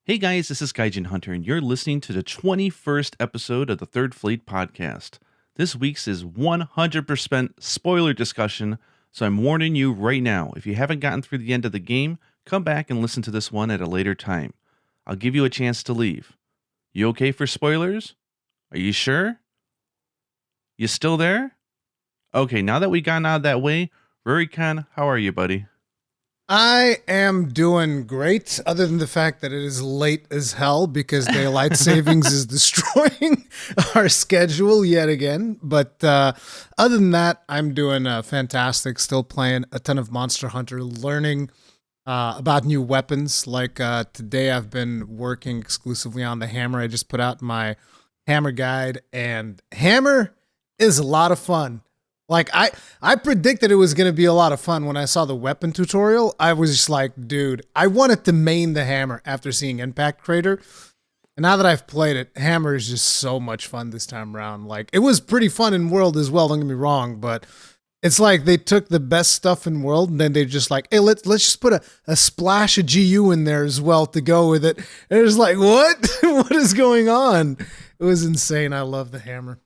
Hey guys, this is Gaijin Hunter, and you're listening to the 21st episode of the Third Fleet podcast. This week's is 100% spoiler discussion, so I'm warning you right now. If you haven't gotten through the end of the game, come back and listen to this one at a later time. I'll give you a chance to leave. You okay for spoilers? Are you sure? You still there? Okay, now that we gotten out of that way, Rurikhan, how are you, buddy? I am doing great, other than the fact that it is late as hell because daylight savings is destroying our schedule yet again. But other than that, I'm doing fantastic. Still playing a ton of Monster Hunter, learning about new weapons. Like today, I've been working exclusively on the hammer. I just put out my hammer guide, and hammer is a lot of fun. Like I predicted it was going to be a lot of fun when I saw the weapon tutorial. I was just like, dude, I wanted to main the hammer after seeing Impact Crater. And now that I've played it, hammer is just so much fun this time around. Like it was pretty fun in World as well, don't get me wrong, but it's like they took the best stuff in World and then they just like, hey, let's just put a splash of GU in there as well to go with it. And it's like, what? What is going on? It was insane. I love the hammer.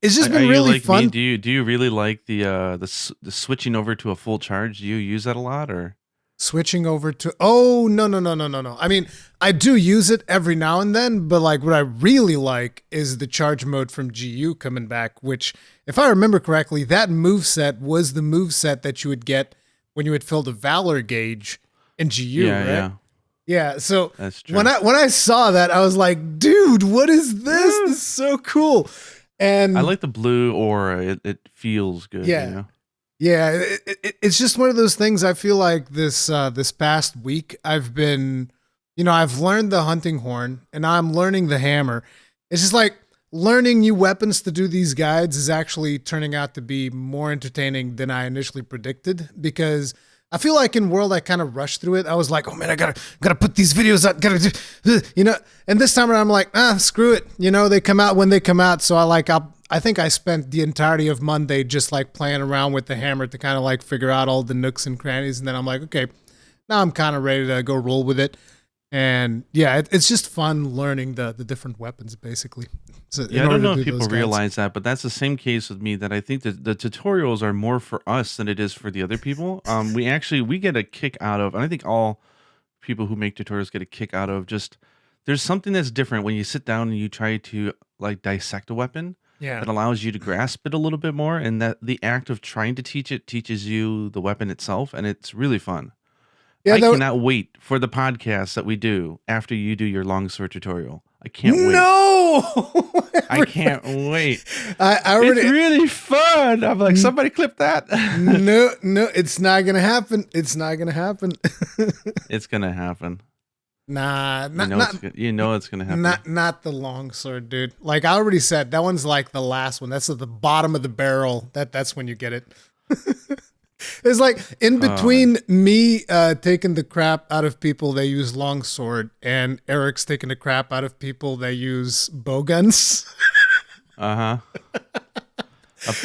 It's just been really like fun. Me? Do you really like the switching over to a full charge? Do you use that a lot, or Switching over to no. I mean, I do use it every now and then, but like what I really like is the charge mode from GU coming back, which if I remember correctly, that moveset was the moveset that you would get when you would fill the Valor gauge in GU, right? Yeah, Yeah, so that's true. when I saw that, I was like, dude, what is this? This is so cool. And I like the blue aura. It feels good. yeah, You know? yeah, it's just one of those things. I feel like this past week I've been, I've learned the hunting horn and now I'm learning the hammer. It's just like learning new weapons to do these guides is actually turning out to be more entertaining than I initially predicted, because I feel like in World I kind of rushed through it. I was like, oh man, I gotta put these videos out, gotta do, and this time around I'm like, screw it. They come out when they come out. So I think I spent the entirety of Monday just like playing around with the hammer to kind of like figure out all the nooks and crannies. And then I'm like, okay, now I'm kind of ready to go roll with it. And yeah, it's just fun learning the different weapons basically. So Yeah, I don't know if people realize that, but that's the same case with me. That I think that the tutorials are more for us than it is for the other people. We get a kick out of, and I think all people who make tutorials get a kick out of, just there's something that's different when you sit down and you try to like dissect a weapon Yeah. that allows you to grasp it a little bit more, and that the act of trying to teach it teaches you the weapon itself, and it's really fun. Yeah, I cannot wait for the podcast that we do after you do your longsword tutorial. I can't wait. No, I can't wait. I already. It's really fun. I'm like, somebody clip that. No, it's not gonna happen. It's not gonna happen. It's gonna happen. Nah, You know it's gonna happen. not the longsword, dude. Like I already said, that one's like the last one. That's at the bottom of the barrel. That's when you get it. It's like in between me taking the crap out of people that use longsword and Eric's taking the crap out of people that use bow guns. What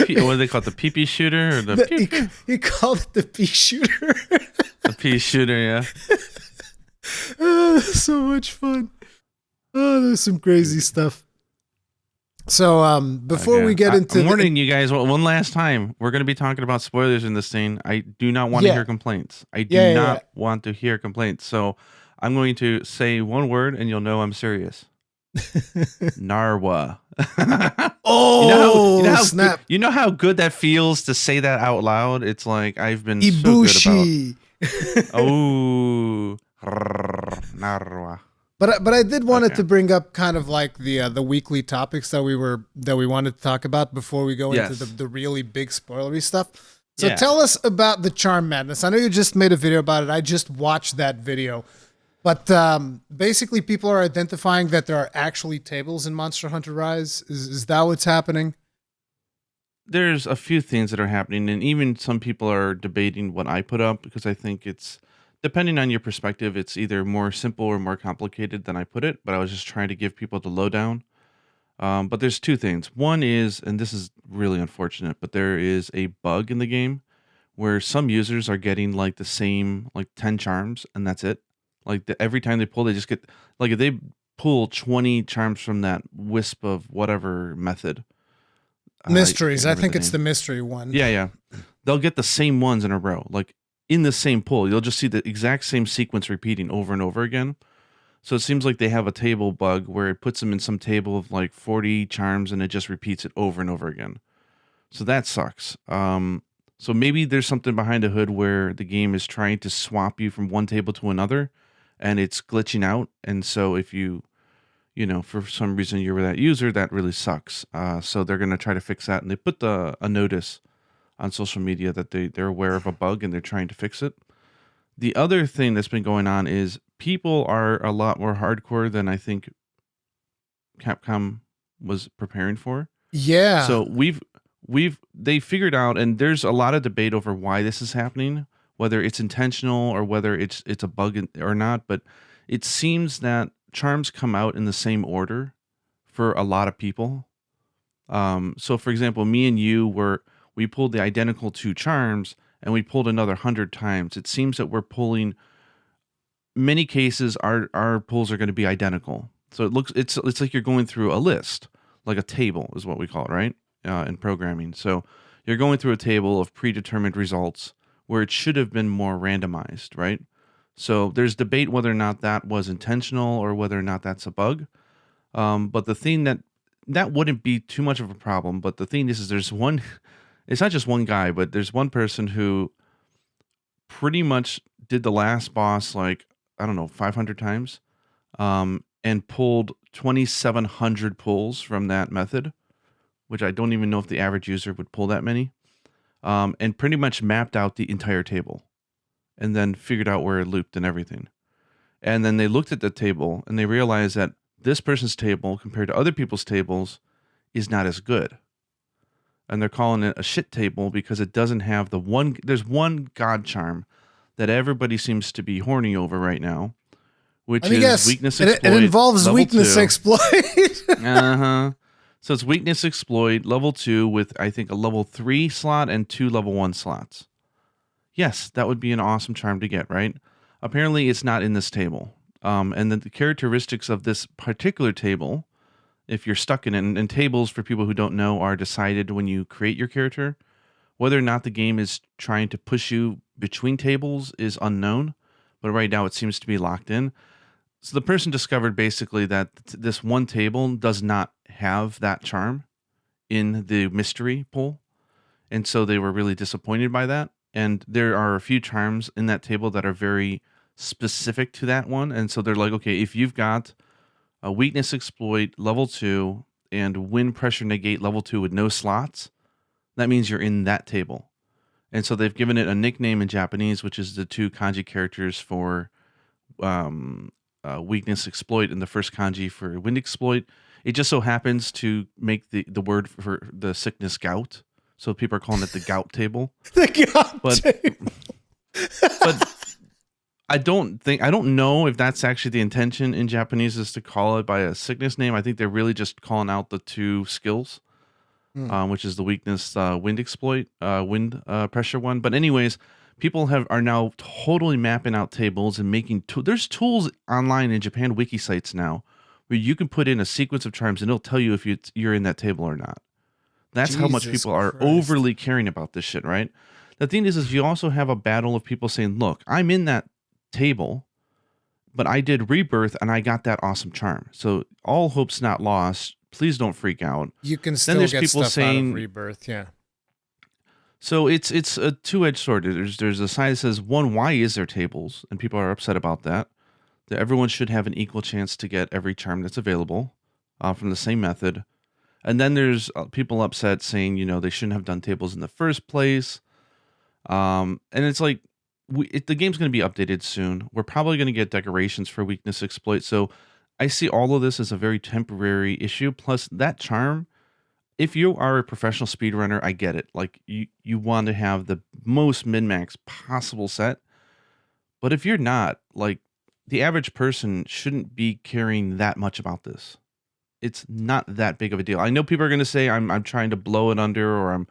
do they call it? The pee-pee shooter, or the he called it the pea shooter. the pea shooter? Yeah. So much fun. Oh, there's some crazy stuff. So before we get into I'm warning you guys one last time, we're going to be talking about spoilers in this thing. I do not want to hear complaints. I do not want to hear complaints. So I'm going to say one word and you'll know I'm serious. Narwa. Oh, snap. You know how good that feels to say that out loud? It's like I've been Ibushi. so good about. Oh, Narwa. But I did wanted to bring up kind of like the weekly topics that we wanted to talk about before we go into the really big spoilery stuff. So tell us about the Charm Madness. I know you just made a video about it. I just watched that video. But basically people are identifying that there are actually tables in Monster Hunter Rise. Is that what's happening? There's a few things that are happening, and even some people are debating what I put up, because I think it's, depending on your perspective, it's either more simple or more complicated than I put it, but I was just trying to give people the lowdown. But there's two things. One is, and this is really unfortunate, but there is a bug in the game where some users are getting like the same, like 10 charms, and that's it. Like every time they pull, they just get like if they pull 20 charms from that wisp of whatever method. I can't Mysteries. I remember think the it's the name. mystery one. Yeah. They'll get the same ones in a row, like in the same pull. You'll just see the exact same sequence repeating over and over again. So it seems like they have a table bug where it puts them in some table of like 40 charms and it just repeats it over and over again. So that sucks. So maybe there's something behind the hood where the game is trying to swap you from one table to another and it's glitching out. And so if for some reason you were that user, that really sucks. So they're going to try to fix that. And they put a notice on social media that they're aware of a bug and they're trying to fix it. The other thing that's been going on is people are a lot more hardcore than I think Capcom was preparing for. Yeah. So they figured out, and there's a lot of debate over why this is happening, whether it's intentional or whether it's a bug or not. But it seems that charms come out in the same order for a lot of people. So for example, me and you we pulled the identical 2 charms and we pulled another 100 times. It seems that we're pulling many cases our pulls are going to be identical. So it's like you're going through a list, like a table is what we call it, right? In programming. So you're going through a table of predetermined results where it should have been more randomized, right? So there's debate whether or not that was intentional or whether or not that's a bug. But the thing that wouldn't be too much of a problem. But the thing is there's one, it's not just one guy, but there's one person who pretty much did the last boss like, I don't know, 500 times, and pulled 2,700 pulls from that method, which I don't even know if the average user would pull that many, and pretty much mapped out the entire table and then figured out where it looped and everything. And then they looked at the table and they realized that this person's table compared to other people's tables is not as good. And they're calling it a shit table because it doesn't have there's one god charm that everybody seems to be horny over right now, which is weakness exploit. It involves weakness 2. exploit. Uh-huh. So it's weakness exploit level 2 with I think a level 3 slot and 2 level 1 slots. Yes, that would be an awesome charm to get, right? Apparently it's not in this table. And then the characteristics of this particular table, if you're stuck in it, and tables for people who don't know are decided when you create your character. Whether or not the game is trying to push you between tables is unknown, but right now it seems to be locked in. So the person discovered basically that this one table does not have that charm in the mystery pool, and so they were really disappointed by that. And there are a few charms in that table that are very specific to that one, and so they're like, okay, if you've got a weakness exploit level 2 and wind pressure negate level 2 with no slots, that means you're in that table. And so they've given it a nickname in Japanese, which is the 2 kanji characters for weakness exploit and the first kanji for wind exploit. It just so happens to make the word for the sickness gout. So people are calling it the gout table. The gout table. But I don't know if that's actually the intention in Japanese is to call it by a sickness name. I think they're really just calling out the 2 skills, which is the weakness wind exploit, wind pressure one. But anyways, people are now totally mapping out tables and making there's tools online in Japan wiki sites now where you can put in a sequence of charms and it'll tell you if you're in that table or not. That's how much people are overly caring about this shit, right? The thing is you also have a battle of people saying, look, I'm in that table, but I did rebirth and I got that awesome charm. So all hope's not lost. Please don't freak out. You can still get people stuff out of rebirth, yeah. So it's a two-edged sword. There's a side that says, one, why is there tables? And people are upset about that. That everyone should have an equal chance to get every charm that's available from the same method. And then there's people upset saying, they shouldn't have done tables in the first place. And it's like, the game's going to be updated soon. We're probably going to get decorations for weakness exploit. So I see all of this as a very temporary issue. Plus that charm, if you are a professional speedrunner, I get it. Like you want to have the most min-max possible set. But if you're not, like the average person shouldn't be caring that much about this. It's not that big of a deal. I know people are going to say I'm trying to blow it under or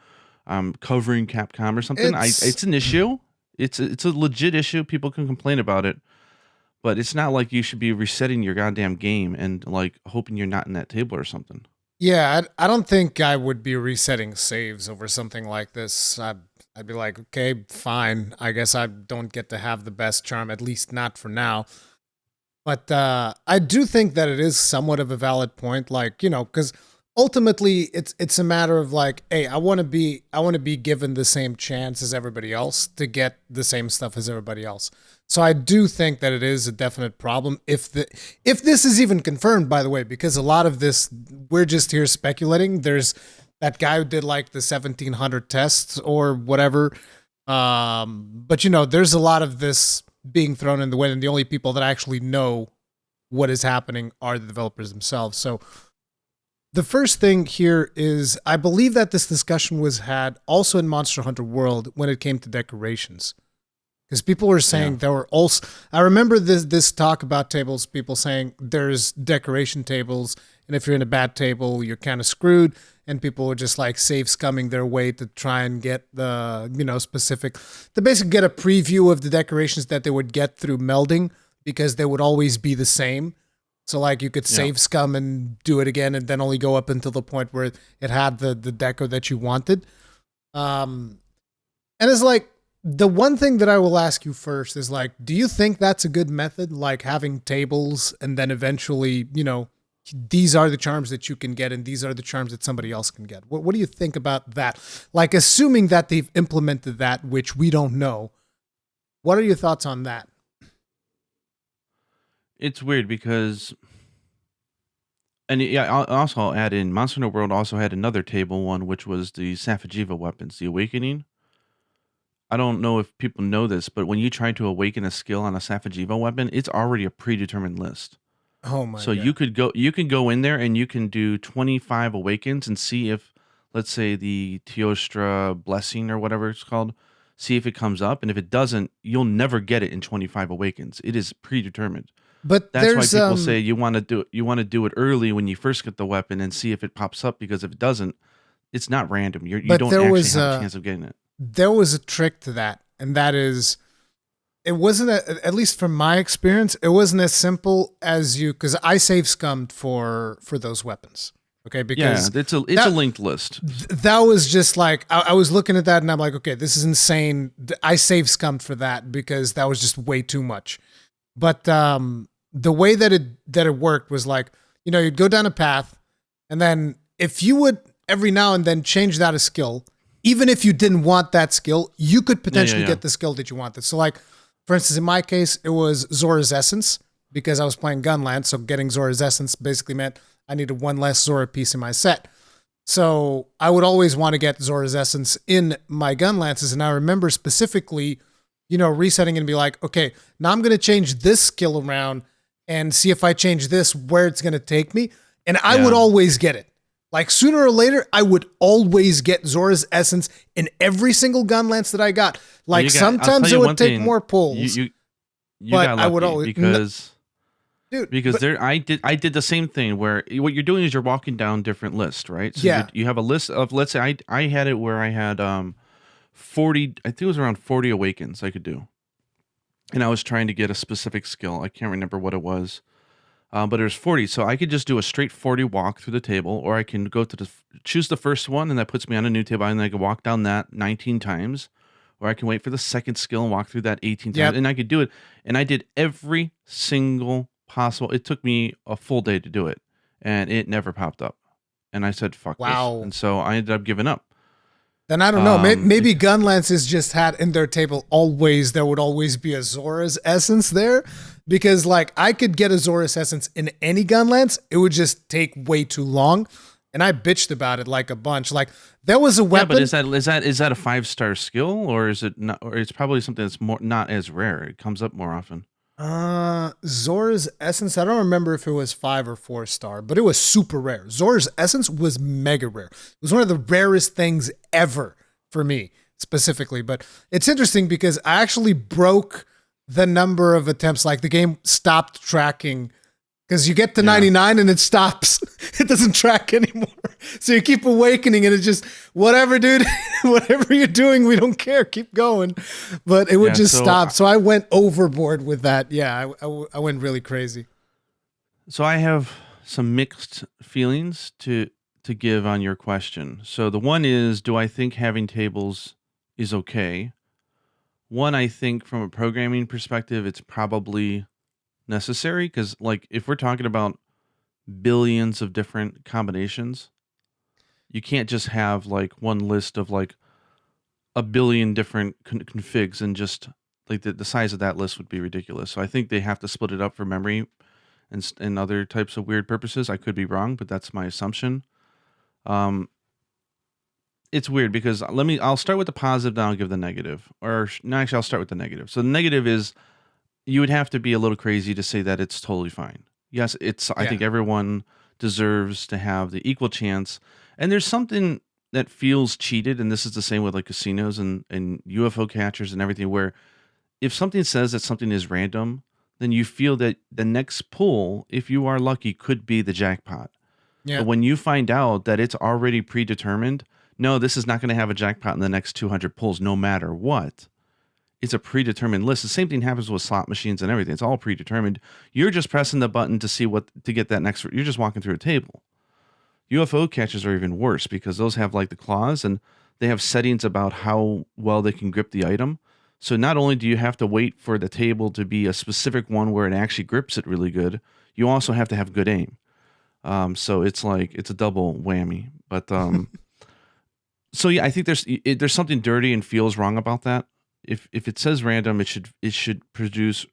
I'm covering Capcom or something. It's an issue. It's a legit issue. People can complain about it. But it's not like you should be resetting your goddamn game and like hoping you're not in that table or something. Yeah, I don't think I would be resetting saves over something like this. I'd be like, okay, fine. I guess I don't get to have the best charm, at least not for now. But I do think that it is somewhat of a valid point, like, because ultimately it's a matter of like, hey, I want to be given the same chance as everybody else to get the same stuff as everybody else. So I do think that it is a definite problem if this is even confirmed, by the way, because a lot of this we're just here speculating. There's that guy who did like the 1700 tests or whatever. But there's a lot of this being thrown in the wind, and the only people that actually know what is happening are the developers themselves. So the first thing here is I believe that this discussion was had also in Monster Hunter World when it came to decorations. Because people were saying there were also, I remember this talk about tables, people saying there's decoration tables, and if you're in a bad table, you're kind of screwed, and people were just like save scumming their way to try and get the, specific, to basically get a preview of the decorations that they would get through melding, because they would always be the same. So like you could save scum and do it again, and then only go up until the point where it had the deco that you wanted. And it's like, the one thing that I will ask you first is like, do you think that's a good method? Like having tables and then eventually, these are the charms that you can get and these are the charms that somebody else can get. What do you think about that? Like assuming that they've implemented that, which we don't know. What are your thoughts on that? It's weird because, and I'll add in, Monster Hunter World also had another table one, which was the Safajiva weapons, the Awakening. I don't know if people know this, but when you try to awaken a skill on a Safajiva weapon, it's already a predetermined list. Oh my So God. you can go in there and you can do 25 awakens and see if, let's say, the Teostra blessing or whatever it's called, see if it comes up, and if it doesn't, you'll never get it in 25 awakens. It is predetermined. But that's why people say you want to do it early when you first get the weapon and see if it pops up, because if it doesn't, it's not random. You don't actually have a chance of getting it. There was a trick to that, and that is, it wasn't, at least from my experience, it wasn't as simple as because I save scummed for those weapons. Okay, because it's a linked list. That was just like, I was looking at that and I'm like, okay, this is insane. I save scummed for that because that was just way too much. But the way that it worked was like, you'd go down a path, and then if you would every now and then change that a skill, even if you didn't want that skill, you could potentially get the skill that you wanted. So like, for instance, in my case, it was Zora's Essence because I was playing Gunland. So getting Zora's Essence basically meant I needed one less Zora piece in my set. So I would always want to get Zora's Essence in my Gunlances. And I remember specifically, resetting and be like, okay, now I'm going to change this skill around and see if I change this, where it's going to take me. And I would always get it. Like sooner or later, I would always get Zora's Essence in every single Gunlance that I got. Like sometimes it would take more pulls. You but got lucky, I would always because I did the same thing where what you're doing is you're walking down different lists, right? So you have a list of, let's say I had it where I had 40, I think it was around 40 awakens I could do, and I was trying to get a specific skill. I can't remember what it was. But it was 40, so I could just do a straight 40 walk through the table, or I can go to choose the first one, and that puts me on a new table, and I can walk down that 19 times, or I can wait for the second skill and walk through that 18 times, and I could do it. And I did every single possible. It took me a full day to do it, and it never popped up. And I said, "Fuck this!" And so I ended up giving up. Then I don't know. Maybe Gunlances just had in their table there would always be a Zora's Essence there. Because like I could get a Zora's Essence in any Gunlance, it would just take way too long. And I bitched about it like a bunch. Like there was a weapon. Yeah, but is that a 5-star skill, or is it not? Or it's probably something that's not as rare. It comes up more often. Zora's Essence, I don't remember if it was 5 or 4-star, but it was super rare. Zora's Essence was mega rare. It was one of the rarest things ever for me specifically. But it's interesting because I actually broke the number of attempts. Like the game stopped tracking because you get to 99 and it stops. it doesn't track anymore. So you keep awakening and it's just, whatever, dude, whatever you're doing, we don't care. Keep going. But it would just stop. So I went overboard with that. Yeah, I went really crazy. So I have some mixed feelings to give on your question. So the one is, do I think having tables is okay? One, I think from a programming perspective, it's probably necessary because, like, if we're talking about billions of different combinations, you can't just have like one list of like a billion different configs and just like the size of that list would be ridiculous. So I think they have to split it up for memory and other types of weird purposes. I could be wrong, but that's my assumption. It's weird because I'll start with the positive, then I'll give the negative. Or no, actually, I'll start with the negative. So the negative is you would have to be a little crazy to say that it's totally fine. Yes, I think everyone deserves to have the equal chance. And there's something that feels cheated, and this is the same with like casinos and UFO catchers and everything, where if something says that something is random, then you feel that the next pull, if you are lucky, could be the jackpot. Yeah. But when you find out that it's already predetermined, no, this is not going to have a jackpot in the next 200 pulls, no matter what. It's a predetermined list. The same thing happens with slot machines and everything. It's all predetermined. You're just pressing the button to see to get that next. You're just walking through a table. UFO catches are even worse because those have like the claws and they have settings about how well they can grip the item. So not only do you have to wait for the table to be a specific one where it actually grips it really good, you also have to have good aim. So it's a double whammy. But so yeah, I think there's something dirty and feels wrong about that. If it says random, it should produce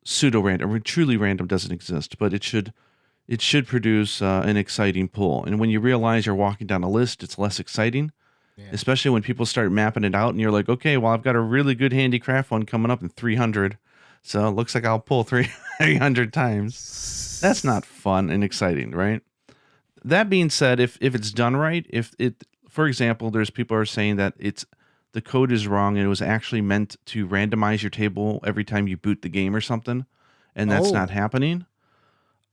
pseudo random. Truly random doesn't exist, but it should produce an exciting pull. And when you realize you're walking down a list, it's less exciting, especially when people start mapping it out and you're like, okay, well, I've got a really good handicraft one coming up in 300. So it looks like I'll pull 300 times. That's not fun and exciting, right? That being said, if it's done right, for example, there's people who are saying that the code is wrong and it was actually meant to randomize your table every time you boot the game or something, and that's not happening.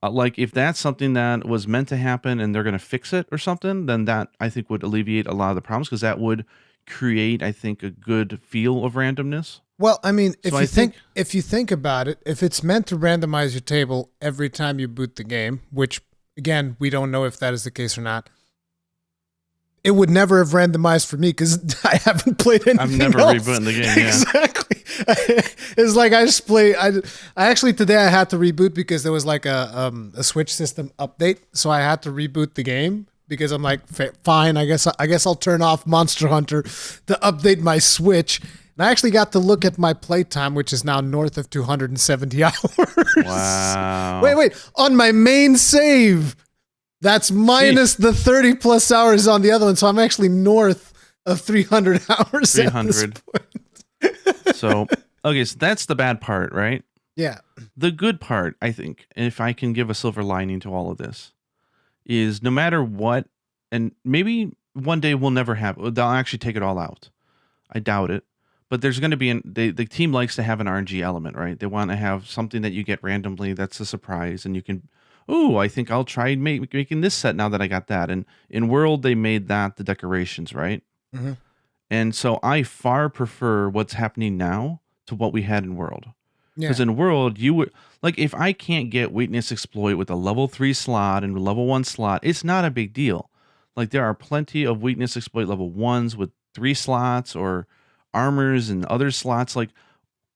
Like if that's something that was meant to happen and they're going to fix it or something, then that I think would alleviate a lot of the problems because that would create, I think, a good feel of randomness. Well, I mean, if you think about it, if it's meant to randomize your table every time you boot the game, which again, we don't know if that is the case or not, it would never have randomized for me because I haven't played anything I've never else. rebooted the game. Yeah. Exactly. It's like I just play. I actually today I had to reboot because there was like a Switch system update, so I had to reboot the game because I'm like, fine, I guess I'll turn off Monster Hunter to update my Switch. And I actually got to look at my playtime, which is now north of 270 hours. Wow. Wait, on my main save. That's minus the 30 plus hours on the other one. So I'm actually north of 300 hours 300. At this point. So that's the bad part, right? Yeah. The good part, I think, if I can give a silver lining to all of this, is no matter what, and maybe one day we'll never have, they'll actually take it all out. I doubt it. But there's going to be, the team likes to have an RNG element, right? They want to have something that you get randomly that's a surprise, and you can, I think I'll try making this set now that I got that. And in World, they made that the decorations, right? Mm-hmm. And so I far prefer what's happening now to what we had in World. Because in World, you would, like, if I can't get Weakness Exploit with a level 3 slot and a level 1 slot, it's not a big deal. Like, there are plenty of Weakness Exploit level 1s with 3 slots or armors and other slots. Like,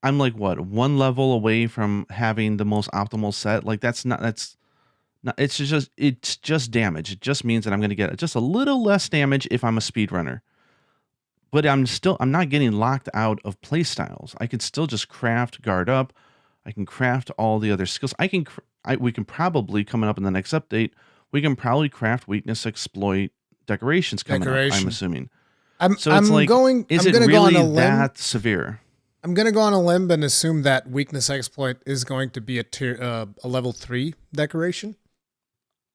I'm like, what, 1 level away from having the most optimal set? Like, it's just damage. It just means that I'm going to get just a little less damage if I'm a speedrunner. But I'm not getting locked out of play styles. I can still just craft guard up. I can craft all the other skills. We can probably, coming up in the next update, we can probably craft weakness exploit decorations coming up, I'm assuming. Is it really that severe? I'm going to go on a limb and assume that weakness exploit is going to be a level 3 decoration.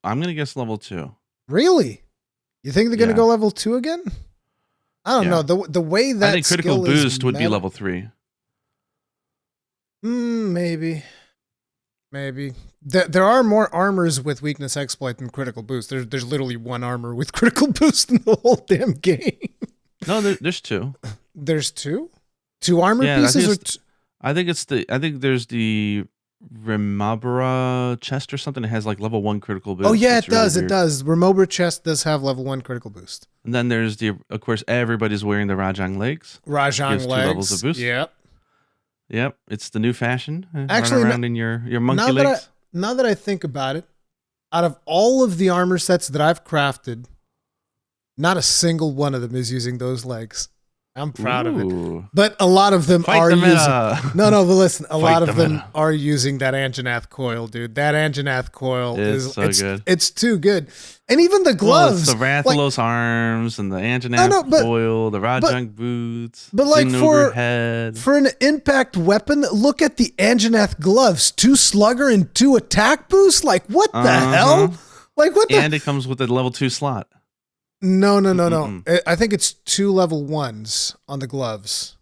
I'm going to guess level 2. Really? You think they're going to go level 2 again? I don't know. The way that I think critical boost would be level 3. Maybe. Maybe there are more armors with weakness exploit than critical boost. There's literally one armor with critical boost in the whole damn game. No, there's two. There's two armor Yeah, pieces. I think there's the Remabra chest or something. It has like level 1 critical boost. Oh yeah, It's it does. really It weird. does. Remobra chest does have level 1 critical boost. And then there's of course, everybody's wearing the Rajang legs. Rajang Gives 2 legs. levels of boost. Yep. Yep, it's the new fashion. Actually, run around in your monkey legs. Now that I think about it, out of all of the armor sets that I've crafted, not a single one of them is using those legs. I'm proud of it. Ooh. But a lot of them Fight are the using. meta. No, but listen, a lot the of them meta. are using that Anjanath coil, dude. That Anjanath coil It's so good. It's too good. And even the Well, gloves. it's the Rathalos arms and the Anjanath foil, the Rajang boots, but like Zinogre head. for an impact weapon, look at the Anjanath gloves. 2 slugger and 2 attack boost. Like what the hell? Like what the And it comes with a level 2 slot. No. I think it's 2 level 1s on the gloves.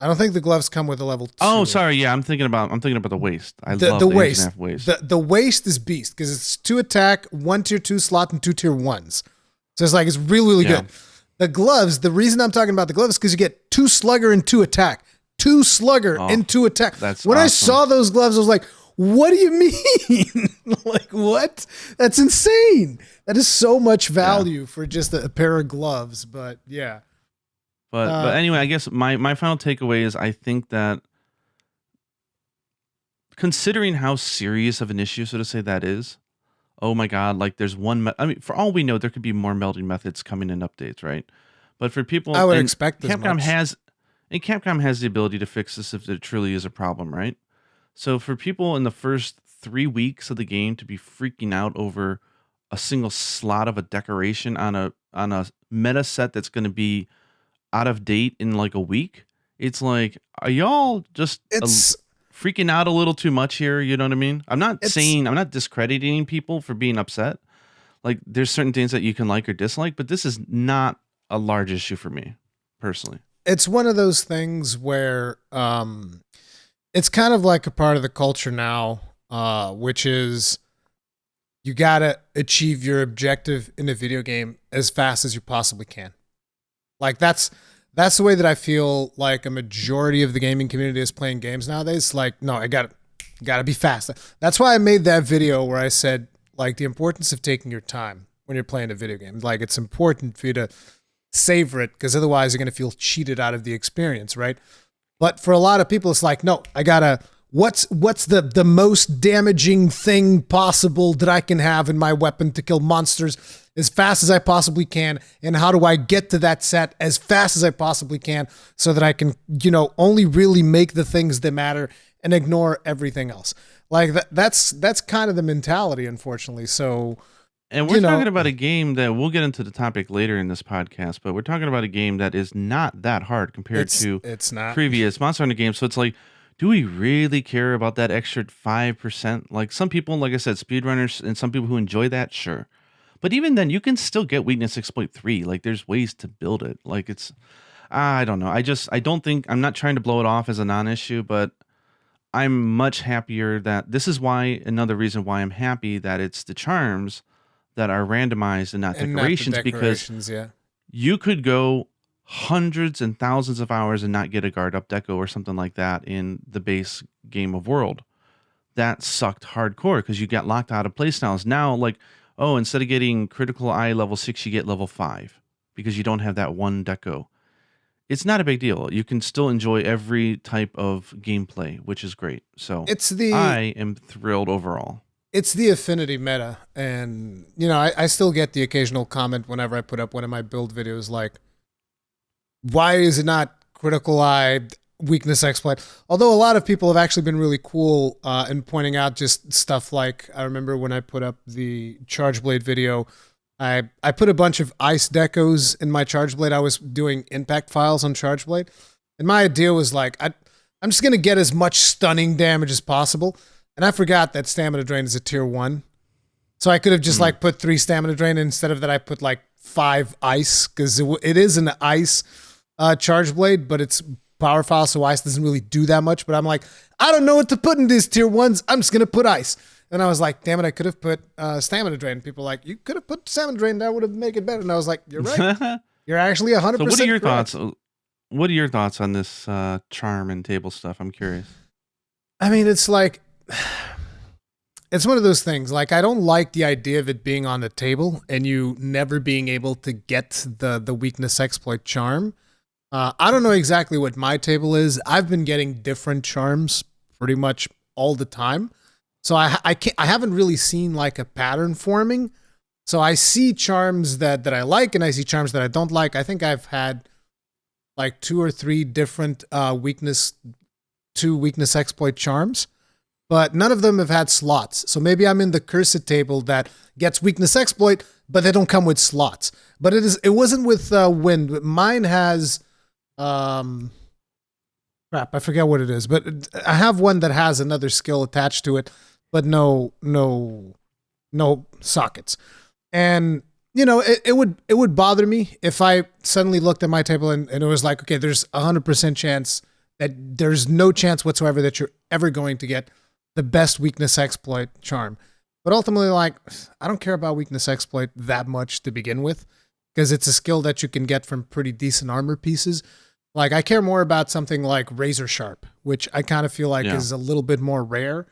I don't think the gloves come with a level 2. Oh, sorry. Yeah, I'm thinking about the waist. I love The the waist. Anjanath waist. The waist is beast because it's 2 attack, 1 tier 2 slot, and 2 tier 1s. So it's really Yeah. good. The gloves, the reason I'm talking about the gloves is because you get 2 slugger and 2 attack. 2 slugger and 2 attack. When I saw those gloves, I was like, what do you mean? Like, what? That's insane. That is so much value for just a pair of gloves. But yeah. But anyway, I guess my final takeaway is I think that considering how serious of an issue, so to say, that is, oh my God, like there's one, I mean, for all we know, there could be more melding methods coming in updates, right? But for people, I would expect this Capcom much. Capcom has the ability to fix this if there truly is a problem, right? So for people in the first 3 weeks of the game to be freaking out over a single slot of a decoration on a meta set that's going to be out of date in like a week, it's like, are y'all just freaking out a little too much here? You know what I mean? I'm not discrediting people for being upset. Like there's certain things that you can like or dislike, but this is not a large issue for me personally. It's one of those things where it's kind of like a part of the culture now, which is you got to achieve your objective in a video game as fast as you possibly can. Like that's the way that I feel like a majority of the gaming community is playing games nowadays. Like, no, I got to be fast. That's why I made that video where I said like the importance of taking your time when you're playing a video game. Like it's important for you to savor it because otherwise you're going to feel cheated out of the experience, right? But for a lot of people, it's like, no, I gotta, what's the most damaging thing possible that I can have in my weapon to kill monsters as fast as I possibly can? And how do I get to that set as fast as I possibly can so that I can, only really make the things that matter and ignore everything else? Like that's kind of the mentality, unfortunately. So, and we're talking about a game that we'll get into the topic later in this podcast, but we're talking about a game that is not that hard compared to previous Monster Hunter games. So it's like, do we really care about that extra 5%? Like some people, like I said, speedrunners and some people who enjoy that, sure. But even then, you can still get weakness exploit 3. Like there's ways to build it. Like it's, I don't know. I'm not trying to blow it off as a non-issue, but I'm much happier that another reason why I'm happy that it's the charms that are randomized and not decorations, because you could go hundreds and thousands of hours and not get a guard up deco or something like that in the base game of World. That sucked hardcore because you got locked out of playstyles. Now, like, oh, instead of getting critical eye level 6, you get level 5 because you don't have that one deco. It's not a big deal. You can still enjoy every type of gameplay, which is great. So I am thrilled overall. It's the affinity meta. And, I still get the occasional comment whenever I put up one of my build videos like, why is it not critical eye weakness exploit? Although a lot of people have actually been really cool in pointing out just stuff like, I remember when I put up the Charge Blade video, I put a bunch of ice decos in my Charge Blade. I was doing impact files on Charge Blade. And my idea was like, I'm just going to get as much stunning damage as possible. And I forgot that stamina drain is a tier 1. So I could have just put 3 stamina drain. And instead of that, I put 5 ice because it is an ice Charge Blade, but it's power file, so ice doesn't really do that much. But I'm like, I don't know what to put in these tier 1s. I'm just going to put ice. And I was like, damn it, I could have put stamina drain. People were like, you could have put stamina drain. That would have made it better. And I was like, you're right. You're actually 100% So what are your correct. thoughts? What are your thoughts on this charm and table stuff? I'm curious. I mean, it's like, it's one of those things. Like, I don't like the idea of it being on the table and you never being able to get the weakness exploit charm. I don't know exactly what my table is. I've been getting different charms pretty much all the time. So I haven't really seen like a pattern forming. So I see charms that I like and I see charms that I don't like. I think I've had like 2 or 3 different weakness exploit charms, but none of them have had slots. So maybe I'm in the cursed table that gets weakness exploit, but they don't come with slots. But it wasn't with wind. Mine has crap, I forget what it is, but I have one that has another skill attached to it, but no sockets. And you know, it would bother me if I suddenly looked at my table and it was like, okay, there's 100% chance that there's no chance whatsoever that you're ever going to get the best weakness exploit charm. But ultimately, like, I don't care about weakness exploit that much to begin with, because it's a skill that you can get from pretty decent armor pieces. Like, I care more about something like Razor Sharp, which I kind of feel like is a little bit more rare.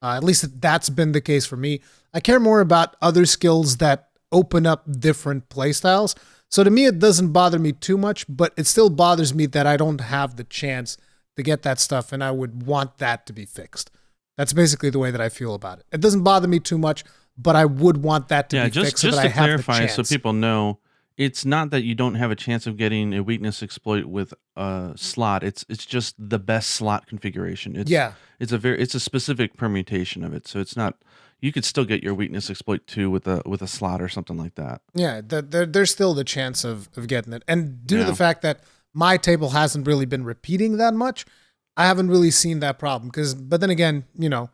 At least that's been the case for me. I care more about other skills that open up different playstyles. So to me, it doesn't bother me too much, but it still bothers me that I don't have the chance to get that stuff, and I would want that to be fixed. That's basically the way that I feel about it. It doesn't bother me too much, but I would want that to be fixed so that I have the chance. Just to clarify, so people know, it's not that you don't have a chance of getting a weakness exploit with a slot. It's just the best slot configuration. It's a specific permutation of it. So it's not, you could still get your weakness exploit too with a slot or something like that. Yeah, there's still the chance of getting it. And due to the fact that my table hasn't really been repeating that much, I haven't really seen that problem. But then again, you know,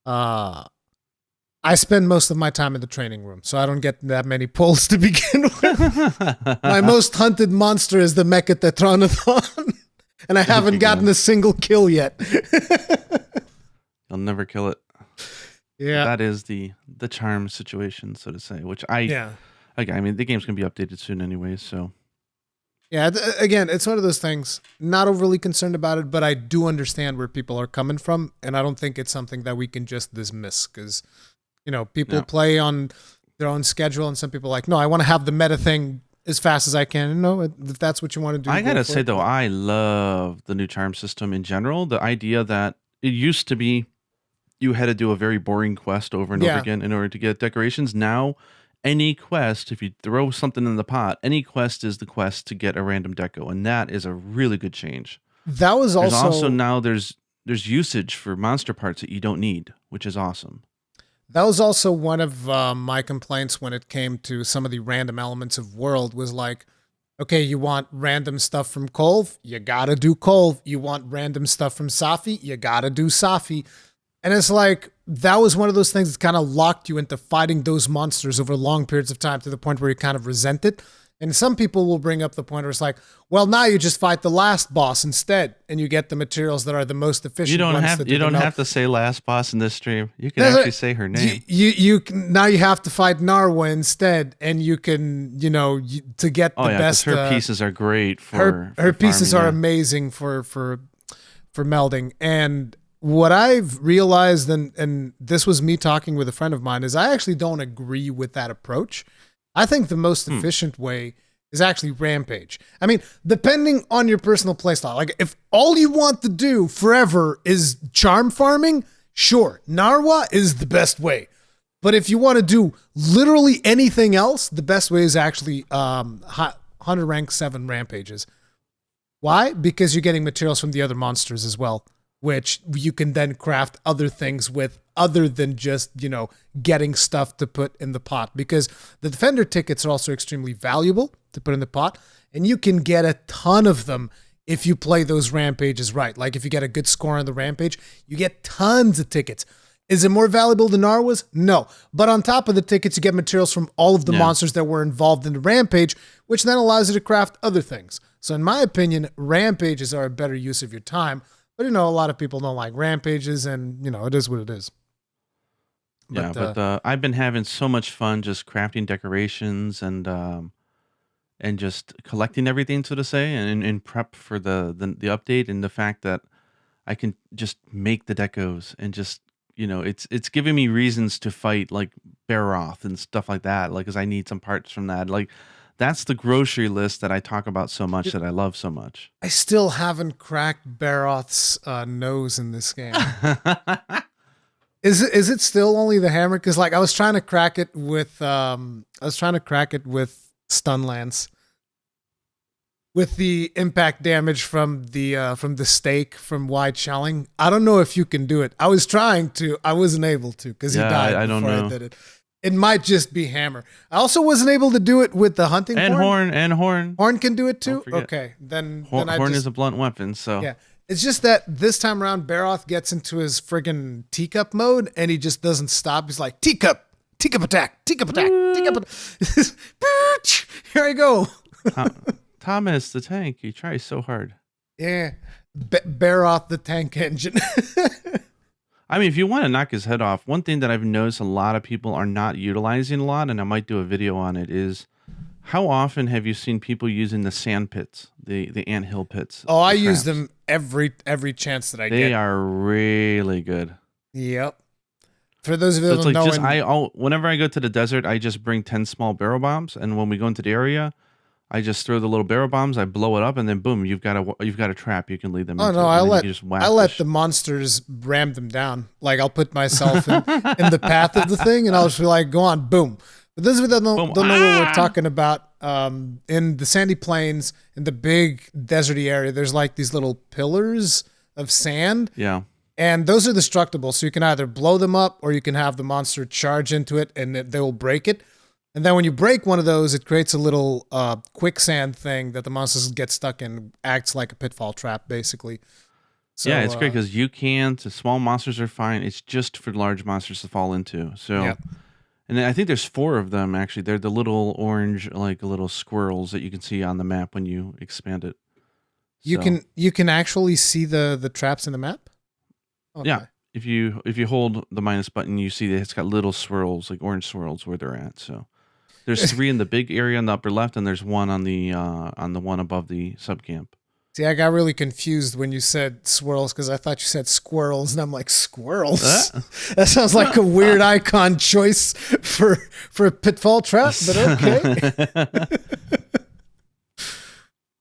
I spend most of my time in the training room, so I don't get that many pulls to begin with. My most hunted monster is the Mecha Tetranodon, and I haven't gotten a single kill yet. You'll never kill it. Yeah. That is the charm situation, so to say, which I mean, the game's going to be updated soon anyway, so. Yeah, again, it's one of those things, not overly concerned about it, but I do understand where people are coming from, and I don't think it's something that we can just dismiss, because, you know, people play on their own schedule, and some people are like, no, I want to have the meta thing as fast as I can. And no, if that's what you want to do. I got to say, though, I love the new charm system in general. The idea that it used to be you had to do a very boring quest over and over again in order to get decorations. Now, any quest, if you throw something in the pot, any quest is the quest to get a random deco, and that is a really good change. That was also now there's usage for monster parts that you don't need, which is awesome. That was also one of my complaints when it came to some of the random elements of World, was like, okay, you want random stuff from Kolv? You gotta do Kolv. You want random stuff from Safi? You gotta do Safi. And it's like, that was one of those things that kind of locked you into fighting those monsters over long periods of time to the point where you kind of resent it. And some people will bring up the point where it's like, well, now you just fight the last boss instead, and you get the materials that are the most efficient. You don't have to say last boss in this stream. You can actually say her name. Now you have to fight Narwa instead, and you can, you know, to get the best. Her pieces are great for her pieces are amazing for melding. And what I've realized, and this was me talking with a friend of mine, is I actually don't agree with that approach. I think the most efficient way is actually Rampage. I mean, depending on your personal playstyle, like if all you want to do forever is charm farming, sure, Narwa is the best way. But if you want to do literally anything else, the best way is actually 100 rank 7 Rampages. Why? Because you're getting materials from the other monsters as well, which you can then craft other things with, other than just, you know, getting stuff to put in the pot. Because the Defender tickets are also extremely valuable to put in the pot, and you can get a ton of them if you play those Rampages right. Like if you get a good score on the Rampage, you get tons of tickets. Is it more valuable than Narwa's? No. But on top of the tickets, you get materials from all of the monsters that were involved in the Rampage, which then allows you to craft other things. So in my opinion, rampages are a better use of your time. But a lot of people don't like rampages, and it is what it is. But I've been having so much fun just crafting decorations and just collecting everything, so to say, and in prep for the update, and the fact that I can just make the decos and just it's giving me reasons to fight like Baroth and stuff like that, like because I need some parts from that. Like that's the grocery list that I talk about so much, that I love so much. I still haven't cracked Baroth's nose in this game. Is it still only the hammer? Because like I was trying to crack it with stun lance, with the impact damage from the stake from wide shelling. I don't know if you can do it. I was trying to. I wasn't able to because he died I don't before know. I did it. It might just be hammer. I also wasn't able to do it with the hunting horn. Horn. Horn can do it too? Okay. Then Horn is a blunt weapon, so yeah. It's just that this time around, Baroth gets into his friggin' teacup mode, and he just doesn't stop. He's like, teacup attack. Here I go. Thomas the tank, he tries so hard. Yeah. Baroth the tank engine. I mean, if you want to knock his head off, one thing that I've noticed a lot of people are not utilizing a lot, and I might do a video on it, is how often have you seen people using the sand pits, the anthill pits? Oh, I use them every chance that I get. They are really good. Yep. For those of you that don't know, whenever I go to the desert, I just bring 10 small barrel bombs, and when we go into the area, I just throw the little barrel bombs, I blow it up, and then boom, you've got a trap you can lead them into. No, I let the monsters ram them down. Like I'll put myself in the path of the thing, and I'll just be like, go on, boom. But those of you that don't know what we're talking about, in the sandy plains, in the big deserty area, there's like these little pillars of sand. Yeah. And those are destructible, so you can either blow them up or you can have the monster charge into it and they will break it. And then when you break one of those, it creates a little quicksand thing that the monsters get stuck in, acts like a pitfall trap, basically. So, yeah, it's great because small monsters are fine. It's just for large monsters to fall into. So, yeah. And I think there's 4 of them, actually. They're the little orange, like little squirrels that you can see on the map when you expand it. You can actually see the traps in the map? Okay. Yeah. If you hold the minus button, you see that it's got little swirls, like orange swirls where they're at. So there's 3 in the big area on the upper left, and there's 1 on the one above the subcamp. See, I got really confused when you said swirls because I thought you said squirrels, and I'm like, squirrels? That sounds like a weird icon choice for a pitfall trap, but okay.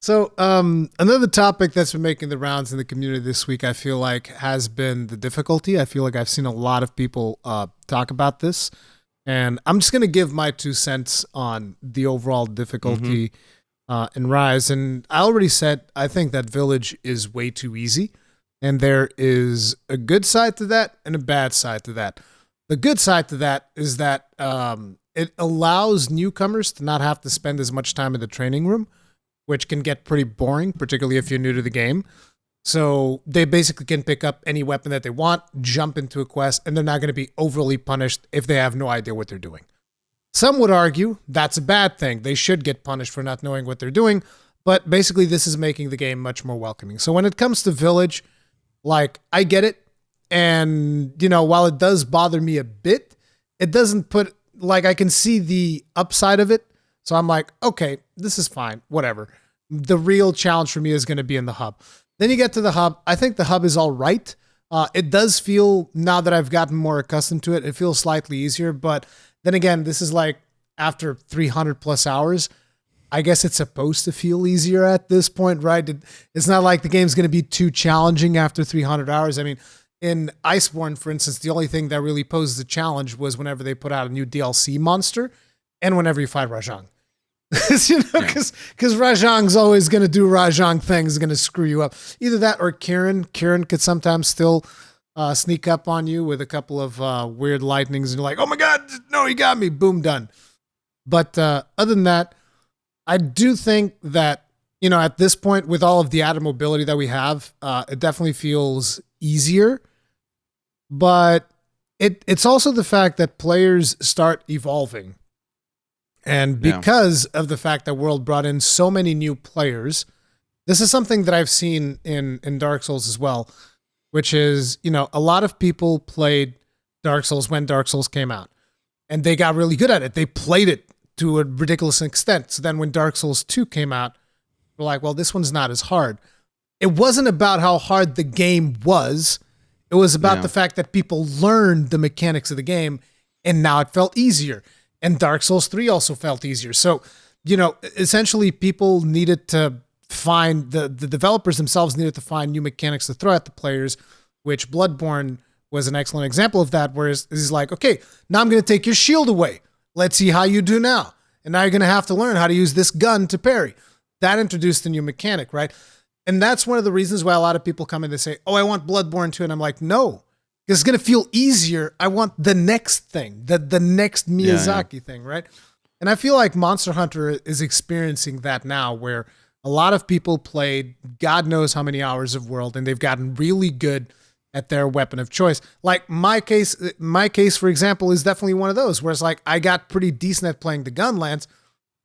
So another topic that's been making the rounds in the community this week, I feel like, has been the difficulty. I feel like I've seen a lot of people talk about this, and I'm just going to give my 2 cents on the overall difficulty in Rise. And I already said I think that Village is way too easy, and there is a good side to that and a bad side to that. The good side to that is that it allows newcomers to not have to spend as much time in the training room, which can get pretty boring, particularly if you're new to the game. So they basically can pick up any weapon that they want, jump into a quest, and they're not going to be overly punished if they have no idea what they're doing. Some would argue that's a bad thing. They should get punished for not knowing what they're doing, but basically this is making the game much more welcoming. So when it comes to Village, like, I get it, and, while it does bother me a bit, it doesn't put, like, I can see the upside of it. So I'm like, okay, this is fine, whatever. The real challenge for me is going to be in the hub. Then you get to the hub. I think the hub is all right. It does feel, now that I've gotten more accustomed to it, it feels slightly easier. But then again, this is like after 300 plus hours. I guess it's supposed to feel easier at this point, right? It's not like the game's going to be too challenging after 300 hours. I mean, in Iceborne, for instance, the only thing that really poses a challenge was whenever they put out a new DLC monster and whenever you fight Rajang. Because Rajang's always going to do Rajang things, going to screw you up. Either that or Kieran. Kieran could sometimes still sneak up on you with a couple of weird lightnings, and you're like, oh my God, no, he got me. Boom, done. But other than that, I do think that, at this point, with all of the added mobility that we have, it definitely feels easier. But it's also the fact that players start evolving. And because of the fact that World brought in so many new players, This is something that I've seen in Dark Souls as well, which is, a lot of people played Dark Souls when Dark Souls came out, and they got really good at it. They played it to a ridiculous extent. So then when Dark Souls 2 came out, we're like, well, this one's not as hard. It wasn't about how hard the game was. It was about the fact that people learned the mechanics of the game, and now it felt easier. And Dark Souls 3 also felt easier. So, essentially people needed to find, the developers themselves needed to find new mechanics to throw at the players, which Bloodborne was an excellent example of that, where it's like, okay, now I'm going to take your shield away. Let's see how you do now. And now you're going to have to learn how to use this gun to parry. That introduced a new mechanic, right? And that's one of the reasons why a lot of people come in and say, oh, I want Bloodborne 2. And I'm like, no, because it's going to feel easier. I want the next thing, the next Miyazaki thing, right? And I feel like Monster Hunter is experiencing that now, where a lot of people played God knows how many hours of World, and they've gotten really good at their weapon of choice. Like my case, for example, is definitely one of those where it's like I got pretty decent at playing the gun lance.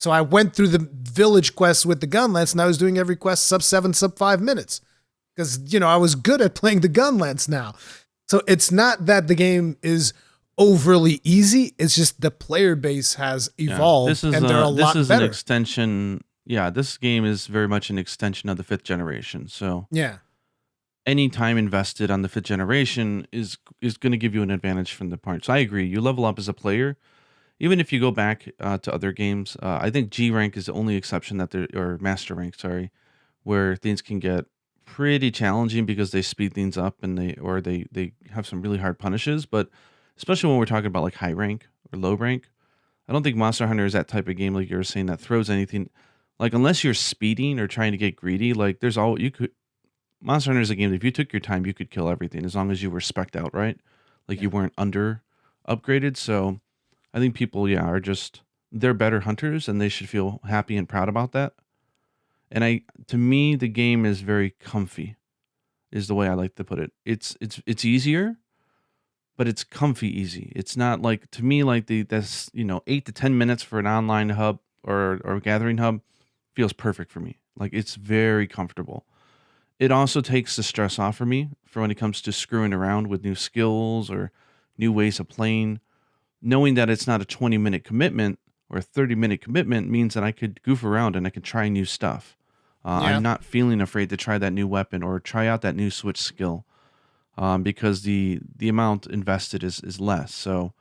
So I went through the village quests with the gun lance, and I was doing every quest sub 7, sub 5 minutes because, I was good at playing the gun lance now. So it's not that the game is overly easy. It's just the player base has evolved, and they're a lot better. This is an extension. Yeah, this game is very much an extension of the 5th generation. So any time invested on the 5th generation is going to give you an advantage from the part. So I agree. You level up as a player. Even if you go back to other games, I think G rank is the only exception or master rank, sorry, where things can get pretty challenging because they speed things up and they have some really hard punishes. But especially when we're talking about like high rank or low rank, I don't think Monster Hunter is that type of game like you were saying that throws anything. Like unless you're speeding or trying to get greedy, like Monster Hunter is a game that if you took your time, you could kill everything as long as you were spec'd out, right? Like you weren't under upgraded. So I think people, they're better hunters and they should feel happy and proud about that. And to me, the game is very comfy, is the way I like to put it. It's easier, but it's comfy easy. It's not like, to me, like that's 8 to 10 minutes for an online hub or gathering hub feels perfect for me. Like it's very comfortable. It also takes the stress off for me for when it comes to screwing around with new skills or new ways of playing. Knowing that it's not a 20-minute commitment or a 30-minute commitment means that I could goof around and I could try new stuff. I'm not feeling afraid to try that new weapon or try out that new switch skill because the amount invested is less. So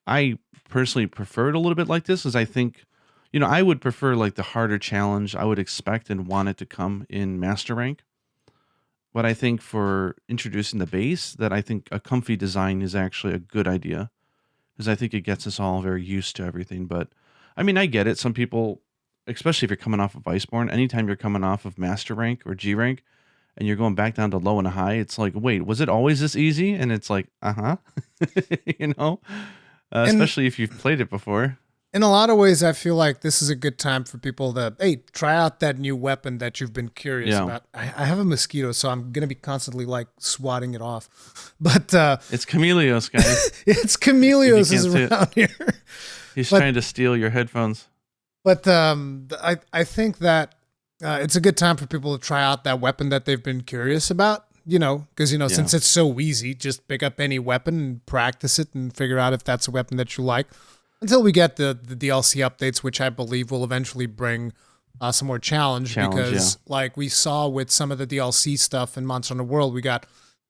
I personally prefer it a little bit like this, as I think, I would prefer like the harder challenge I would expect and want it to come in master rank. But I think for introducing the base, that I think a comfy design is actually a good idea. Because I think it gets us all very used to everything. But I mean, I get it. Some people, especially if you're coming off of Iceborne, anytime you're coming off of Master Rank or G Rank and you're going back down to low and high, it's like, wait, was it always this easy? And it's like, especially if you've played it before. In a lot of ways, I feel like this is a good time for people to, hey, try out that new weapon that you've been curious about. I have a mosquito, so I'm going to be constantly like swatting it off. But it's Chameleos, guys. It's Chameleos is around here. He's trying to steal your headphones. But I think that it's a good time for people to try out that weapon that they've been curious about. Because, since it's so easy, just pick up any weapon and practice it and figure out if that's a weapon that you like. Until we get the DLC updates, which I believe will eventually bring some more challenge because like we saw with some of the DLC stuff in Monster Hunter World, we got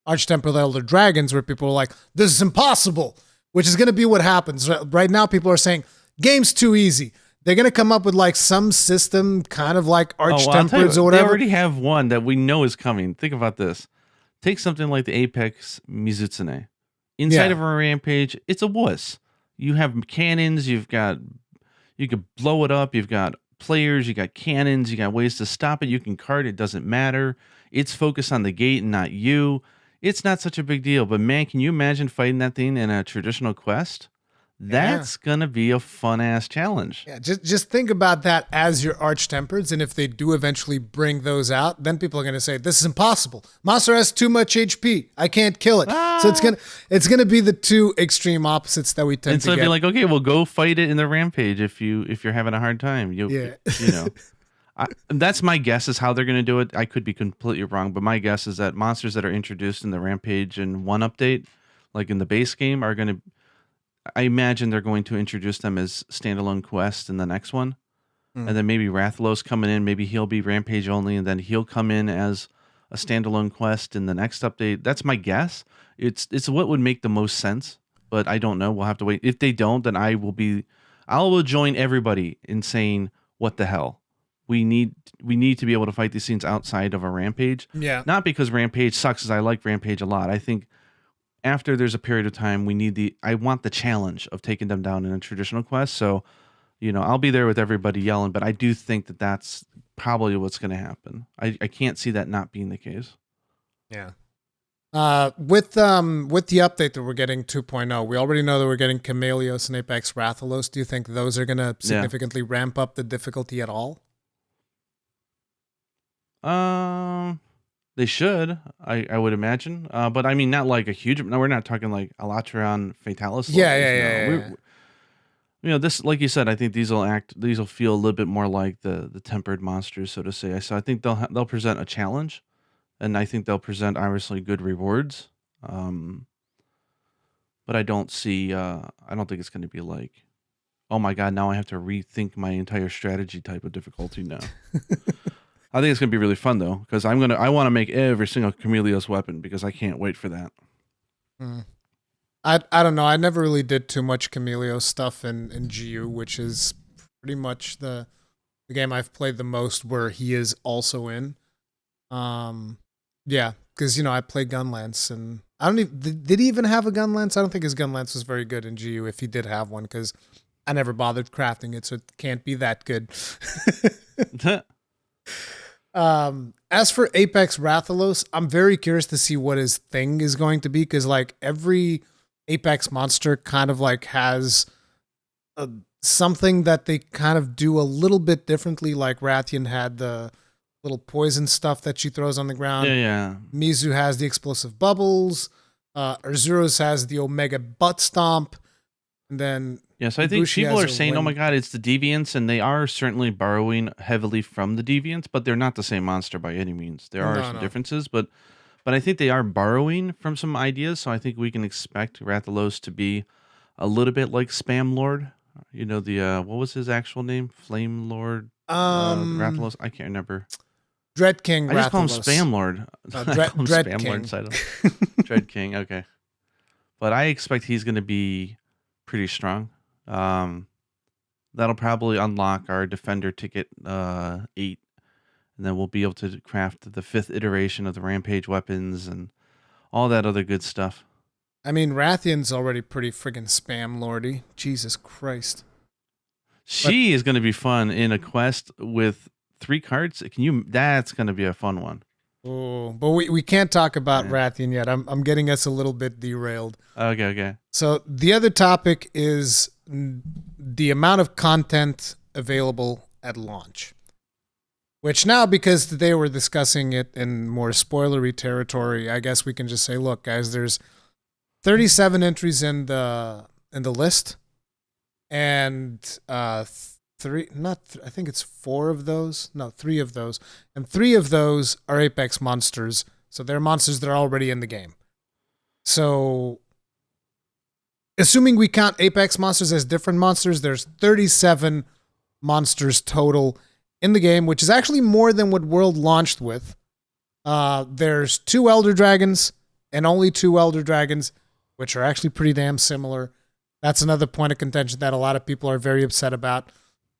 Arch-Temporal Elder Dragons where people were like, this is impossible, which is going to be what happens. Right now, people are saying, game's too easy. They're going to come up with like some system kind of like Arch-Tempereds or whatever. They already have one that we know is coming. Think about this. Take something like the Apex Mizutsune. Inside of a rampage, it's a wuss. You have cannons, you could blow it up, you've got players, you got cannons, you got ways to stop it, you can cart it, doesn't matter. It's focused on the gate and not you. It's not such a big deal, but man, can you imagine fighting that thing in a traditional quest? That's gonna be a fun ass challenge. Yeah, just think about that as your Arch-Tempereds, and if they do eventually bring those out, then people are gonna say this is impossible. Monster has too much HP. I can't kill it. So it's gonna be the two extreme opposites that we tend to get. And so be like, okay, well, go fight it in the rampage if you're having a hard time. That's my guess is how they're going to do it. I could be completely wrong, but my guess is that monsters that are introduced in the Rampage and 1 update, like in the base game, are going to. I imagine they're going to introduce them as standalone quests in the next one, and then maybe Rathalos coming in. Maybe he'll be Rampage only, and then he'll come in as a standalone quest in the next update. That's my guess. It's what would make the most sense, but I don't know. We'll have to wait. If they don't, then I will join everybody in saying, "What the hell? We need to be able to fight these scenes outside of a Rampage." Yeah. Not because Rampage sucks, as I like Rampage a lot. I think after there's a period of time, I want the challenge of taking them down in a traditional quest. So, I'll be there with everybody yelling, but I do think that that's probably what's going to happen. I can't see that not being the case. Yeah. With the update that we're getting 2.0, we already know that we're getting Chameleos and Apex Rathalos. Do you think those are going to significantly ramp up the difficulty at all? They should, I would imagine. But I mean, not like a huge. No, we're not talking like Alatreon Fatalis. Yeah. This, like you said, I think these will feel a little bit more like the tempered monsters, so to say. So I think they'll present a challenge, and I think they'll present obviously good rewards. But I don't think it's going to be like, oh my god, now I have to rethink my entire strategy type of difficulty now. I think it's gonna be really fun though, because I want to make every single Chameleos weapon because I can't wait for that. I don't know. I never really did too much Chameleos stuff in GU, which is pretty much the game I've played the most where he is also in. Yeah, because I play Gunlance, and I don't even did he even have a Gunlance? I don't think his Gunlance was very good in GU if he did have one, because I never bothered crafting it, so it can't be that good. As for Apex Rathalos, I'm very curious to see what his thing is going to be, because like every Apex monster kind of like has something that they kind of do a little bit differently. Like Rathian had the little poison stuff that she throws on the ground. Yeah. Mizu has the explosive bubbles. Urzuros has the Omega butt stomp. And then so I think people are saying, oh my god, it's the Deviants, and they are certainly borrowing heavily from the Deviants, but they're not the same monster by any means. There are some differences, but I think they are borrowing from some ideas, so I think we can expect Rathalos to be a little bit like Spam Lord. What was his actual name? Flame Lord? Rathalos? I can't remember. Dread King Rathalos. I just call him Spam Lord. Dread Spam King. Lord inside Dread King, okay. But I expect he's going to be pretty strong. That'll probably unlock our Defender ticket 8, and then we'll be able to craft the 5th iteration of the Rampage weapons and all that other good stuff. I mean, Rathian's already pretty friggin' spam lordy. Jesus Christ. She is going to be fun in a quest with 3 cards. That's going to be a fun one. Oh, but we can't talk about Rathian yet. I'm getting us a little bit derailed. Okay. So the other topic is the amount of content available at launch. Which now, because they were discussing it in more spoilery territory, I guess we can just say, look, guys, there's 37 entries in the list, and I think it's 4 of those. No, 3 of those. And 3 of those are Apex monsters. So they're monsters that are already in the game. So, assuming we count Apex monsters as different monsters, there's 37 monsters total in the game, which is actually more than what World launched with. There's 2 Elder Dragons, and only 2 Elder Dragons, which are actually pretty damn similar. That's another point of contention that a lot of people are very upset about.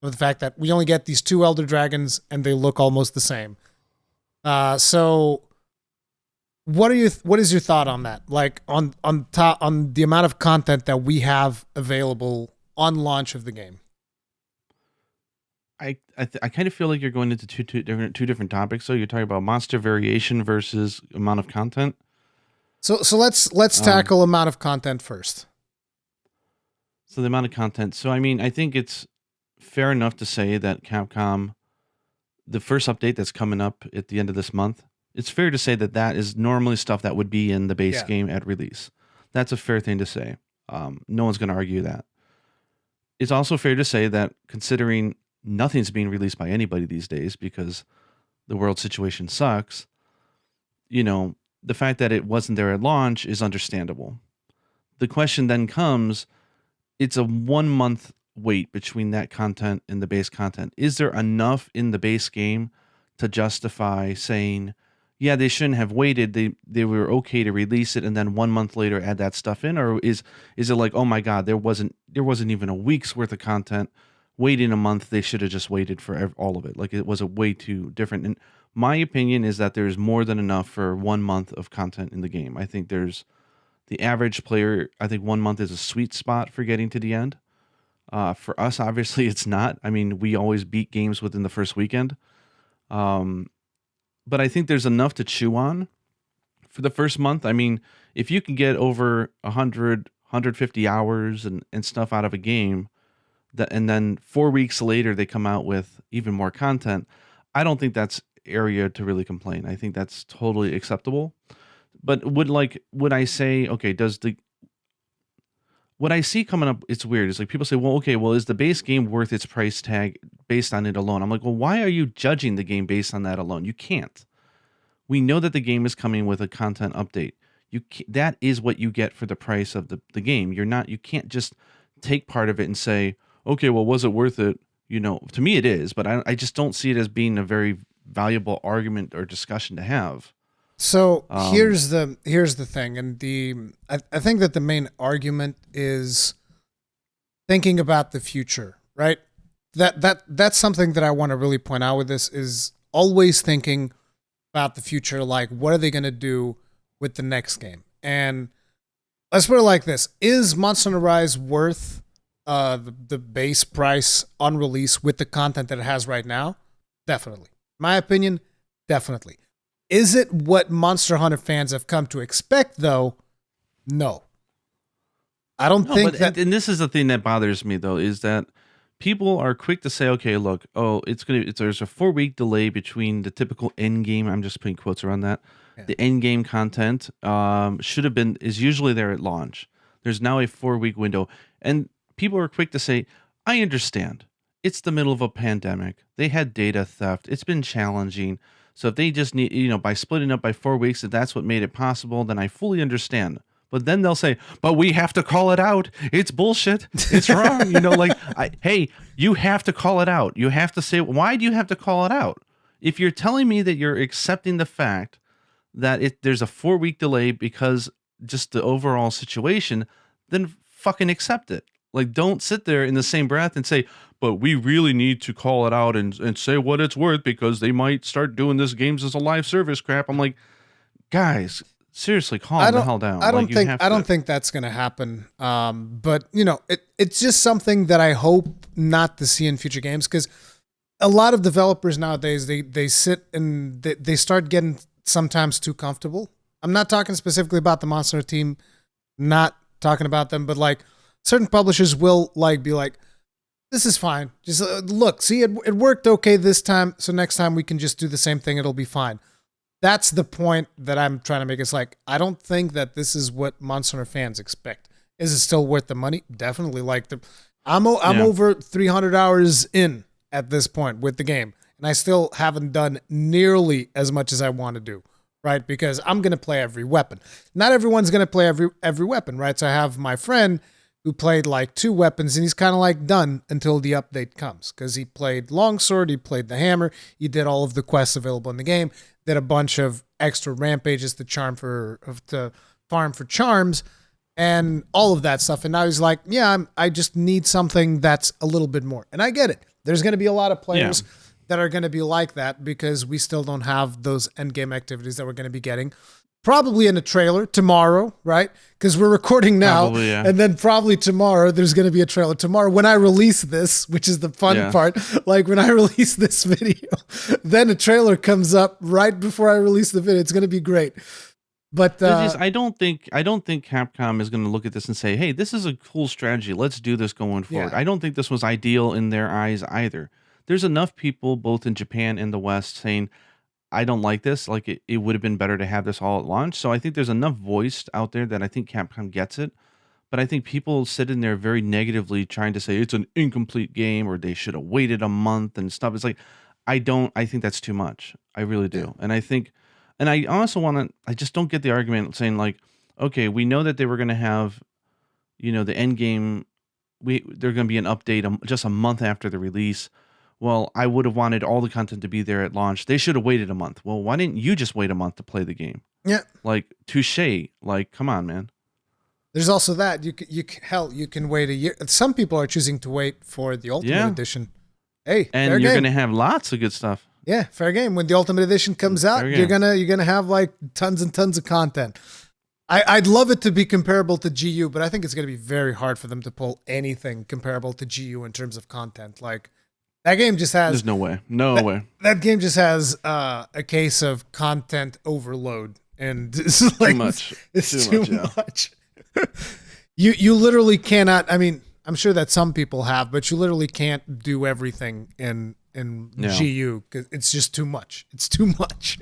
With the fact that we only get these 2 Elder Dragons and they look almost the same. So what is your thought on that? Like on the amount of content that we have available on launch of the game? I kind of feel like you're going into two different topics. So you're talking about monster variation versus amount of content. So let's tackle amount of content first. So the amount of content. So I mean, I think it's fair enough to say that Capcom, the first update that's coming up at the end of this month, it's fair to say that is normally stuff that would be in the base game at release. That's a fair thing to say. No one's going to argue that. It's also fair to say that considering nothing's being released by anybody these days because the world situation sucks. You know, the fact that it wasn't there at launch is understandable. The question then comes, it's a 1 month wait between that content and the base content. Is there enough in the base game to justify saying, yeah, they shouldn't have waited. They were okay to release it and then 1 month later add that stuff in? Or is it like, oh my God, there wasn't even a week's worth of content. Waiting a month, they should have just waited for all of it. Like, it was a way too different. And my opinion is that there's more than enough for 1 month of content in the game. I think there's the average player. I think 1 month is a sweet spot for getting to the end. For us, obviously, it's not. I mean, we always beat games within the first weekend. But I think there's enough to chew on for the first month. I mean, if you can get over 100, 150 hours and stuff out of a game, and then 4 weeks later they come out with even more content, I don't think that's area to really complain. I think that's totally acceptable. But would I say, okay, what I see coming up, it's weird. It's like people say, well, okay, well, is the base game worth its price tag based on it alone? I'm like, well, why are you judging the game based on that alone? You can't. We know that the game is coming with a content update. That is what you get for the price of the game. You can't just take part of it and say, okay, well, was it worth it? You know, to me it is, but I just don't see it as being a very valuable argument or discussion to have. So here's the thing, and I think that the main argument is thinking about the future, right? That's something that I want to really point out with this, is always thinking about the future. Like, what are they going to do with the next game? And let's put it like this: is Monster Hunter Rise worth the base price on release with the content that it has right now? Definitely. My opinion, definitely. Is it what Monster Hunter fans have come to expect, though? No. I don't think that. And this is the thing that bothers me, though, is that people are quick to say, okay, look, there's a 4 week delay between the typical end game. I'm just putting quotes around that. Yeah. The end game content is usually there at launch. There's now a 4 week window. And people are quick to say, I understand. It's the middle of a pandemic. They had data theft. It's been challenging. So if they just need, by splitting up by 4 weeks, if that's what made it possible, then I fully understand. But then they'll say, but we have to call it out. It's bullshit. It's wrong. Hey, you have to call it out. You have to say, why do you have to call it out? If you're telling me that you're accepting the fact that there's a 4 week delay because just the overall situation, then fucking accept it. Like, don't sit there in the same breath and say, but we really need to call it out and say what it's worth because they might start doing this games as a live service crap. I'm like, guys, seriously, calm the hell down. I don't think that's going to happen. But it's just something that I hope not to see in future games, because a lot of developers nowadays, they sit and they start getting sometimes too comfortable. I'm not talking specifically about the Monster Hunter team, not talking about them, but like certain publishers will be like, this is fine. Just look, see, it worked okay this time, so next time we can just do the same thing. It'll be fine. That's the point that I'm trying to make. It's like, I don't think that this is what Monster Hunter fans expect. Is it still worth the money? Definitely. I'm over 300 hours in at this point with the game, and I still haven't done nearly as much as I want to do, right? Because I'm going to play every weapon. Not everyone's going to play every weapon, right? So I have my friend who played like 2 weapons, and he's kind of like done until the update comes, because he played longsword, he played the hammer, he did all of the quests available in the game, did a bunch of extra rampages to farm for charms, and all of that stuff. And now he's like, yeah, I just need something that's a little bit more. And I get it. There's going to be a lot of players that are going to be like that, because we still don't have those end game activities that we're going to be getting. Probably in a trailer tomorrow, right? Because we're recording now, probably, yeah. And then probably tomorrow there's going to be a trailer. Tomorrow, when I release this, which is the fun part, like when I release this video, then a trailer comes up right before I release the video. It's going to be great. But I don't think Capcom is going to look at this and say, "Hey, this is a cool strategy. Let's do this going forward." Yeah. I don't think this was ideal in their eyes either. There's enough people both in Japan and the West saying, I don't like this. Like, it would have been better to have this all at launch. So I think there's enough voice out there that I think Capcom gets it. but I think people sit in there very negatively trying to say it's an incomplete game or they should have waited a month and stuff. It's like, I think that's too much. I really Yeah. do. And I also I just don't get the argument saying like, okay, we know that they were going to have, the end game. They're going to be an update just a month after the release. Well, I would have wanted all the content to be there at launch. They should have waited a month. Well, why didn't you just wait a month to play the game? Yeah. Like, touche. Like, come on, man. There's also that you can wait a year. Some people are choosing to wait for the Ultimate Edition. Hey, and fair you're game. gonna have lots of good stuff. Yeah, fair game. When the Ultimate Edition comes out, you're gonna have like tons and tons of content. I'd love it to be comparable to GU, but I think it's gonna be very hard for them to pull anything comparable to GU in terms of content. Like that game just has. There's no way. No way. That game just has a case of content overload, and it's like too much. It's too much. You literally cannot. I mean, I'm sure that some people have, but you literally can't do everything in GU because it's just too much. It's too much.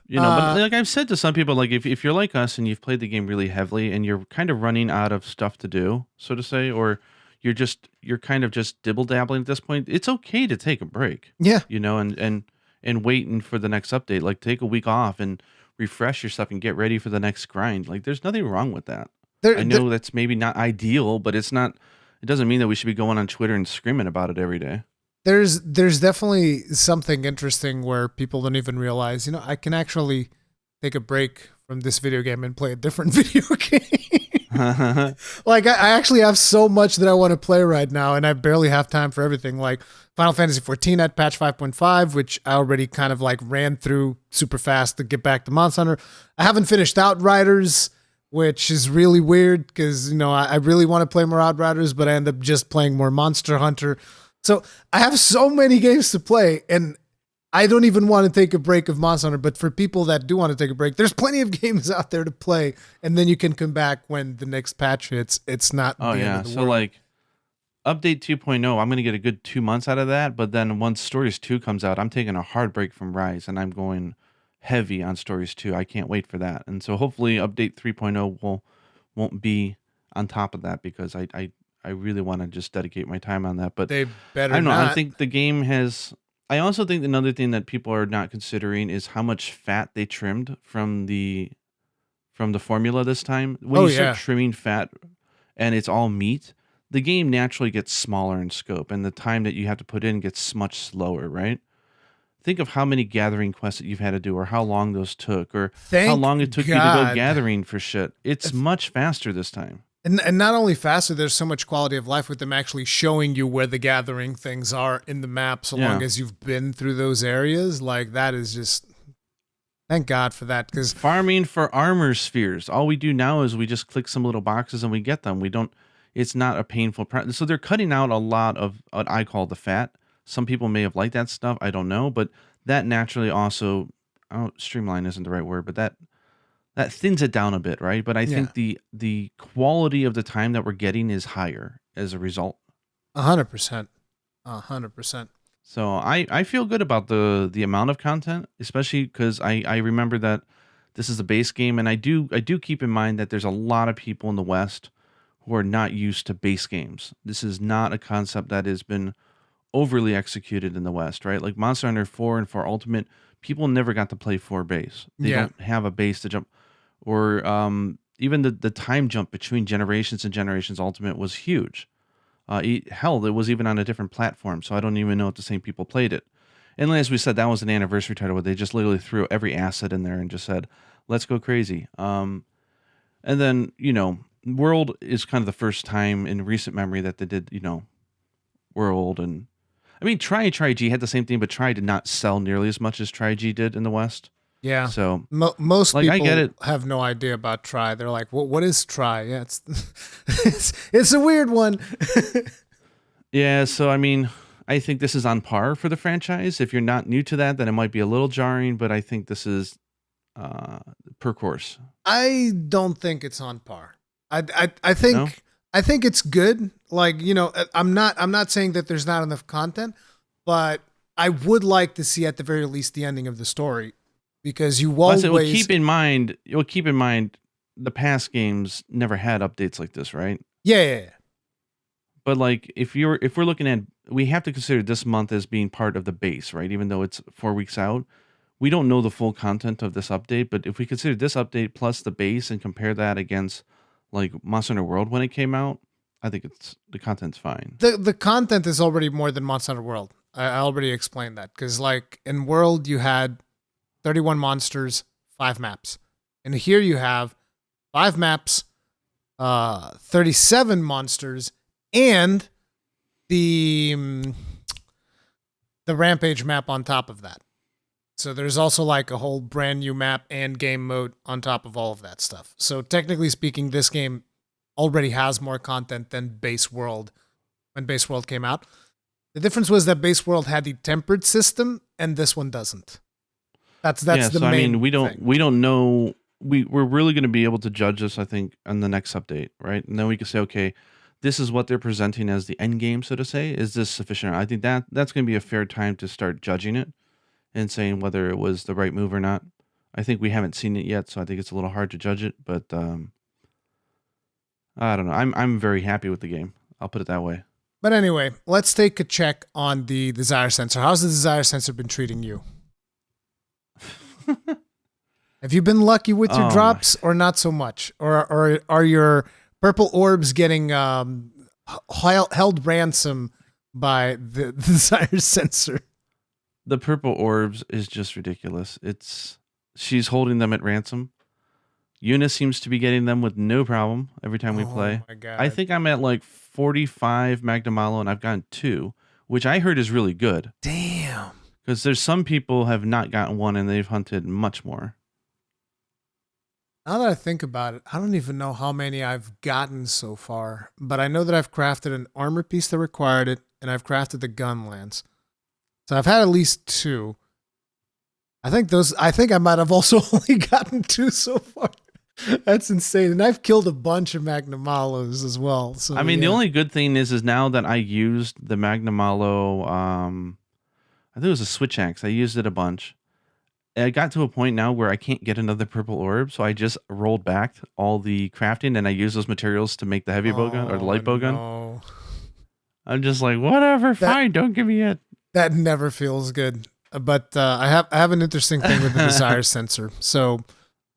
But like I've said to some people, like if you're like us and you've played the game really heavily and you're kind of running out of stuff to do, so to say, or you're kind of just dibble dabbling at this point, it's okay to take a break. Yeah. And waiting for the next update. Like take a week off and refresh yourself and get ready for the next grind. Like there's nothing wrong with that. I know that's maybe not ideal, but it doesn't mean that we should be going on Twitter and screaming about it every day. There's definitely something interesting where people don't even realize, I can actually take a break from this video game and play a different video game. Like I actually have so much that I want to play right now and I barely have time for everything. Like Final Fantasy 14 at patch 5.5, which I already kind of like ran through super fast to get back to Monster Hunter. I haven't finished Outriders, which is really weird because, I really want to play more Outriders, but I end up just playing more Monster Hunter. So I have so many games to play and I don't even want to take a break of Monster Hunter, but for people that do want to take a break, there's plenty of games out there to play, and then you can come back when the next patch hits. It's not the end of the world. Like update 2.0, I'm going to get a good 2 months out of that, but then once Stories 2 comes out, I'm taking a hard break from Rise, and I'm going heavy on Stories 2. I can't wait for that. And so hopefully update 3.0 won't be on top of that because I really want to just dedicate my time on that. But they better I don't know. not. I think the game has... I also think another thing that people are not considering is how much fat they trimmed from the formula this time. When you start trimming fat and it's all meat, the game naturally gets smaller in scope and the time that you have to put in gets much slower, right? Think of how many gathering quests that you've had to do or how long those took or how long it took you to go gathering for shit. It's much faster this time. And not only faster, there's so much quality of life with them actually showing you where the gathering things are in the map so long as you've been through those areas. Like, that is just... Thank God for that. Because farming for armor spheres. All we do now is we just click some little boxes and we get them. We don't... It's not a painful... So they're cutting out a lot of what I call the fat. Some people may have liked that stuff. I don't know. But that naturally also... streamline isn't the right word, but that thins it down a bit, right? But I think the quality of the time that we're getting is higher as a result. 100%. 100%. So I feel good about the amount of content, especially because I remember that this is a base game, and I do keep in mind that there's a lot of people in the West who are not used to base games. This is not a concept that has been overly executed in the West, right? Like Monster Hunter 4 and 4 Ultimate, people never got to play 4 base. They don't have a base to jump. Or even the time jump between Generations and Generations Ultimate was huge. Hell, it was even on a different platform, so I don't even know if the same people played it. And as we said, that was an anniversary title where they just literally threw every asset in there and just said, let's go crazy. And then, World is kind of the first time in recent memory that they did, World. And I mean, Tri-G had the same thing, but Tri did not sell nearly as much as Tri-G did in the West. Yeah. So most people I get it. have no idea about Tri. They're like, what is Tri? Yeah, it's a weird one. Yeah. So, I mean, I think this is on par for the franchise. If you're not new to that, then it might be a little jarring, but I think this is per course. I don't think it's on par. I think no? I think it's good. Like, I'm not saying that there's not enough content, but I would like to see at the very least the ending of the story. Because you always keep in mind the past games never had updates like this, right? Yeah. But like if we're looking at, we have to consider this month as being part of the base, right? Even though it's 4 weeks out, we don't know the full content of this update. But if we consider this update plus the base and compare that against like Monster Hunter World when it came out, I think the content's fine. The content is already more than Monster Hunter World. I already explained that because like in World you had 31 monsters, 5 maps, and here you have 5 maps, 37 monsters, and the Rampage map on top of that. So there's also like a whole brand new map and game mode on top of all of that stuff. So technically speaking, this game already has more content than Base World when Base World came out. The difference was that Base World had the tempered system and this one doesn't. That's the so, main I mean, we thing. don't know. We're really going to be able to judge this, I think, on the next update, right? And then we can say, okay, this is what they're presenting as the end game, so to say. Is this sufficient? I think that's going to be a fair time to start judging it and saying whether it was the right move or not. I think we haven't seen it yet, so I think it's a little hard to judge it. But I don't know. I'm very happy with the game. I'll put it that way. But anyway, let's take a check on the desire sensor. How's the desire sensor been treating you? Have you been lucky with your drops or not so much? Or are your purple orbs getting held ransom by the desire sensor? The purple orbs is just ridiculous. She's holding them at ransom. Yuna seems to be getting them with no problem every time we play. My God. I think I'm at like 45 Magna Malo and I've gotten 2, which I heard is really good. Damn. Because there's some people have not gotten one and they've hunted much more. Now that I think about it, I don't even know how many I've gotten so far, but I know that I've crafted an armor piece that required it, and I've crafted the gun lance. So I've had at least 2. I think I might have also only gotten 2 so far. That's insane. And I've killed a bunch of Magna Malos as well. So I mean, the only good thing is now that I used the Magna Malo, I think it was a switch axe. I used it a bunch. I got to a point now where I can't get another purple orb, so I just rolled back all the crafting and I used those materials to make the heavy bowgun or the light bowgun. I'm just like, whatever, fine, don't give me it. That never feels good. But I have an interesting thing with the desire sensor. So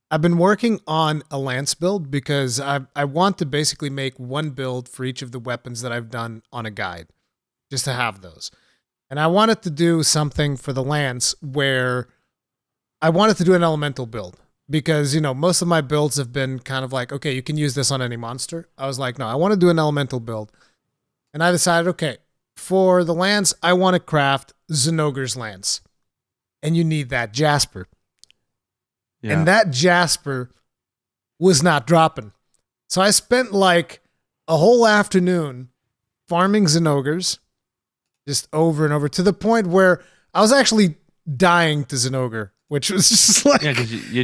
I've been working on a lance build because I want to basically make one build for each of the weapons that I've done on a guide, just to have those. And I wanted to do something for the lance where I wanted to do an elemental build because, most of my builds have been kind of like, okay, you can use this on any monster. I was like, no, I want to do an elemental build. And I decided, okay, for the lance, I want to craft Zinogre's lance. And you need that Jasper. Yeah. And that Jasper was not dropping. So I spent like a whole afternoon farming Zinogres just over and over to the point where I was actually dying to Zinogre, which was just like... Yeah, because you're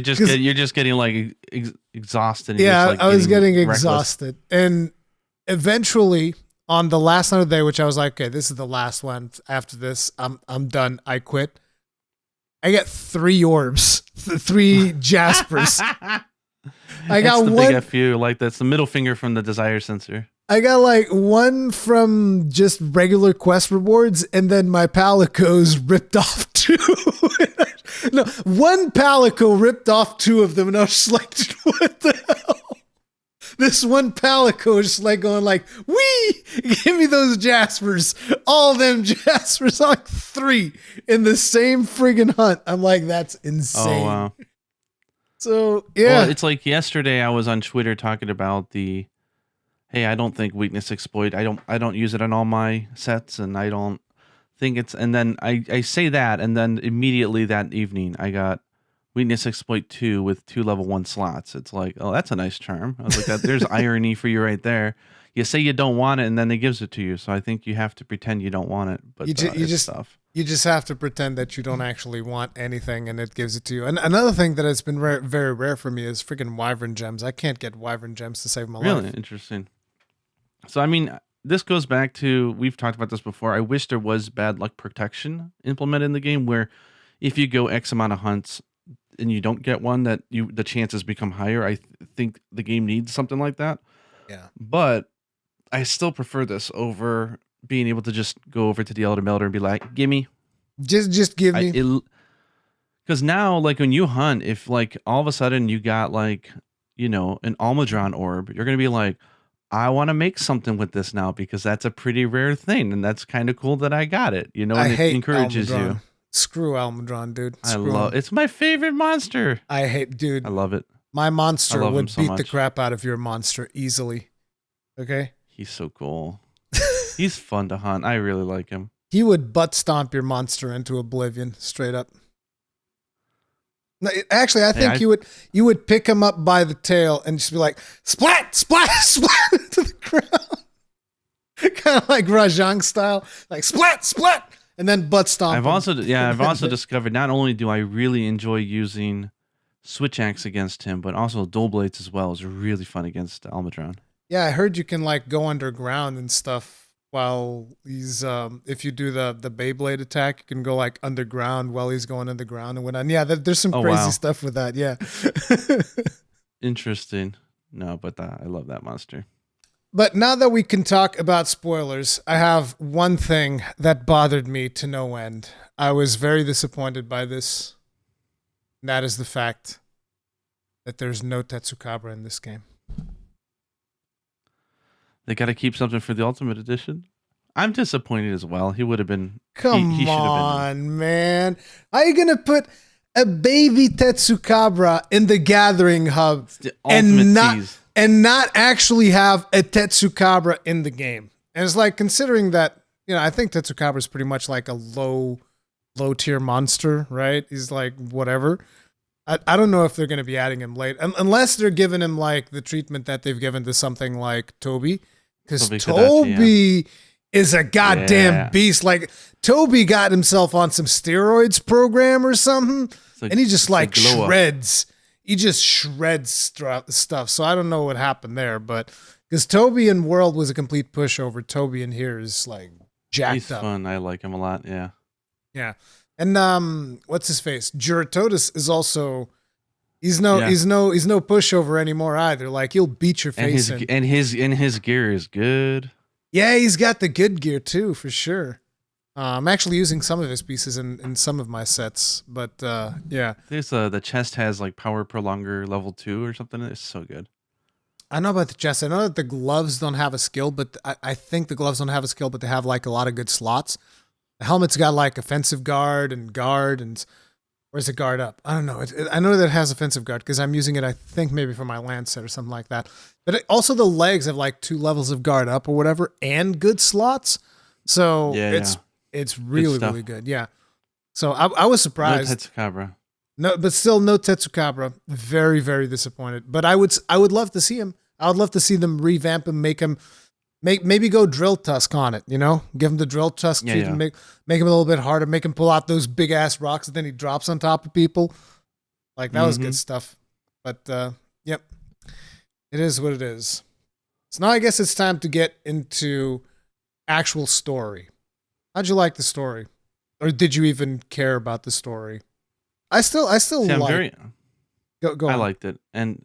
just getting like exhausted. And yeah, like I was getting reckless. Exhausted. And eventually... on the last night of the day, which I was like, okay, this is the last one. After this, I'm done. I quit. I get 3 orbs, 3 Jaspers. I got the one. Big FU, like that's the middle finger from the desire sensor. I got like 1 from just regular quest rewards, and then my Palico's ripped off 2. No, 1 Palico ripped off 2 of them, and I was just like, what the hell? This 1 Palico is just like going like, wee, give me those Jaspers. All them Jaspers, like 3 in the same friggin' hunt. I'm like, that's insane. Oh, wow. So, yeah. Well, it's like yesterday I was on Twitter talking about hey, I don't think weakness exploit. I don't use it on all my sets, and I don't think it's, and then I say that, and then immediately that evening I got Weakness Exploit 2 with 2 level 1 slots. It's like, oh, that's a nice charm. I was like, there's irony for you right there. You say you don't want it, and then it gives it to you. So I think you have to pretend you don't want it. But you just have to pretend that you don't actually want anything, and it gives it to you. And another thing that has been very rare for me is freaking Wyvern Gems. I can't get Wyvern Gems to save my life. Really interesting. So I mean, this goes back to, we've talked about this before. I wish there was bad luck protection implemented in the game, where if you go X amount of hunts, and you don't get one, that the chances become higher. I think the game needs something like that. Yeah. But I still prefer this over being able to just go over to the Elder Melder and be like, gimme. Just give me. Because now, like when you hunt, if like all of a sudden you got like, an Almudron orb, you're going to be like, I want to make something with this now because that's a pretty rare thing. And that's kind of cool that I got it, and I it hate encourages Almudron. you. Screw Almudron, dude. It's my favorite monster. I hate, dude. I love it. My monster love him would so beat the much. crap out of your monster easily. Okay? He's so cool. He's fun to hunt. I really like him. He would butt stomp your monster into oblivion, straight up. No, actually, I think you would pick him up by the tail and just be like, splat, splat, splat into the ground. Kind of like Rajang style, like splat, splat, and then butt stomp. I've also discovered not only do I really enjoy using switch axe against him, but also dual blades as well is really fun against Almudron. Yeah, I heard you can like go underground and stuff while he's if you do the Beyblade attack, you can go like underground while he's going underground and whatnot. Yeah, there's some crazy stuff with that. Yeah. Interesting. No, but I love that monster. But now that we can talk about spoilers, I have one thing that bothered me to no end. I was very disappointed by this. And that is the fact that there's no Tetsukabra in this game. They got to keep something for the Ultimate Edition. I'm disappointed as well. He would have been. Come he on, man. Are you going to put a baby Tetsukabra in the Gathering Hub and not actually have a Tetsukabra in the game? And it's like, considering that, I think Tetsukabra is pretty much like a low tier monster, right? He's like whatever. I don't know if they're going to be adding him late, unless they're giving him like the treatment that they've given to something like Toby, because Toby is a goddamn beast. Like Toby got himself on some steroids program or something, and he just like shreds. He just shreds throughout the stuff. So I don't know what happened there, but because Toby in World was a complete pushover, Toby in here is like jacked He's up. Fun. I like him a lot. Yeah. Yeah. And what's his face? Juratotus is also he's no pushover anymore either. Like he'll beat your face and his gear is good. Yeah, he's got the good gear too, for sure. I'm actually using some of his pieces in some of my sets, but yeah. There's the chest has like power prolonger level 2 or something. It's so good. I know about the chest. I know that the gloves don't have a skill, but I think the gloves don't have a skill, but they have like a lot of good slots. The helmet's got like offensive guard, and where's the guard up? I don't know. I know that it has offensive guard because I'm using it, I think maybe for my lance set or something like that. But also the legs have like 2 levels of guard up or whatever and good slots. So it's really, really good. Yeah. So I was surprised. No Tetsukabra. No, but still no Tetsukabra. Very, very disappointed. But I would love to see him. I would love to see them revamp him, maybe go drill tusk on it, give him the drill tusk, make him a little bit harder, make him pull out those big ass rocks and then he drops on top of people. Like that was good stuff. But yep, it is what it is. So now I guess it's time to get into actual story. How'd you like the story, or did you even care about the story? I still like. Go on. I liked it, and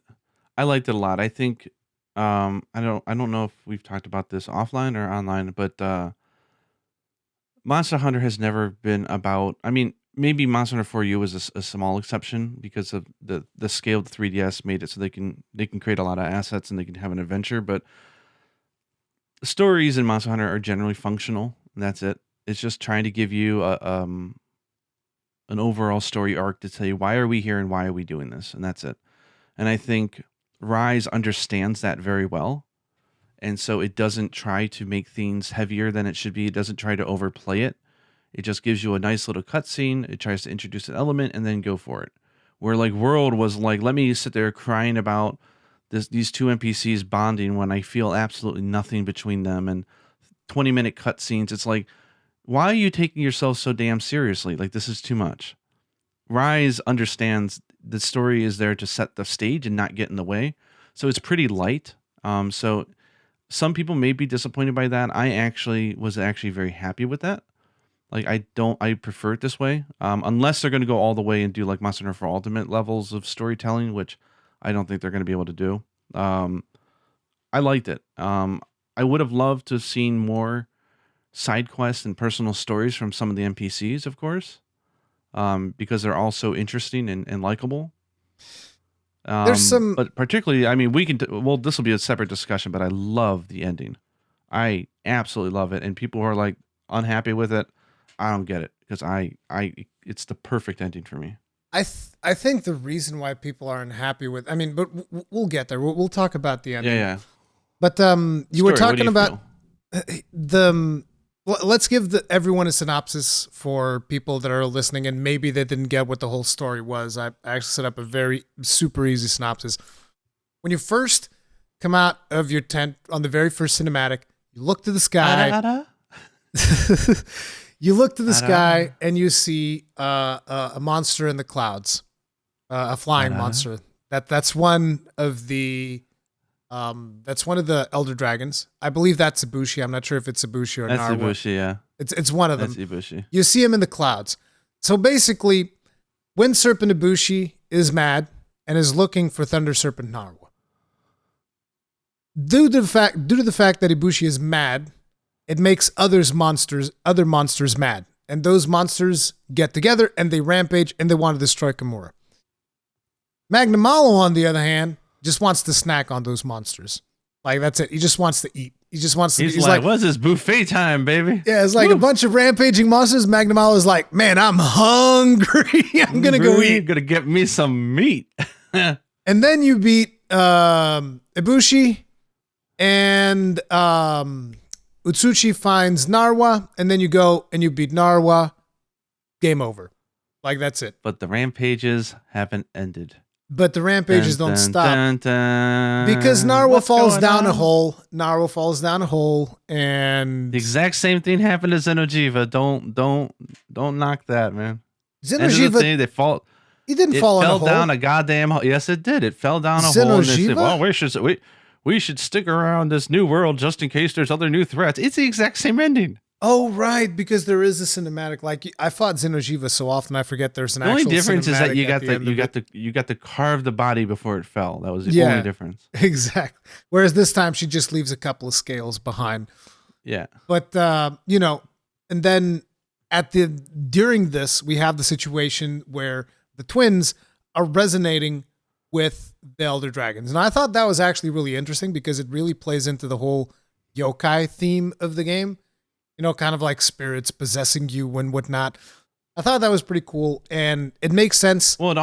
I liked it a lot. I think. I don't know if we've talked about this offline or online, but Monster Hunter has never been about. I mean, maybe Monster Hunter 4U is a small exception because of the scale of the 3DS made it so they can create a lot of assets and they can have an adventure. But the stories in Monster Hunter are generally functional, and that's it. It's just trying to give you an overall story arc to tell you why are we here and why are we doing this, and that's it. And I think Rise understands that very well, and so it doesn't try to make things heavier than it should be. It doesn't try to overplay it. It just gives you a nice little cutscene. It tries to introduce an element and then go for it. Where like World was like, let me sit there crying about these 2 NPCs bonding when I feel absolutely nothing between them, and 20-minute cutscenes. It's like, why are you taking yourself so damn seriously? Like, this is too much. Rise understands the story is there to set the stage and not get in the way. So it's pretty light. So some people may be disappointed by that. I was actually very happy with that. Like I prefer it this way. Unless they're going to go all the way and do like Monster Hunter for Ultimate levels of storytelling, which I don't think they're going to be able to do. I liked it. I would have loved to have seen more side quests and personal stories from some of the NPCs, of course, because they're also interesting and likable. There's some But particularly, I mean, well, this will be a separate discussion, but I love the ending. I absolutely love it. And people who are like unhappy with it, I don't get it because it's the perfect ending for me. I think the reason why people are unhappy with, I mean, but we'll get there. We'll talk about the ending. Yeah. But you were talking about feel? let's give everyone a synopsis for people that are listening and maybe they didn't get what the whole story was. I actually set up a very super easy synopsis. When you first come out of your tent on the very first cinematic, you look to the sky. You look to the sky and you see a monster in the clouds, a flying monster. That's one of the elder dragons. I believe that's Ibushi. I'm not sure if it's Ibushi or Narwa. That's Ibushi, yeah. It's one of them. That's Ibushi. You see him in the clouds. So basically, Wind Serpent Ibushi is mad and is looking for Thunder Serpent Narwa. Due to the fact that Ibushi is mad, it makes other monsters mad. And those monsters get together and they rampage and they want to destroy Kimura. Magnamalo, on the other hand, just wants to snack on those monsters. Like, that's it. He just wants to eat. He's like, what's this buffet time, baby? Yeah, it's like a bunch of rampaging monsters. Magnamalo is like, man, I'm hungry. I'm going to go eat. Going to get me some meat. And then you beat Ibushi and Utsuchi finds Narwa, and then you go and you beat Narwa. Game over. Like, that's it. But the rampages haven't ended. But the rampages don't stop. Dun, dun. Because Narwa falls down a hole. Narwa falls down a hole, and the exact same thing happened to Xeno'jiiva. Don't knock that, man. Xeno'jiiva, they fall. He didn't fall in a hole. It fell down a goddamn hole. Yes, it did. It fell down a hole. And they said, well, we should stick around this new world just in case there's other new threats. It's the exact same ending. Oh, right, because there is a cinematic. Like, I fought Xeno'jiiva so often I forget there's an actual cinematic. The only difference is that you got to carve the body before it fell. That was the only difference. Exactly. Whereas this time she just leaves a couple of scales behind. Yeah. But and then during this we have the situation where the twins are resonating with the elder dragons. And I thought that was actually really interesting because it really plays into the whole yokai theme of the game. Kind of like spirits possessing you and whatnot. I thought that was pretty cool, and it makes sense. Well,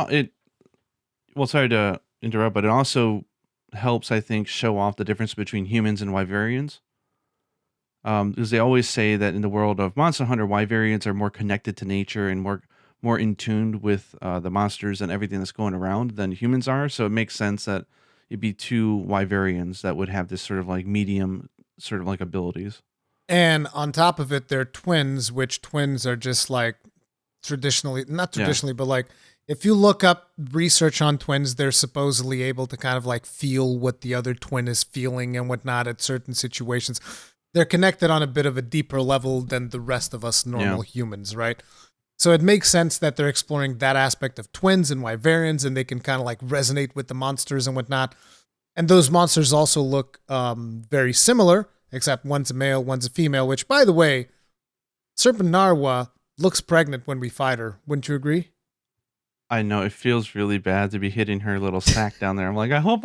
sorry to interrupt, but it also helps, I think, show off the difference between humans and Wyverians. Because they always say that in the world of Monster Hunter, Wyverians are more connected to nature and more in tune with the monsters and everything that's going around than humans are. So it makes sense that it'd be two Wyverians that would have this sort of like medium sort of like abilities. And on top of it, they're twins, which twins are just like not traditionally, but like if you look up research on twins, they're supposedly able to kind of like feel what the other twin is feeling and whatnot at certain situations. They're connected on a bit of a deeper level than the rest of us normal humans, right? So it makes sense that they're exploring that aspect of twins and Wyverians, and they can kind of like resonate with the monsters and whatnot. And those monsters also look very similar, except one's a male, one's a female, which, by the way, Serpent Narwa looks pregnant when we fight her. Wouldn't you agree? I know. It feels really bad to be hitting her little sack down there. I'm like, I hope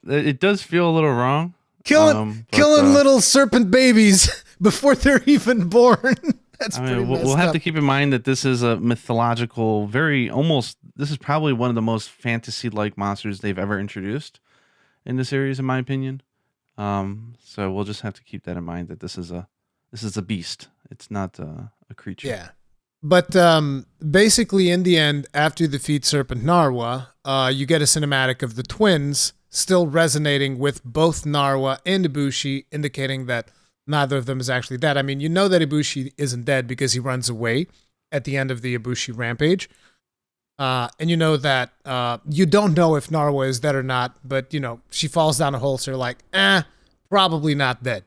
it does feel a little wrong. Killing little serpent babies before they're even born. That's pretty messed we'll have up. to keep in mind that this is a mythological, this is probably one of the most fantasy-like monsters they've ever introduced in the series, in my opinion. So we'll just have to keep that in mind that this is a beast. It's not a creature. Yeah. But basically, in the end, after you defeat Serpent Narwa, you get a cinematic of the twins still resonating with both Narwa and Ibushi, indicating that neither of them is actually dead. I mean, you know that Ibushi isn't dead because he runs away at the end of the Ibushi rampage. And you know that you don't know if Narwa is dead or not, but, she falls down a hole, so you're like, probably not dead.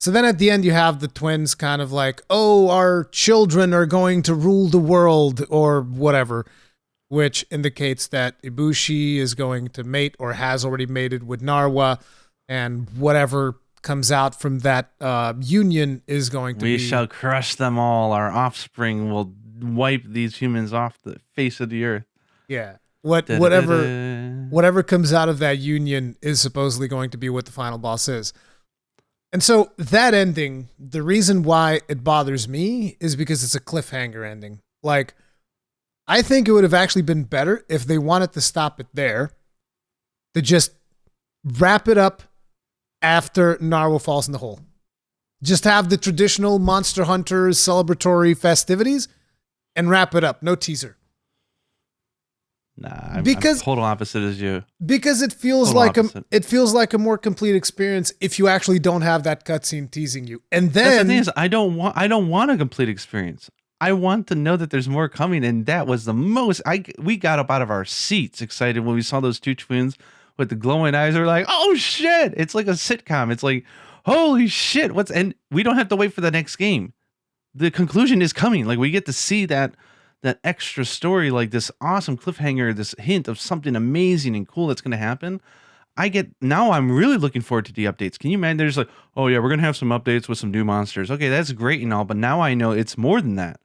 So then at the end, you have the twins kind of like, oh, our children are going to rule the world or whatever, which indicates that Ibushi is going to mate or has already mated with Narwa, and whatever comes out from that union is going to be... We shall crush them all. Our offspring will wipe these humans off the face of the earth. Yeah. Whatever comes out of that union is supposedly going to be what the final boss is. And so that ending, the reason why it bothers me is because it's a cliffhanger ending. Like, I think it would have actually been better if they wanted to stop it there, to just wrap it up after Narwa falls in the hole. Just have the traditional Monster Hunters celebratory festivities and wrap it up. No teaser. Nah, I'm total opposite as you. Because it feels like a more complete experience if you actually don't have that cutscene teasing you. And then that's the thing is, I don't want a complete experience. I want to know that there's more coming, and that was the most. We got up out of our seats excited when we saw those two twins with the glowing eyes. We're like, oh shit! It's like a sitcom. It's like, holy shit! And we don't have to wait for the next game. The conclusion is coming. Like we get to see that extra story, like this awesome cliffhanger, this hint of something amazing and cool that's going to happen. Now I'm really looking forward to the updates. Can you imagine? They're just like, oh yeah, we're going to have some updates with some new monsters. Okay, that's great and all, but now I know it's more than that.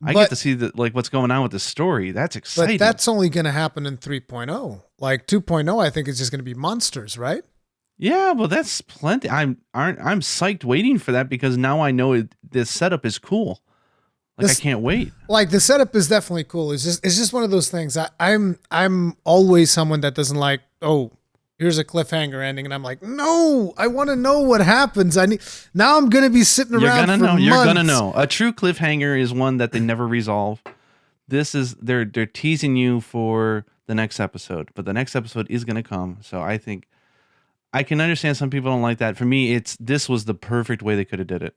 I get to see what's going on with the story. That's exciting. But that's only going to happen in 3.0. Like 2.0, I think it's just going to be monsters, right? Yeah, well, that's plenty. I'm psyched waiting for that because now I know this setup is cool. I can't wait. Like the setup is definitely cool. It's just one of those things. I'm always someone that doesn't like, oh, here's a cliffhanger ending, and I'm like, no, I want to know what happens. Now I'm gonna be sitting around for months. You're gonna know. A true cliffhanger is one that they never resolve. This is they're teasing you for the next episode, but the next episode is gonna come. So I think I can understand some people don't like that. For me, this was the perfect way they could have did it.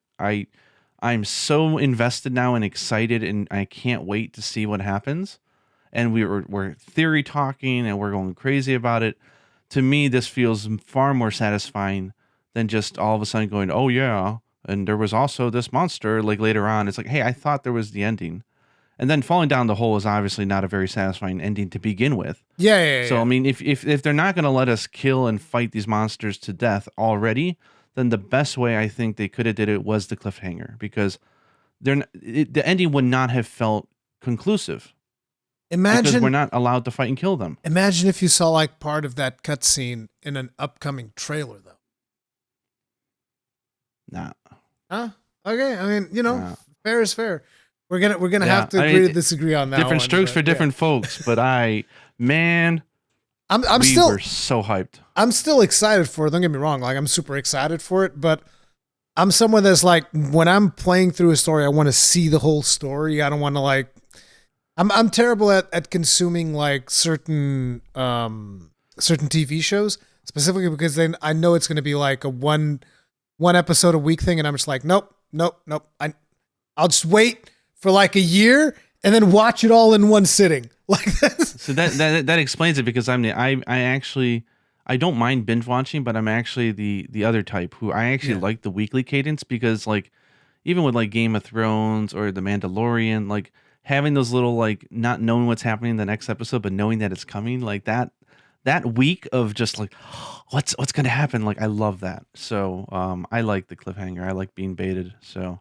I'm so invested now and excited, and I can't wait to see what happens. And we're theory talking, and we're going crazy about it. To me, this feels far more satisfying than just all of a sudden going, oh yeah, and there was also this monster. Like later on, it's like, hey, I thought there was the ending, and then falling down the hole is obviously not a very satisfying ending to begin with. Yeah. So I mean, if they're not going to let us kill and fight these monsters to death already, then the best way I think they could have did it was the cliffhanger, because the ending would not have felt conclusive. Because we're not allowed to fight and kill them. Imagine if you saw like part of that cutscene in an upcoming trailer, though. Nah. Huh? Okay. I mean, fair is fair. We're gonna have to agree to disagree on that. Different strokes for different folks, but we're so hyped. I'm still excited for it. Don't get me wrong. Like I'm super excited for it, but I'm someone that's like, when I'm playing through a story, I want to see the whole story. I don't want to like. I'm terrible at consuming like certain TV shows, specifically because then I know it's going to be like a one episode a week thing, and I'm just like, nope. I'll just wait for like a year and then watch it all in one sitting. Like this. So that explains it, because I don't mind binge watching, but I'm actually the other type who I actually like the weekly cadence, because like even with like Game of Thrones or The Mandalorian, like having those little like not knowing what's happening in the next episode, but knowing that it's coming, like that week of just like what's gonna happen, like I love that. So I like the cliffhanger. I like being baited. So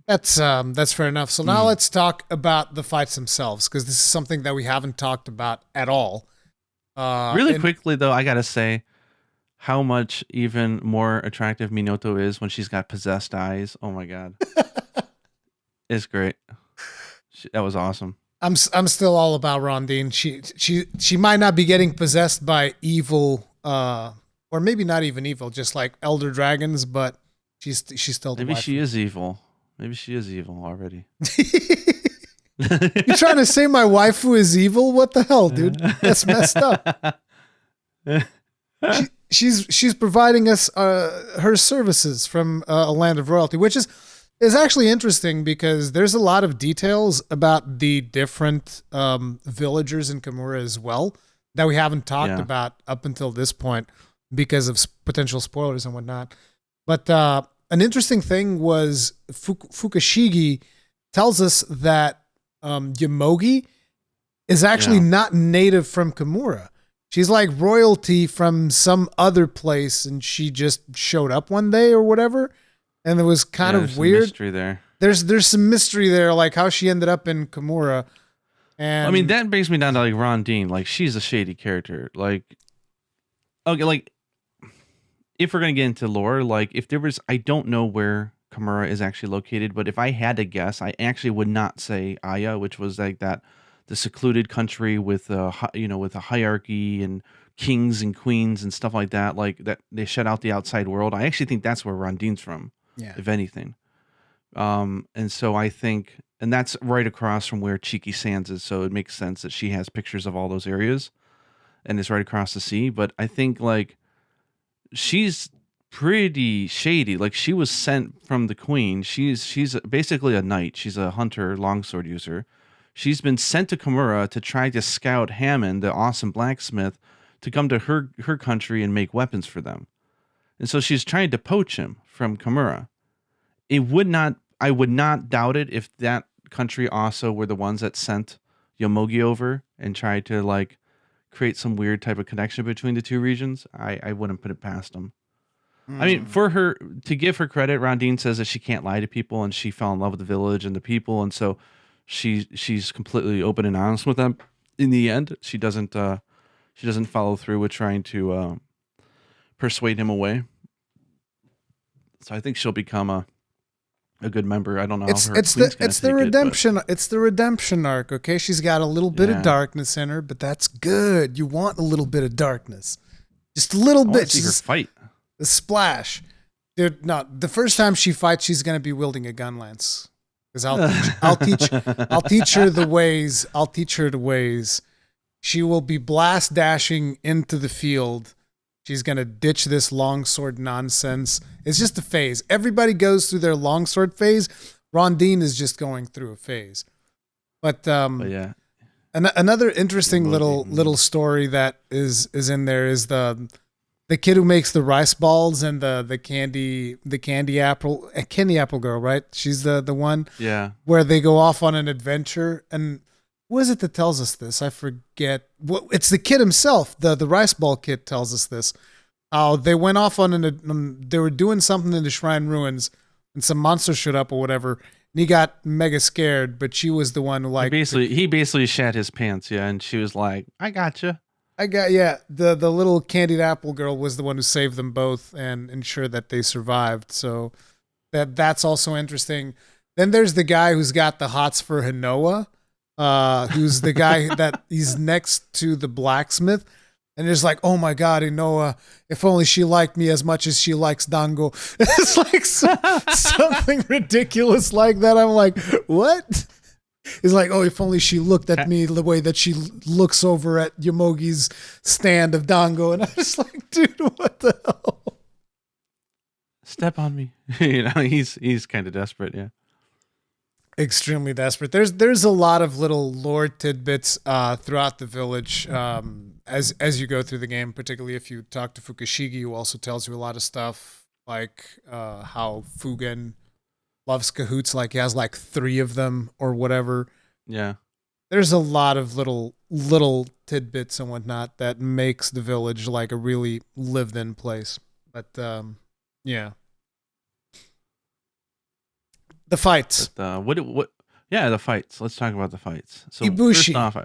that's fair enough. So now let's talk about the fights themselves, because this is something that we haven't talked about at all. Really quickly though, I gotta say how much even more attractive Minato is when she's got possessed eyes. Oh my god. It's great. That was awesome. I'm still all about Rondine. She might not be getting possessed by evil, or maybe not even evil, just like elder dragons, but she's still the maybe wife. She is evil. Maybe she is evil already. You trying to say my waifu is evil? What the hell, dude? That's messed up. She's providing us her services from a land of royalty, which is actually interesting, because there's a lot of details about the different villagers in Kimura as well that we haven't talked about up until this point because of potential spoilers and whatnot. But an interesting thing was Fukushigi tells us that Yomogi is actually not native from Kimura. She's like royalty from some other place, and she just showed up one day or whatever. And it was kind of weird. Mystery there. There's some mystery there, like how she ended up in Kimura. And I mean, that brings me down to like Rondine. Like, she's a shady character. Like, okay, like if we're gonna get into lore, like if there was, I don't know where Kimura is actually located, but if I had to guess, I actually would not say Aya, which was like that, the secluded country with with a hierarchy and kings and queens and stuff like that. Like that, they shut out the outside world. I actually think that's where Rondine's from, if anything. And so I think, and that's right across from where Cheeky Sands is. So it makes sense that she has pictures of all those areas and it's right across the sea. But I think like she's pretty shady. Like she was sent from the queen. She's basically a knight. She's a hunter, longsword user. She's been sent to Kimura to try to scout Hammond, the awesome blacksmith, to come to her country and make weapons for them. And so she's trying to poach him from Kimura. I would not doubt it if that country also were the ones that sent Yomogi over and tried to like create some weird type of connection between the two regions. I wouldn't put it past them. I mean, for her, to give her credit, Rondine says that she can't lie to people and she fell in love with the village and the people. And so she's completely open and honest with them. In the end, she doesn't follow through with trying to persuade him away. So I think she'll become a good member. I don't know. It's the redemption. It's the redemption arc. Okay, she's got a little bit of darkness in her, but that's good. You want a little bit of darkness, just a little bit. See her fight. The splash, dude. No, the first time she fights, she's gonna be wielding a gun lance. Because I'll teach her the ways. I'll teach her the ways. She will be blast dashing into the field. She's going to ditch this longsword nonsense. It's just a phase. Everybody goes through their longsword phase. Rondine is just going through a phase. But yeah. Another interesting little story that is in there is the kid who makes the rice balls and the candy apple girl, right? She's the one where they go off on an adventure. And what is it that tells us this? I forget. It's the kid himself. The rice ball kid tells us this. They went off on they were doing something in the shrine ruins and some monster showed up or whatever. And he got mega scared, but she was the one who he basically shat his pants. Yeah. And she was like, I gotcha. The little candied apple girl was the one who saved them both and ensured that they survived. So that's also interesting. Then there's the guy who's got the hots for Hinoa, who's the guy that he's next to the blacksmith. And it's like, oh my God, Hinoa, if only she liked me as much as she likes Dango. It's like something ridiculous like that. I'm like, what? It's like, oh, if only she looked at me the way that she looks over at Yomogi's stand of Dango. And I'm just like, dude, what the hell? Step on me. He's kind of desperate, yeah. Extremely desperate. There's a lot of little lore tidbits throughout the village as you go through the game, particularly if you talk to Fukushigi, who also tells you a lot of stuff, like how Fugen loves cahoots, like he has like 3 of them or whatever. Yeah. There's a lot of little tidbits and whatnot that makes the village like a really lived in place. But yeah. The fights. But, what yeah, the fights. Let's talk about the fights. So Ibushi. First off,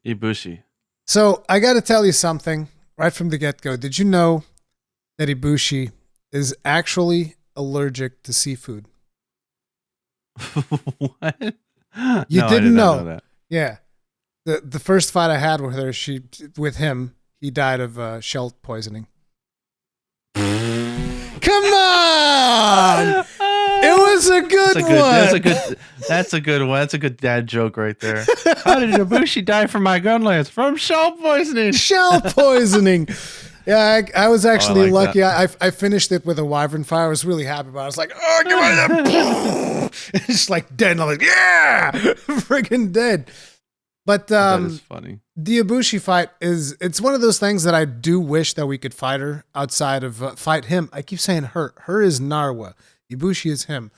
Ibushi. So I got to tell you something right from the get-go. Did you know that Ibushi is actually allergic to seafood? What? You No, didn't know that. Yeah. The first fight I had with him, he died of shell poisoning. Come on! It was a good one. That's a good one. That's a good dad joke right there. How did Ibushi die from my gun lance? From shell poisoning. Shell poisoning. Yeah, I was actually lucky. That. I finished it with a wyvern fire. I was really happy about it. I was like, oh, get rid of that. It's just like dead. And I'm like, yeah, freaking dead. But That is funny. the Ibushi fight it's one of those things that I do wish that we could fight her outside of fight him. I keep saying her. Her is Narwa. Ibushi is him.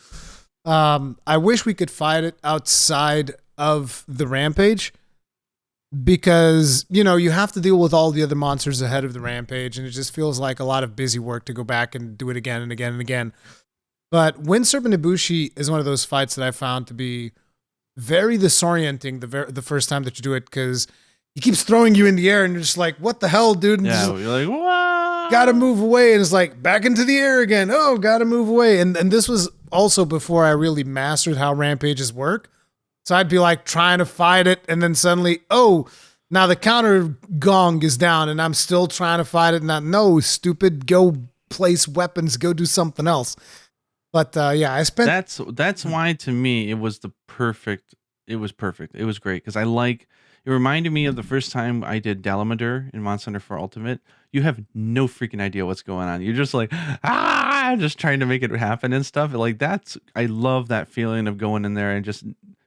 I wish we could fight it outside of the Rampage because, you have to deal with all the other monsters ahead of the Rampage, and it just feels like a lot of busy work to go back and do it again and again and again. But Wind Serpent Ibushi is one of those fights that I found to be very disorienting the first time that you do it because he keeps throwing you in the air and you're just like, what the hell, dude? And Yeah, you're like, what? Gotta move away. And it's like, back into the air again. Oh, gotta move away. And this was also before I really mastered how rampages work. So I'd be like trying to fight it, and then suddenly, oh, now the counter gong is down, and I'm still trying to fight it. No, stupid, go place weapons, go do something else. But yeah, I spent. That's why to me it was perfect. It was perfect. It was great because it reminded me of the first time I did Dalamadur in Monster Hunter 4 Ultimate. You have no freaking idea what's going on. You're just like, just trying to make it happen and stuff. Like I love that feeling of going in there and just,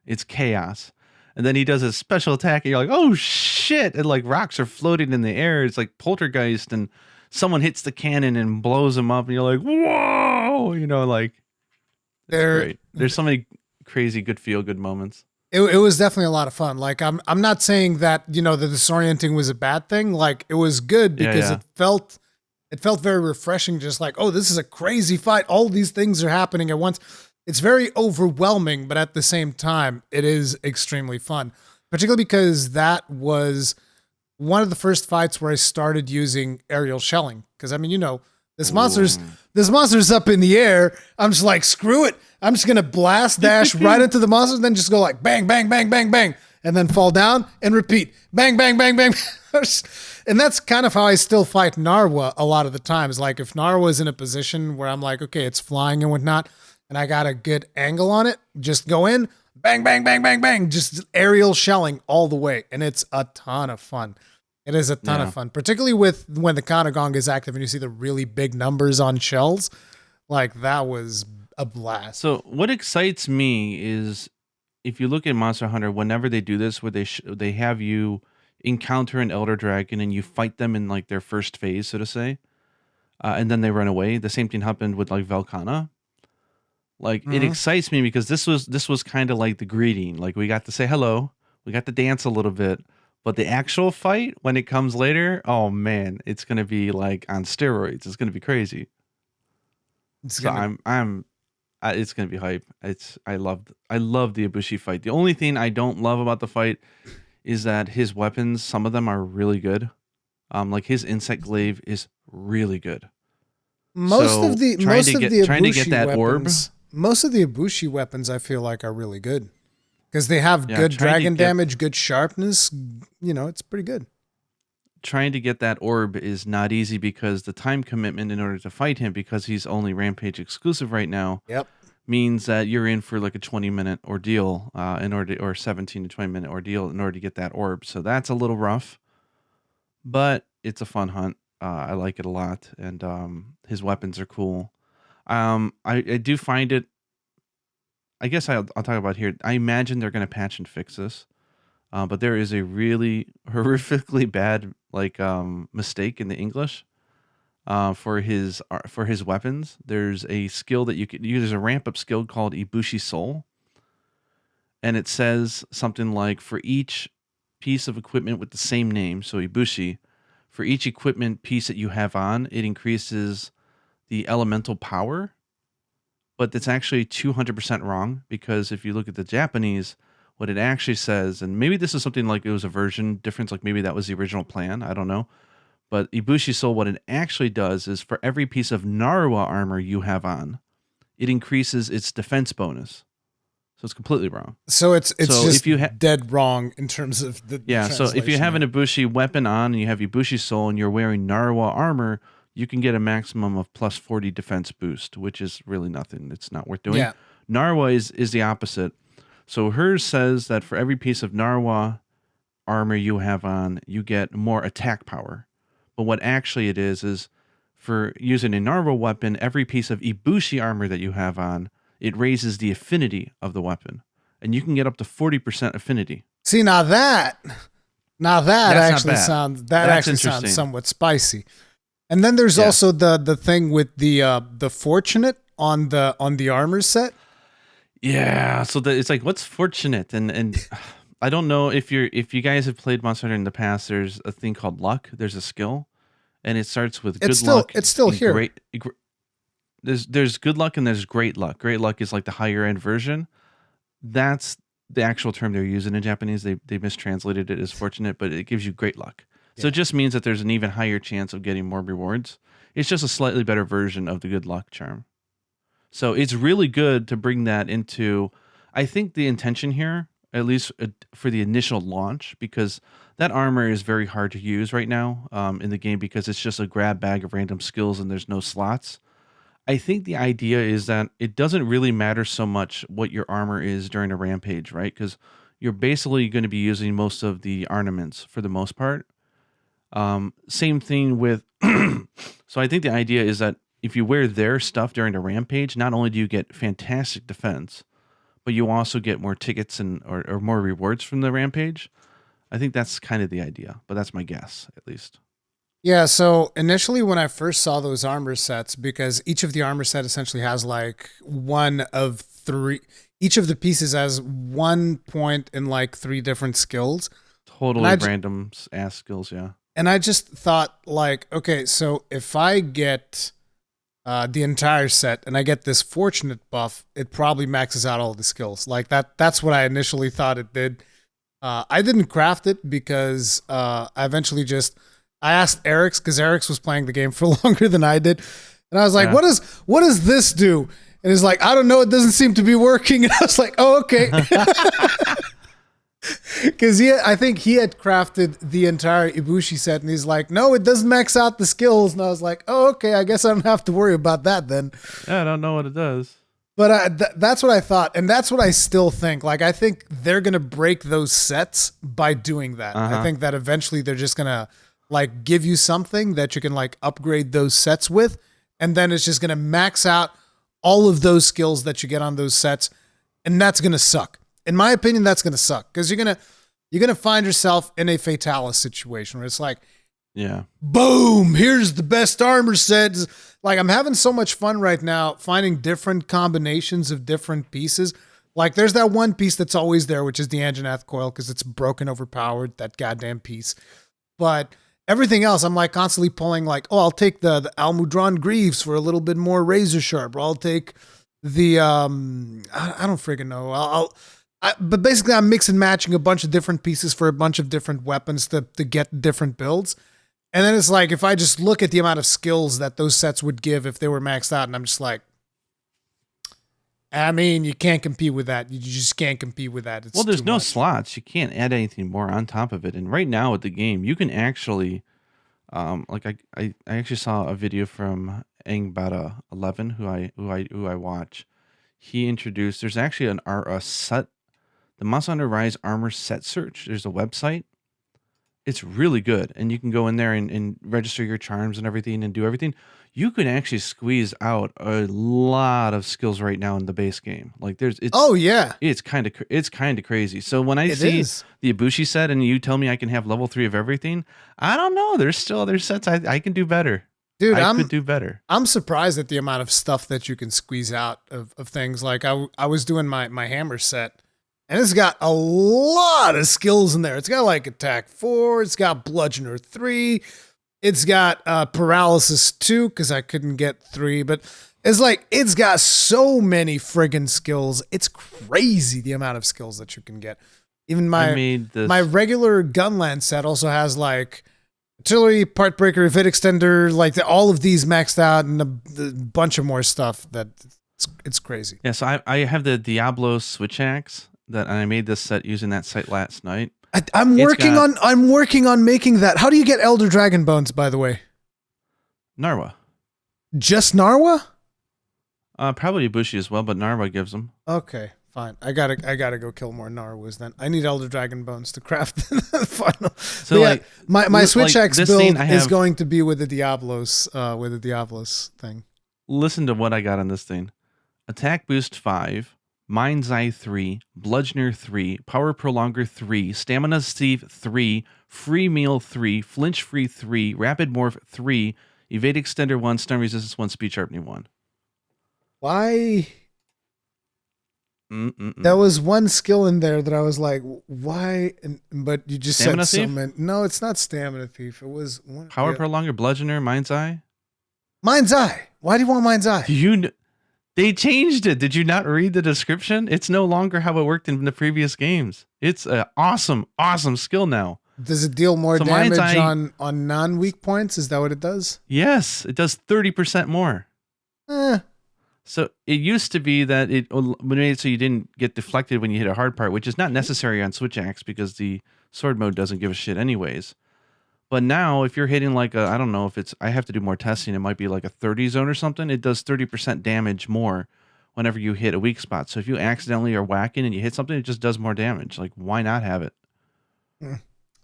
it's chaos. And then he does a special attack and you're like, oh shit. And like rocks are floating in the air. It's like poltergeist and someone hits the cannon and blows him up and you're like, whoa, like it's great. There's so many crazy good feel-good moments. It was definitely a lot of fun. Like I'm not saying that, the disorienting was a bad thing. Like it was good because it felt very refreshing. Just like, oh, this is a crazy fight. All these things are happening at once. It's very overwhelming, but at the same time, it is extremely fun, particularly because that was one of the first fights where I started using aerial shelling. Because I mean, this monster's up in the air. I'm just like, screw it. I'm just gonna blast dash right into the monster, and then just go like bang, bang, bang, bang, bang, and then fall down and repeat. Bang, bang, bang, bang. And that's kind of how I still fight Narwa a lot of the times. Like if Narwa is in a position where I'm like, okay, it's flying and whatnot, and I got a good angle on it, just go in, bang, bang, bang, bang, bang, just aerial shelling all the way. And it's a ton of fun. It is a ton of fun, particularly when the counter gong is active and you see the really big numbers on shells. Like that was a blast. So what excites me is if you look at Monster Hunter, whenever they do this, where they have you encounter an Elder Dragon and you fight them in like their first phase, so to say, and then they run away. The same thing happened with like Velkhana. Like it excites me because this was kind of like the greeting. Like we got to say hello, we got to dance a little bit. But the actual fight, when it comes later, oh man, it's gonna be like on steroids. It's gonna be crazy. It's gonna be hype. I love the Ibushi fight. The only thing I don't love about the fight is that his weapons, some of them are really good. Like his insect glaive is really good. Most of the Ibushi orb. Most of the Ibushi weapons I feel like are really good. Because they have good dragon damage, good sharpness. It's pretty good. Trying to get that orb is not easy because the time commitment in order to fight him, because he's only Rampage exclusive right now, means that you're in for like a 20-minute ordeal or 17 to 20-minute ordeal in order to get that orb. So that's a little rough, but it's a fun hunt. I like it a lot, and his weapons are cool. I do find it. I guess I'll talk about here. I imagine they're going to patch and fix this, but there is a really horrifically bad mistake in the English for his weapons. There's a skill that you can use. There's a ramp up skill called Ibushi Soul, and it says something like for each piece of equipment with the same name, so Ibushi, for each equipment piece that you have on, it increases the elemental power. But that's actually 200% wrong, because if you look at the Japanese, what it actually says, and maybe this is something like it was a version difference, like maybe that was the original plan, I don't know. But Ibushi Soul, what it actually does is for every piece of Narwa armor you have on, it increases its defense bonus. So it's completely wrong. So it's just if you dead wrong in terms of the So if you have an Ibushi weapon on and you have Ibushi Soul and you're wearing Narwa armor, you can get a maximum of plus 40 defense boost, which is really nothing. It's not worth doing. Yeah. Narwa is the opposite. So hers says that for every piece of Narwa armor you have on, you get more attack power. But what actually it is for using a Narwa weapon, every piece of Ibushi armor that you have on, it raises the affinity of the weapon. And you can get up to 40% affinity See, now that That's not actually bad. sounds That's interesting. somewhat spicy. And then there's Yeah. also the thing with the fortunate on the armor set. Yeah. So it's like, what's fortunate? And I don't know if you guys have played Monster Hunter in the past, there's a thing called luck. There's a skill and it starts with It's good still luck it's still and here. there's good luck and there's great luck. Great luck is like the higher end version. That's the actual term they're using in Japanese. They mistranslated it as fortunate, but it gives you great luck. So Yeah. it just means that there's an even higher chance of getting more rewards. It's just a slightly better version of the good luck charm. So it's really good to bring that into. I think the intention here, at least for the initial launch, because that armor is very hard to use right now in the game because it's just a grab bag of random skills and there's no slots. I think the idea is that it doesn't really matter so much what your armor is during a rampage, right? Because you're basically going to be using most of the ornaments for the most part. Same thing with. So I think the idea is that if you wear their stuff during a rampage, not only do you get fantastic defense, but you also get more tickets or more rewards from the rampage. I think that's kind of the idea, but that's my guess at least. Yeah, so initially when I first saw those armor sets, because each of the armor set essentially has like one of three, each of the pieces has 1 point in like three different skills. Totally I random ass skills, yeah. And I just thought, like, okay, so if I get the entire set and I get this fortunate buff, it probably maxes out all the skills. Like that's what I initially thought it did. I didn't craft it because I eventually just I asked Eric's because Eric's was playing the game for longer than I did, and I was like, Yeah. what does this do? And he's like, I don't know, it doesn't seem to be working. And I was like, oh, okay. Because I think he had crafted the entire Ibushi set, and he's like, no, it doesn't max out the skills. And I was like, oh, okay, I guess I don't have to worry about that then. Yeah, I don't know what it does. But that's what I thought, and that's what I still think. Like, I think they're gonna break those sets by doing that. I think that eventually they're just gonna like give you something that you can like upgrade those sets with, and then it's just gonna max out all of those skills that you get on those sets, and that's gonna suck. In my opinion, that's gonna suck because you're gonna find yourself in a Fatalis situation where it's like, Yeah. boom, here's the best armor set. Like, I'm having so much fun right now finding different combinations of different pieces. Like, there's that one piece that's always there, which is the Anjanath coil, because it's broken, overpowered, that goddamn piece. But everything else, I'm like constantly pulling, like, oh, I'll take the Almudron Greaves for a little bit more razor sharp, or I'll take the I don't friggin' know. But basically, I'm mix and matching a bunch of different pieces for a bunch of different weapons to get different builds. And then it's like, if I just look at the amount of skills that those sets would give if they were maxed out, and I'm just like, I mean, you can't compete with that. You just can't compete with that. It's Well, there's too no much. slots. You can't add anything more on top of it. And right now with the game, you can actually, like I actually saw a video from Angbata 11, who I watch. He introduced. There's actually a set, the Monster Hunter Rise armor set search. There's a website. It's really good, and you can go in there and register your charms and everything and do everything. You can actually squeeze out a lot of skills right now in the base game. Like Oh yeah, it's kind of crazy. So when I it see is. the Ibushi set and you tell me I can have level 3 of everything, I don't know. There's still other sets I can do better. Dude, I could do better. I'm surprised at the amount of stuff that you can squeeze out of things. Like I was doing my hammer set, and it's got a lot of skills in there. It's got like attack 4, it's got bludgeoner 3, it's got paralysis 2 because I couldn't get 3, but it's like it's got so many friggin' skills. It's crazy the amount of skills that you can get. Even I made this. my regular Gunland set also has like artillery, part breaker, vid extender, like all of these maxed out, and a bunch of more stuff. That it's crazy. Yeah, so I have the Diablo switch axe that I made this set using that site last night. I'm It's working got- on making that. How do you get Elder Dragon Bones, by the way? Narwa. Just Narwa? Probably Ibushi as well, but Narwa gives them. Okay, fine. I gotta go kill more Narwas then. I need Elder Dragon Bones to craft the final. So But yeah, like my Switch like X this build thing I is have- going to be with the Diablos thing. listen to what I got on this thing. Attack boost 5, Mind's Eye 3, Bludgeoner 3, Power Prolonger 3, Stamina Sieve 3, Free Meal 3, Flinch Free 3, Rapid Morph 3, Evade Extender 1, Stun Resistance 1, Speed Sharpening 1. Why? There was one skill in there that I was like, why? But you just Stamina said so Thief? many. No, it's not Stamina Thief. It was one. Power Prolonger, Bludgeoner, Mind's Eye? Mind's Eye. Why do you want Mind's Eye? They changed it. Did you not read the description? It's no longer how it worked in the previous games. It's an awesome, awesome skill now. Does it deal more So damage Mind's Eye- on non-weak points? Is that what it does? Yes, it does 30% more. So it used to be that it made it so you didn't get deflected when you hit a hard part, which is not necessary on Switch Axe because the sword mode doesn't give a shit anyways. But now if you're hitting like I don't know if it's, I have to do more testing. It might be like a 30 zone or something. It does 30% damage more whenever you hit a weak spot. So if you accidentally are whacking and you hit something, it just does more damage. Like, why not have it?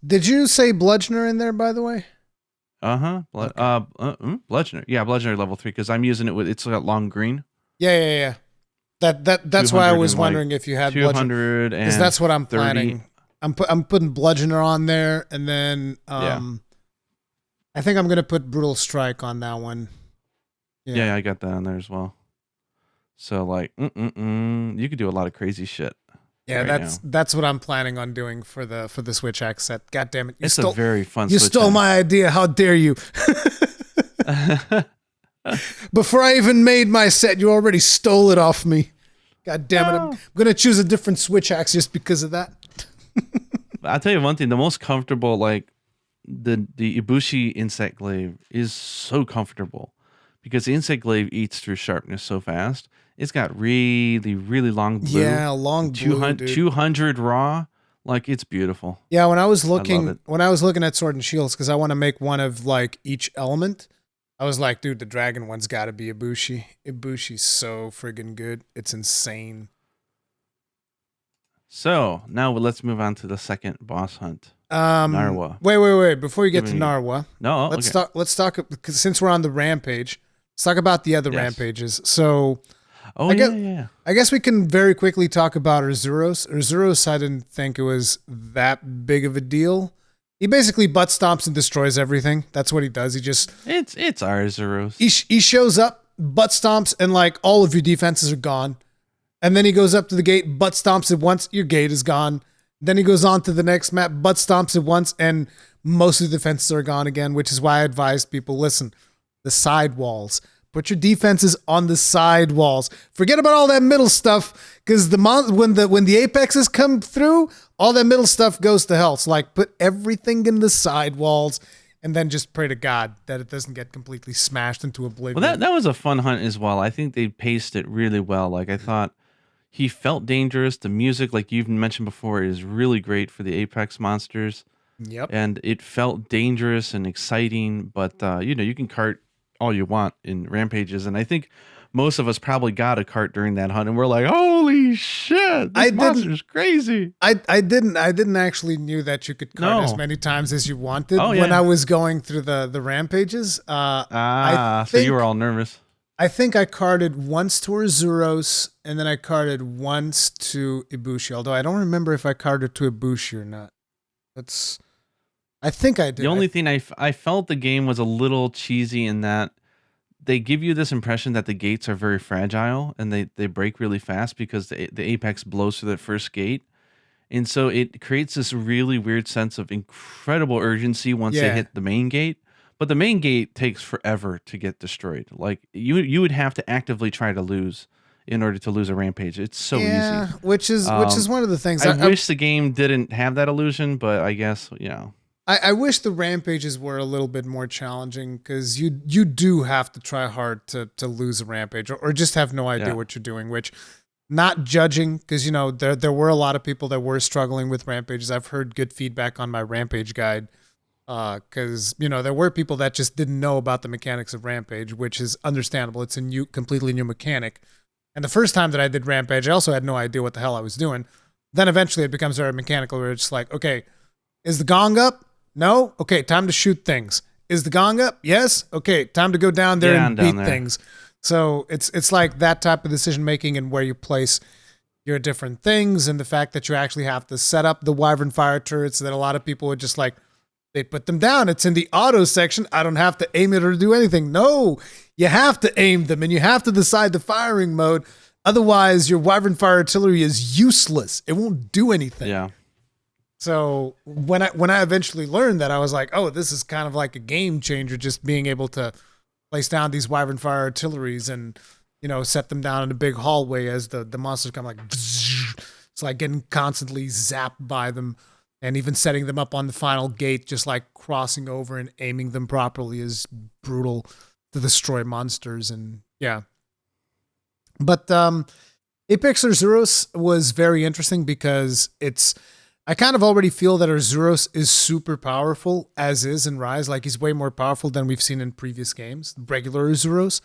Did you say Bludgeoner in there, by the way? Bludgeoner. Yeah, Bludgeoner level 3 because I'm using it with, it's got long green. Yeah. That's why I was wondering if you had Bludgeoner. Because that's what I'm planning. I'm putting Bludgeoner on there, and then I think I'm gonna put Brutal Strike on that one. Yeah, I got that on there as well. So like, you could do a lot of crazy shit. Yeah, that's what I'm planning on doing for the Switch Axe set. God damn it! It's a very fun. You stole my idea. How dare you? Before I even made my set, you already stole it off me. God damn it! I'm gonna choose a different Switch Axe just because of that. I'll tell you one thing: the most comfortable, like the Ibushi Insect Glaive, is so comfortable because the Insect Glaive eats through sharpness so fast. It's got really, really long blue. Yeah, long blue, 200 raw. Like, it's beautiful. Yeah, when I was looking at Sword and Shields, because I want to make one of like each element, I was like, dude, the dragon one's got to be Ibushi. Ibushi's so friggin' good. It's insane. So now let's move on to the second boss hunt. Narwa. Wait. Before you get to Narwa, let's talk because since we're on the rampage, let's talk about the other rampages. So, I guess we can very quickly talk about Urzuros. Urzuros, I didn't think it was that big of a deal. He basically butt stomps and destroys everything. That's what he does. He just it's Urzuros. He shows up, butt stomps, and like all of your defenses are gone. And then he goes up to the gate, butt stomps it once, your gate is gone. Then he goes on to the next map, butt stomps it once, and most of the defenses are gone again, which is why I advise people, listen, the side walls. Put your defenses on the side walls. Forget about all that middle stuff, because when the apexes come through, all that middle stuff goes to hell. So like put everything in the side walls, and then just pray to God that it doesn't get completely smashed into oblivion. Well, that was a fun hunt as well. I think they paced it really well. Like I thought he felt dangerous. The music, like you've mentioned before, is really great for the Apex monsters. Yep. And it felt dangerous and exciting, but you can cart all you want in rampages, and I think most of us probably got a cart during that hunt, and we're like, "Holy shit, this monster's crazy!" I didn't actually knew that you could cart as many times as you wanted when I was going through the rampages. So you were all nervous. I think I carted once to Urzuros, and then I carted once to Ibushi. Although I don't remember if I carted to Ibushi or not. I think I did. The only thing I felt the game was a little cheesy in that they give you this impression that the gates are very fragile and they break really fast because the apex blows through that first gate. And so it creates this really weird sense of incredible urgency once they hit the main gate. But the main gate takes forever to get destroyed. Like you would have to actively try to lose in order to lose a rampage. It's so easy. Which is one of the things. I wish the game didn't have that illusion, but I guess, I wish the rampages were a little bit more challenging because you do have to try hard to lose a rampage or just have no idea what you're doing, which not judging because, there were a lot of people that were struggling with rampages. I've heard good feedback on my rampage guide because, there were people that just didn't know about the mechanics of rampage, which is understandable. It's a completely new mechanic. And the first time that I did rampage, I also had no idea what the hell I was doing. Then eventually it becomes very mechanical where it's like, okay, is the gong up? No? Okay, time to shoot things. Is the gong up? Yes? Okay, time to go down there and beat things. So it's like that type of decision making and where you place your different things, and the fact that you actually have to set up the Wyvern fire turrets so that a lot of people would just like, they put them down. It's in the auto section. I don't have to aim it or do anything. No, you have to aim them and you have to decide the firing mode. Otherwise, your Wyvern fire artillery is useless. It won't do anything. Yeah. So when I eventually learned that, I was like, oh, this is kind of like a game changer, just being able to place down these Wyvern fire artilleries and, set them down in a big hallway as the monsters come like, it's like getting constantly zapped by them. And even setting them up on the final gate, just like crossing over and aiming them properly is brutal to destroy monsters. And yeah. But Apex Arzuros was very interesting because I kind of already feel that Arzuros is super powerful as is in Rise. Like he's way more powerful than we've seen in previous games, regular Arzuros.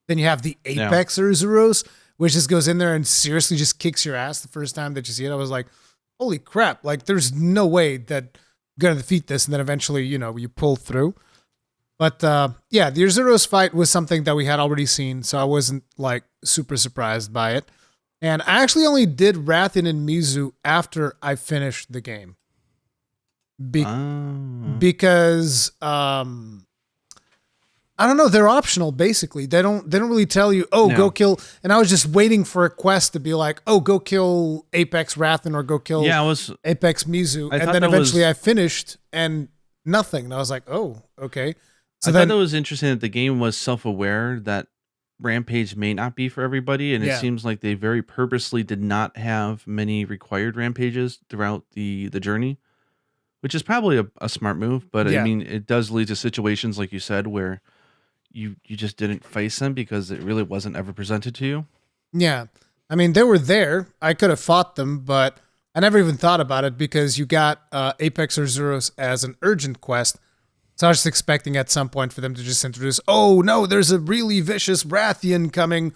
Then you have the Apex Arzuros, which just goes in there and seriously just kicks your ass the first time that you see it. I was like, holy crap, like there's no way that you're going to defeat this. And then eventually, you pull through. But yeah, the Arzuros fight was something that we had already seen, so I wasn't like super surprised by it. And I actually only did Rathian and Mizu after I finished the game. Because I don't know, they're optional basically. They don't really tell you, go kill. And I was just waiting for a quest to be like, go kill Apex Rathian or go kill Apex Mizu. And then eventually I finished and nothing. And I was like, oh, okay. So I thought that was interesting that the game was self-aware that Rampage may not be for everybody, and it seems like they very purposely did not have many required rampages throughout the journey, which is probably a smart move. But I mean, it does lead to situations like you said where you just didn't face them because it really wasn't ever presented to you. Yeah, I mean they were there. I could have fought them, but I never even thought about it because you got Apex Arzuros as an urgent quest. So I was just expecting at some point for them to just introduce, oh no, there's a really vicious Rathian coming.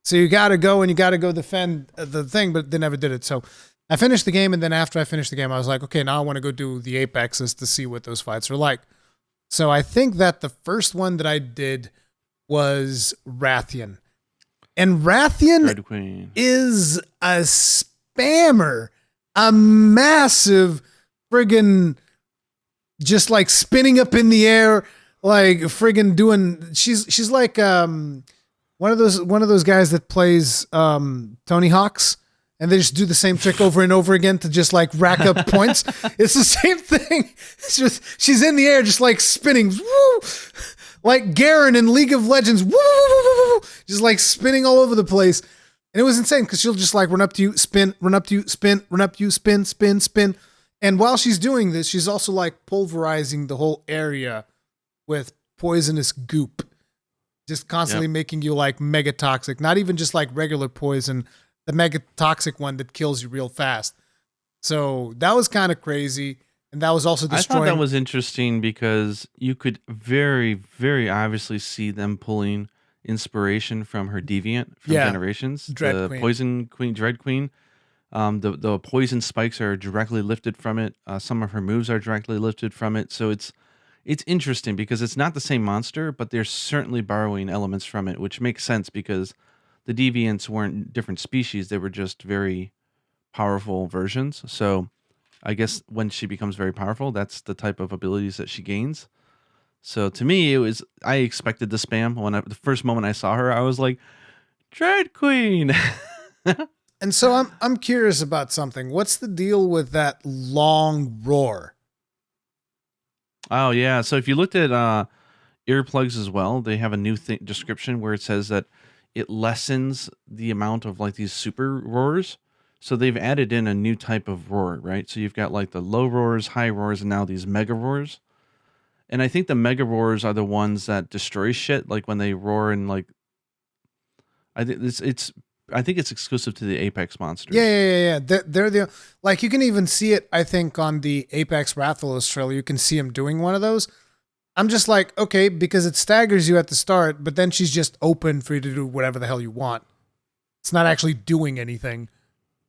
So you got to go and you got to go defend the thing, but they never did it. So I finished the game. And then after I finished the game, I was like, okay, now I want to go do the Apexes to see what those fights are like. So I think that the first one that I did was Rathian. And Rathian is a spammer, a massive friggin' just like spinning up in the air, like friggin' doing. She's like one of those guys that plays Tony Hawk's, and they just do the same trick over and over again to just like rack up points. It's the same thing. It's just she's in the air, just like spinning, woo, like Garen in League of Legends, woo, just like spinning all over the place. And it was insane because she'll just like run up to you, spin, run up to you, spin, run up to you, spin, spin, spin. And while she's doing this, she's also like pulverizing the whole area with poisonous goop, just constantly making you like mega toxic, not even just like regular poison, the mega toxic one that kills you real fast. So that was kind of crazy. And that was also destroying. I thought that was interesting because you could very, very obviously see them pulling inspiration from her deviant from Generations, Dread the Queen. Poison Queen, Dread Queen. The poison spikes are directly lifted from it. Some of her moves are directly lifted from it. So it's interesting because it's not the same monster, but they're certainly borrowing elements from it, which makes sense because the deviants weren't different species. They were just very powerful versions. So I guess when she becomes very powerful, that's the type of abilities that she gains. So to me, I expected the spam. The first moment I saw her, I was like, Dread Queen. And so I'm curious about something. What's the deal with that long roar? Oh yeah. So if you looked at earplugs as well, they have a new description where it says that it lessens the amount of like these super roars. So they've added in a new type of roar, right? So you've got like the low roars, high roars, and now these mega roars. And I think the mega roars are the ones that destroy shit, like when they roar and like. I think it's exclusive to the Apex monsters. Yeah. They're the like you can even see it. I think on the Apex Rathalos trailer, you can see him doing one of those. I'm just like, okay, because it staggers you at the start, but then she's just open for you to do whatever the hell you want. It's not actually doing anything.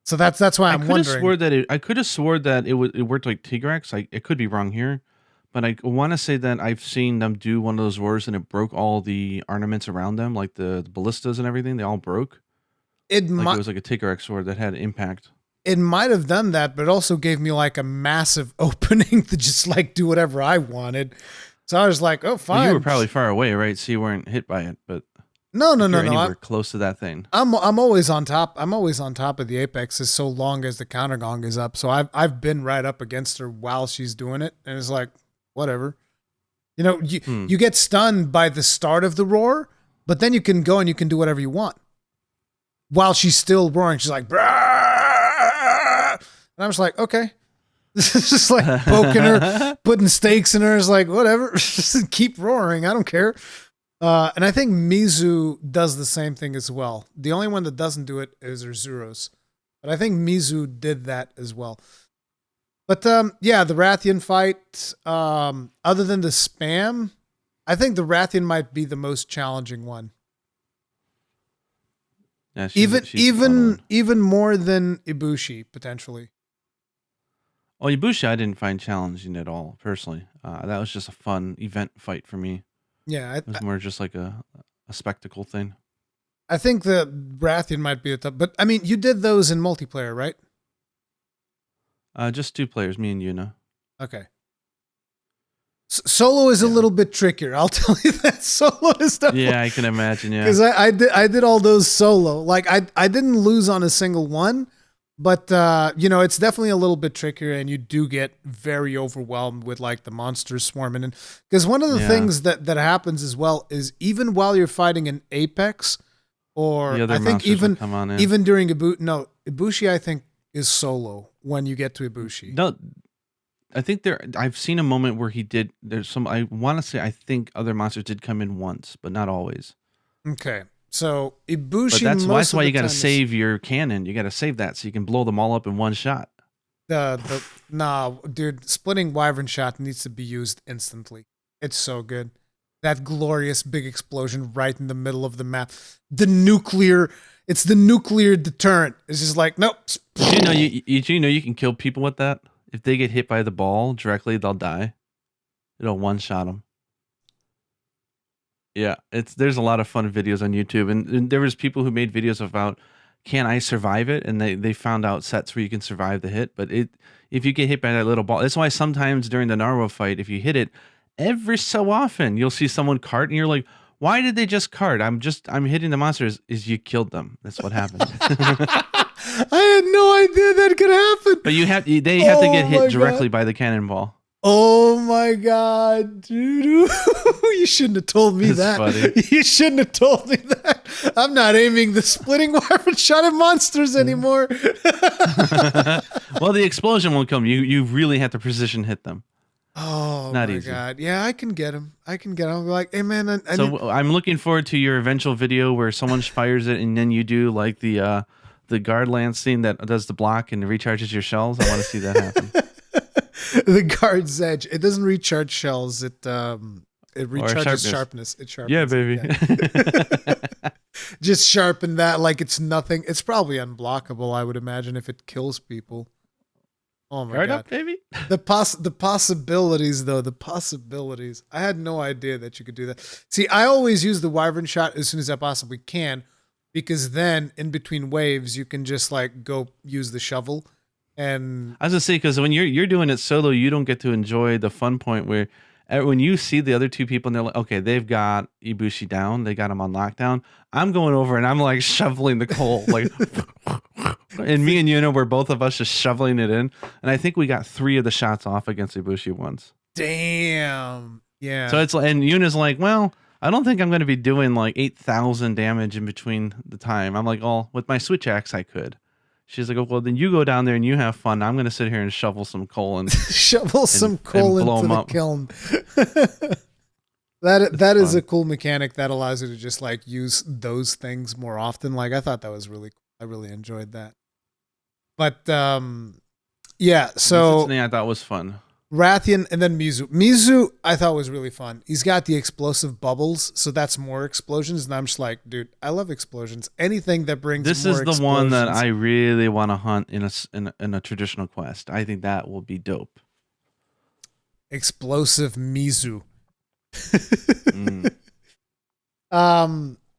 So that's why I'm wondering. I could have sworn that it worked like Tigrex. I could be wrong here, but I want to say that I've seen them do one of those roars and it broke all the ornaments around them, like the ballistas and everything. They all broke. It Like might it was like a Tigrex sword that had impact. it might have done that, but it also gave me like a massive opening to just like do whatever I wanted. So I was like, oh, fine. Well, you were probably far away, right? So you weren't hit by it. But no. you're anywhere close to that thing. I'm always on top. I'm always on top of the apexes so long as the counter gong is up. So I've been right up against her while she's doing it, and it's like whatever. You know, you get stunned by the start of the roar, but then you can go and you can do whatever you want while she's still roaring. She's like, "Brah!" And I'm just like, okay. This is just like poking her, putting stakes in her. It's like, whatever, just keep roaring. I don't care. And I think Mizu does the same thing as well. The only one that doesn't do it is Urzuros. But I think Mizu did that as well. But yeah, the Rathian fight, other than the spam, I think the Rathian might be the most challenging one. Yeah, even more than Ibushi, potentially. Oh, Ibushi, I didn't find challenging at all, personally. That was just a fun event fight for me. Yeah. It was more just like a spectacle thing. I think the Rathian might be a tough, but I mean, you did those in multiplayer, right? Just 2 players, me and Yuna. Okay. Solo is a little bit trickier. I'll tell you that. Solo is definitely... Yeah, I can imagine, yeah. Because I did all those solo. Like, I didn't lose on a single one, but, you know, it's definitely a little bit trickier, and you do get very overwhelmed with, like, the monsters swarming. And because one of the things that happens as well is even while you're fighting an Apex, or I think even during Ibushi, I think, is solo when you get to Ibushi. No, I think I've seen a moment where there's some, I want to say, I think other monsters did come in once, but not always. Okay. So Ibushi, but that's why you got to save your cannon. You got to save that so you can blow them all up in one shot. Nah, dude, splitting wyvern shot needs to be used instantly. It's so good. That glorious big explosion right in the middle of the map. It's the nuclear deterrent. It's just like, nope. You know you can kill people with that? If they get hit by the ball directly, they'll die. It'll one-shot them. Yeah, there's a lot of fun videos on YouTube, and there was people who made videos about, can I survive it? And they found out sets where you can survive the hit. But if you get hit by that little ball, that's why sometimes during the Naruto fight, if you hit it, every so often you'll see someone cart, and you're like, why did they just cart? I'm hitting the monsters. Is you killed them? That's what happened. I had no idea that could happen. But they have to get hit directly by the cannonball. Oh my god, dude. You shouldn't have told me that. Funny. You shouldn't have told me that. I'm not aiming the splitting wyvern shot at monsters anymore. Well, the explosion won't come. You really have to precision hit them. Oh not my easy. God. Yeah, I can get him. I'm like, hey man. I'm looking forward to your eventual video where someone fires it and then you do like the guard lance scene that does the block and recharges your shells. I want to see that happen. The guard's edge. It doesn't recharge shells. It recharges sharpness. It sharpens. Yeah, baby. Yeah. Just sharpen that like it's nothing. It's probably unblockable, I would imagine, if it kills people. Oh my God. God. Up, baby. The possibilities, though. The possibilities. I had no idea that you could do that. See, I always use the wyvern shot as soon as I possibly can, because then in between waves you can just like go use the shovel. And I was gonna say, because when you're doing it solo, you don't get to enjoy the fun point where when you see the other two people and they're like, okay, they've got Ibushi down, they got him on lockdown. I'm going over and I'm like shoveling the coal, like, and me and Yuna were both of us just shoveling it in, and I think we got 3 of the shots off against Ibushi once. Damn. Yeah. So it's like, and Yuna's like, well, I don't think I'm going to be doing like 8,000 damage in between the time. I'm like, oh, with my switch axe, I could. She's like, oh, well, then you go down there and you have fun. I'm going to sit here and shovel some coal and shovel some coal into the kiln. That is a cool mechanic that allows you to just like use those things more often. Like, I thought that was really cool. I really enjoyed that. But yeah, so that's something I thought was fun. Rathian and then Mizu. Mizu, I thought was really fun. He's got the explosive bubbles, so that's more explosions. And I'm just like, dude, I love explosions. Anything that brings this more is the explosions. one that I really want to hunt in a traditional quest. I think that will be dope. Explosive Mizu.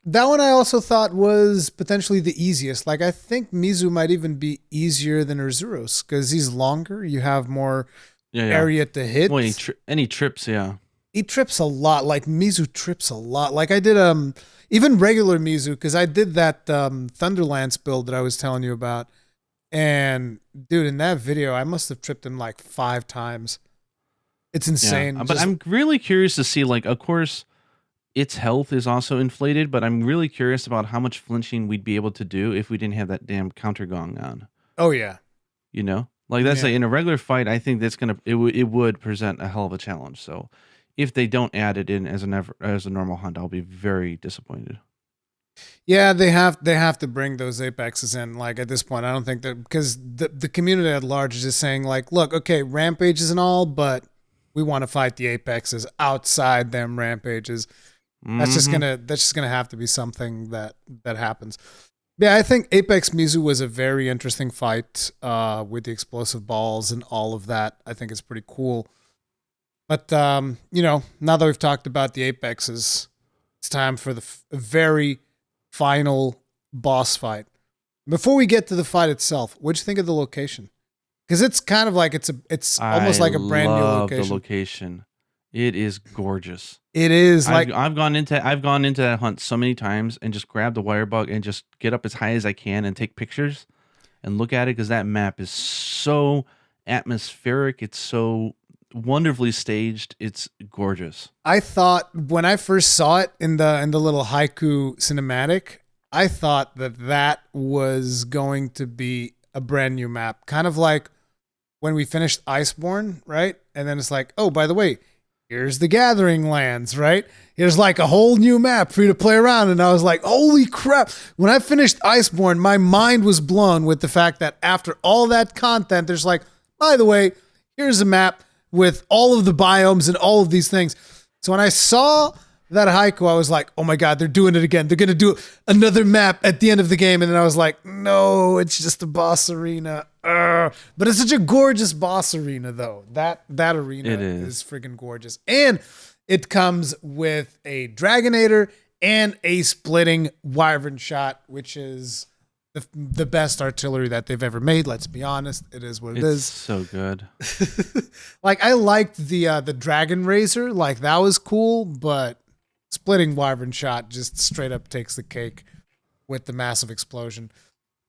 That one I also thought was potentially the easiest. Like, I think Mizu might even be easier than Urzuros because he's longer. You have more Yeah, yeah. area to hit. Well, any trips, yeah. He trips a lot. Like, Mizu trips a lot. Like, I did even regular Mizu because I did that Thunderlance build that I was telling you about. And dude, in that video, I must have tripped him like 5 times. It's insane. Yeah. But I'm really curious to see, like, of course, its health is also inflated, but I'm really curious about how much flinching we'd be able to do if we didn't have that damn counter gong on. Oh yeah. You know? Like that's like in a regular fight, I think that's it would present a hell of a challenge. So if they don't add it in as a normal hunt, I'll be very disappointed. Yeah, they have to bring those apexes in. Like at this point, I don't think that because the community at large is just saying like, look, okay, rampages and all, but we want to fight the apexes outside them rampages. That's just gonna have to be something that happens. Yeah, I think Apex Mizu was a very interesting fight with the explosive balls and all of that. I think it's pretty cool. But now that we've talked about the apexes, it's time for the very final boss fight. Before we get to the fight itself, what'd you think of the location? Because it's kind of like it's almost like a brand new location. The location. It is gorgeous. It is like I've gone into that hunt so many times and just grab the wire bug and just get up as high as I can and take pictures and look at it because that map is so atmospheric. It's so wonderfully staged. It's gorgeous. I thought when I first saw it in the little haiku cinematic, I thought that was going to be a brand new map, kind of like when we finished Iceborne, right? And then it's like, oh, by the way, here's the Gathering Lands, right? Here's like a whole new map for you to play around. And I was like, holy crap. When I finished Iceborne, my mind was blown with the fact that after all that content, there's like, by the way, here's a map with all of the biomes and all of these things. So when I saw that haiku, I was like, oh my God, they're doing it again. They're going to do another map at the end of the game. And then I was like, no, it's just a boss arena. But it's such a gorgeous boss arena, though. That arena is friggin' gorgeous. And it comes with a Dragonator and a splitting Wyvern shot, which is the best artillery that they've ever made. Let's be honest. It is what it is. It's so good. Like, I liked the Dragon Razor. Like, that was cool, but splitting Wyvern shot just straight up takes the cake with the massive explosion.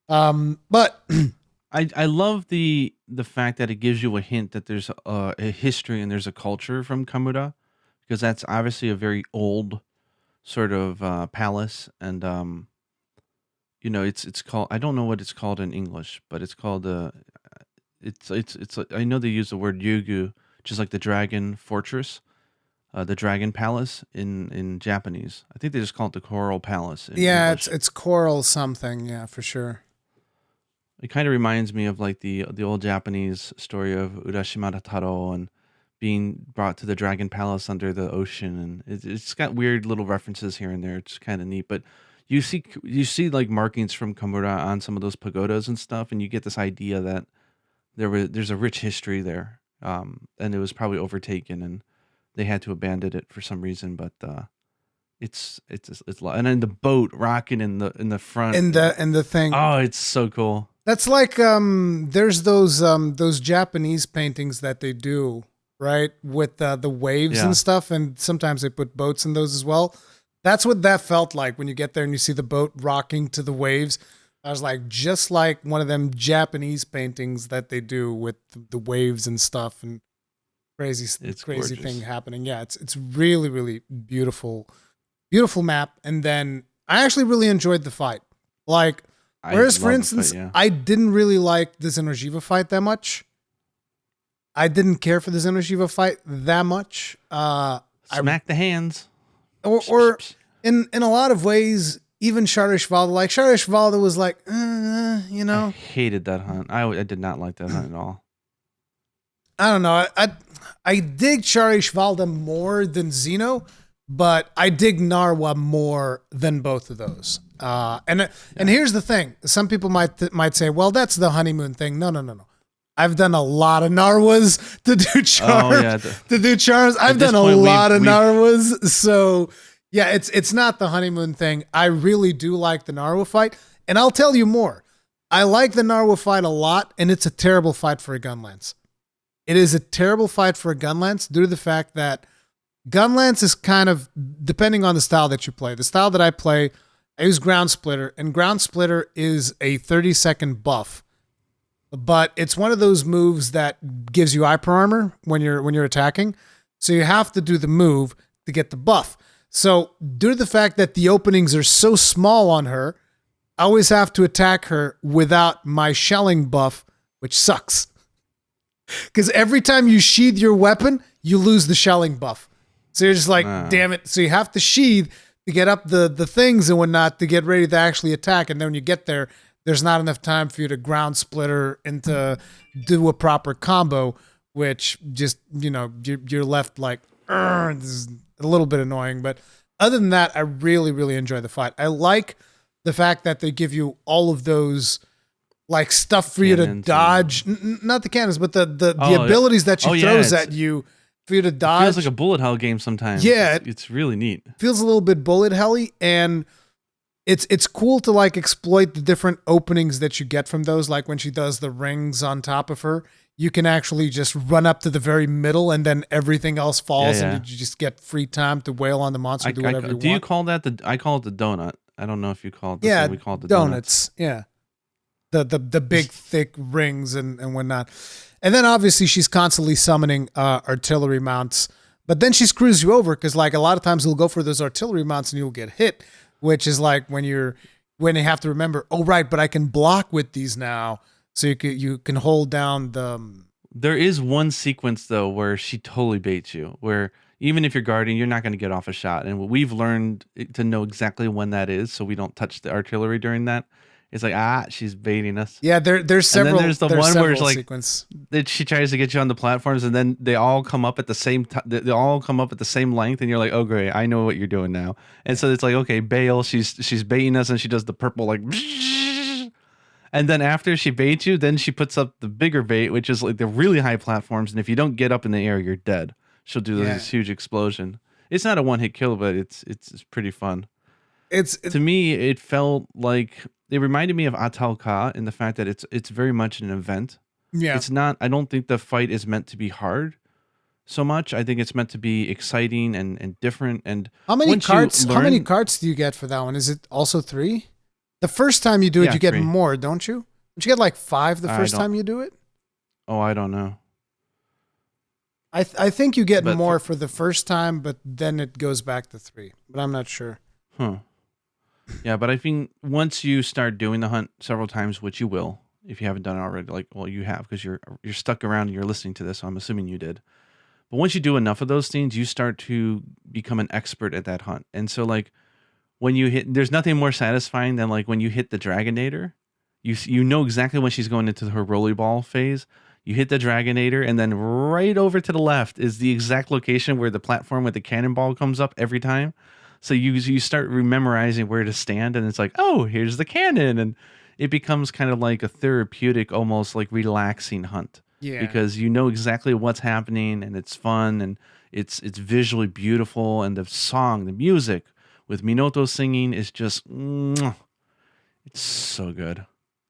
But I love the fact that it gives you a hint that there's a history and there's a culture from Kamura, because that's obviously a very old sort of palace, and it's called, I don't know what it's called in English, but it's called it's I know they use the word Yugu, just like the dragon fortress. The Dragon Palace in Japanese. I think they just call it the Coral Palace. Yeah, English. it's Coral something. Yeah, for sure. It kind of reminds me of like the old Japanese story of Urashima Taro and being brought to the Dragon Palace under the ocean, and it's got weird little references here and there. It's kind of neat, but you see like markings from Kamura on some of those pagodas and stuff, and you get this idea that there's a rich history there, and it was probably overtaken and they had to abandon it for some reason, but it's and then the boat rocking in the front and the thing. Oh, it's so cool. That's like there's those Japanese paintings that they do, right, with the waves and stuff, and sometimes they put boats in those as well. That's what that felt like when you get there and you see the boat rocking to the waves. I was like, just like one of them Japanese paintings that they do with the waves and stuff, and crazy gorgeous. Thing happening. Yeah, it's really, really beautiful map. And then I actually really enjoyed the fight. Like, whereas for instance, I didn't really like the Xeno'jiiva fight that much. I didn't care for the Xeno'jiiva fight that much. Smack the hands. Or in a lot of ways, even Sharish-Valda, like Sharish-Valda was like, I hated that hunt. I did not like that hunt at all. I don't know. I dig Sharish-Valda more than Xeno, but I dig Narwa more than both of those. And here's the thing: some people might say, "Well, that's the honeymoon thing." No. I've done a lot of Narwas to do charms. To do charms. I've done a lot of Narwas, so Yeah, it's not the honeymoon thing. I really do like the Narwa fight, and I'll tell you more. I like the Narwa fight a lot, and it's a terrible fight for a Gunlance. It is a terrible fight for a Gunlance due to the fact that Gunlance is kind of depending on the style that you play. The style that I play, I use Ground Splitter, and Ground Splitter is a 30-second buff. But it's one of those moves that gives you hyper armor when you're attacking. So you have to do the move to get the buff. So due to the fact that the openings are so small on her, I always have to attack her without my shelling buff, which sucks. Because every time you sheath your weapon, you lose the shelling buff. So you're just like, damn it. So you have to sheath to get up the things and whatnot to get ready to actually attack. And then when you get there, there's not enough time for you to Ground Splitter and to do a proper combo, which just, you're left like, this is a little bit annoying. But other than that, I really, really enjoy the fight. I like the fact that they give you all of those like stuff for you to dodge, not the cannons, but the abilities that she throws at you for you to dodge. It feels like a bullet hell game sometimes. Yeah. It's really neat. Feels a little bit bullet helly, and it's cool to like exploit the different openings that you get from those. Like when she does the rings on top of her, you can actually just run up to the very middle and then everything else falls and you just get free time to wail on the monster, do whatever you want. Do you call that I call it the donut. I don't know if you call it the same. We call it the donuts. Yeah. The big thick rings and whatnot. And then obviously she's constantly summoning artillery mounts, but then she screws you over because like a lot of times you'll go for those artillery mounts and you'll get hit, which is like when you have to remember, oh right, but I can block with these now, so you can hold down the. There is one sequence though where she totally baits you, where even if you're guarding, you're not going to get off a shot, and we've learned to know exactly when that is, so we don't touch the artillery during that. It's like, she's baiting us. Yeah, there's several. And then there's the one where it's like sequence. She tries to get you on the platforms, and then they all come up at the same time. They all come up at the same length, and you're like, oh great, I know what you're doing now. And so it's like, okay, bail. She's baiting us, and she does the purple like, and then after she baits you, then she puts up the bigger bait, which is like the really high platforms. And if you don't get up in the air, you're dead. She'll do this huge explosion. It's not a one-hit kill, but it's pretty fun. To me, it felt like it reminded me of Atalka in the fact that it's very much an event. Yeah. It's not, I don't think the fight is meant to be hard so much. I think it's meant to be exciting and different. And how many carts do you get for that one? Is it also 3? The first time you do it, you get 3 more, don't you? Don't you get like 5 the first time you do it? Oh, I don't know. I think you get more for the first time, but then it goes back to 3. But I'm not sure. Huh. Yeah, but I think once you start doing the hunt several times, which you will, if you haven't done it already, like, well, you have because you're stuck around and you're listening to this, so I'm assuming you did. But once you do enough of those things, you start to become an expert at that hunt. And so, like, when you hit, there's nothing more satisfying than like when you hit the Dragonator, you know exactly when she's going into her rolly ball phase. You hit the Dragonator, and then right over to the left is the exact location where the platform with the cannonball comes up every time. So you start memorizing where to stand, and it's like, oh, here's the cannon, and it becomes kind of like a therapeutic, almost like relaxing hunt. Yeah. Because you know exactly what's happening, and it's fun, and it's visually beautiful, and the song, the music with Minoto singing is just, it's so good.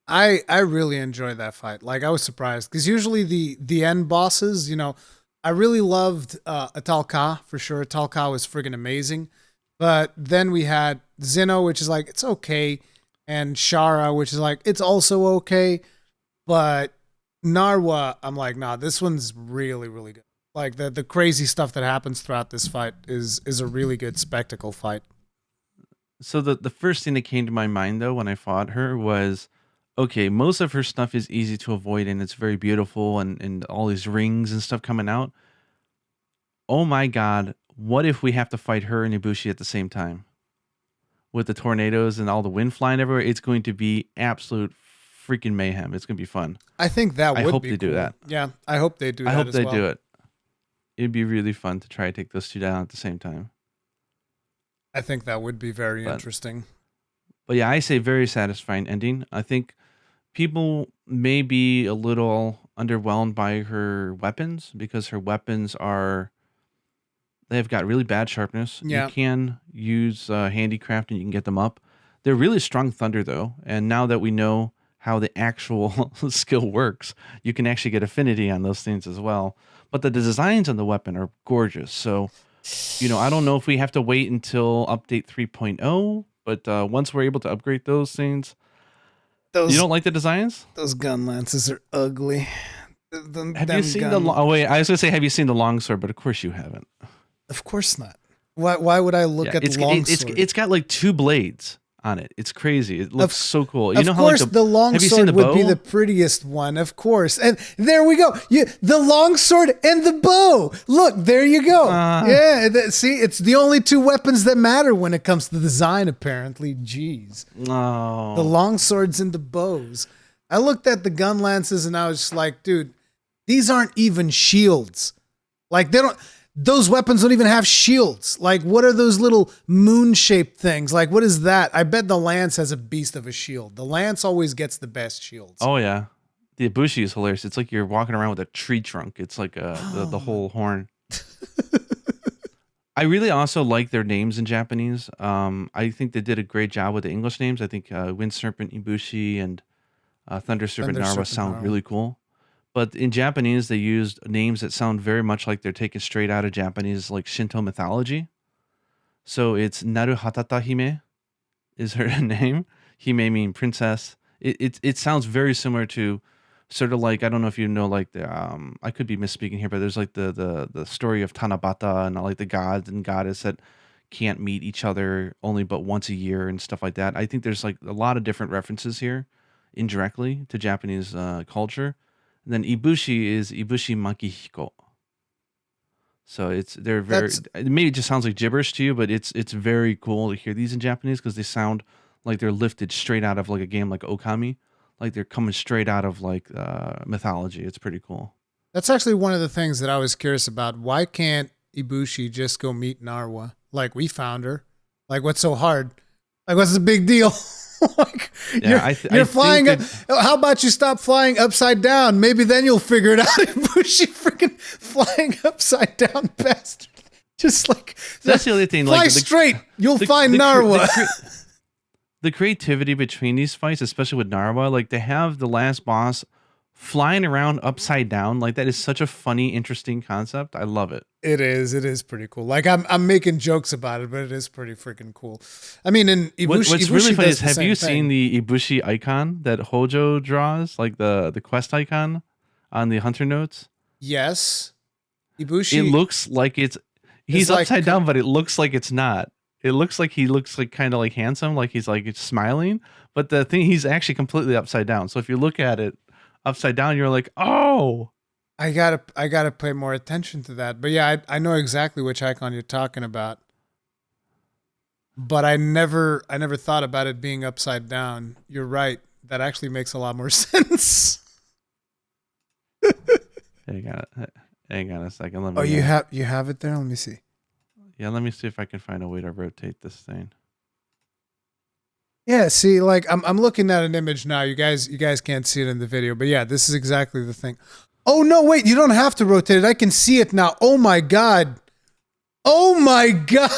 I really enjoyed that fight. Like I was surprised because usually the end bosses, I really loved Atalka for sure. Atalka was friggin' amazing. But then we had Zeno, which is like, it's okay. And Shara, which is like, it's also okay. But Narwa, I'm like, nah, this one's really, really good. Like the crazy stuff that happens throughout this fight is a really good spectacle fight. So the first thing that came to my mind, though, when I fought her was, okay, most of her stuff is easy to avoid, and it's very beautiful, and all these rings and stuff coming out. Oh my God. What if we have to fight her and Ibushi at the same time? With the tornadoes and all the wind flying everywhere, it's going to be absolute freaking mayhem. It's going to be fun. I think that would be I hope they do that. Yeah, I hope they do that. I hope they do it. It'd be really fun to try to take those two down at the same time. I think that would be very interesting. But yeah, I say very satisfying ending. I think people may be a little underwhelmed by her weapons because her weapons are... They've got really bad sharpness. Yeah. You can use handicraft and you can get them up. They're really strong thunder though. And now that we know how the actual skill works, you can actually get affinity on those things as well. But the designs on the weapon are gorgeous. So, I don't know if we have to wait until update 3.0, but once we're able to upgrade those things, you don't like the designs? Those gun lances are ugly. Have you seen the? Oh wait, I was gonna say, have you seen the longsword? But of course you haven't. Of course not. Why would I look at the longsword? It's got like 2 blades on it. It's crazy. It looks so cool. Of course, the longsword would be the prettiest one. Of course, and there we go. The longsword and the bow. Look, there you go. See, it's the only 2 weapons that matter when it comes to design. Apparently, jeez. Oh. The longswords and the bows. I looked at the gun lances and I was just like, dude, these aren't even shields. Like those weapons don't even have shields. Like, what are those little moon-shaped things? Like, what is that? I bet the lance has a beast of a shield. The lance always gets the best shields. Oh, yeah. The ibushi is hilarious. It's like you're walking around with a tree trunk. It's like the whole horn. I really also like their names in Japanese. I think they did a great job with the English names. I think Wind Serpent Ibushi and Thunder Serpent Narwa sound really cool. But in Japanese, they used names that sound very much like they're taken straight out of Japanese, like Shinto mythology. So it's Naru Hatata Hime is her name. Hime meaning princess. It sounds very similar to sort of like, I don't know if you know, like the I could be misspeaking here, but there's like the story of Tanabata and like the gods and goddess that can't meet each other only but once a year and stuff like that. I think there's like a lot of different references here indirectly to Japanese culture. And then Ibushi is Ibushi Makihiko. So they're very, maybe it just sounds like gibberish to you, but it's very cool to hear these in Japanese because they sound like they're lifted straight out of like a game like Okami. Like they're coming straight out of like mythology. It's pretty cool. That's actually one of the things that I was curious about. Why can't Ibushi just go meet Narwa? Like, we found her. Like, what's so hard? Like, what's the big deal? Like, you're flying up. How about you stop flying upside down? Maybe then you'll figure it out. Ibushi freaking flying upside down bastard. Just like, that's the other thing. Fly like, straight. You'll find Narwa. The creativity between these fights, especially with Narwa, like they have the last boss flying around upside down. Like that is such a funny, interesting concept. I love it. It is pretty cool. Like I'm making jokes about it, but it is pretty freaking cool. I mean, in Ibushi, what's Ibushi really funny is, have you thing. seen the Ibushi icon that Hojo draws, like the quest icon on the hunter notes? Yes, Ibushi. It looks like he's upside down, but it looks like it's not. It looks like he looks like kind of like handsome, like he's like smiling, but the thing, he's actually completely upside down. So if you look at it upside down, you're like, oh. I gotta pay more attention to that. But yeah, I know exactly which icon you're talking about. But I never thought about it being upside down. You're right. That actually makes a lot more sense. Hang on a second. Let me. Oh, you have it there. Let me see. Yeah, let me see if I can find a way to rotate this thing. Yeah, see, like I'm looking at an image now. You guys can't see it in the video, but yeah, this is exactly the thing. Oh no, wait, you don't have to rotate it. I can see it now. Oh my god. Oh my god.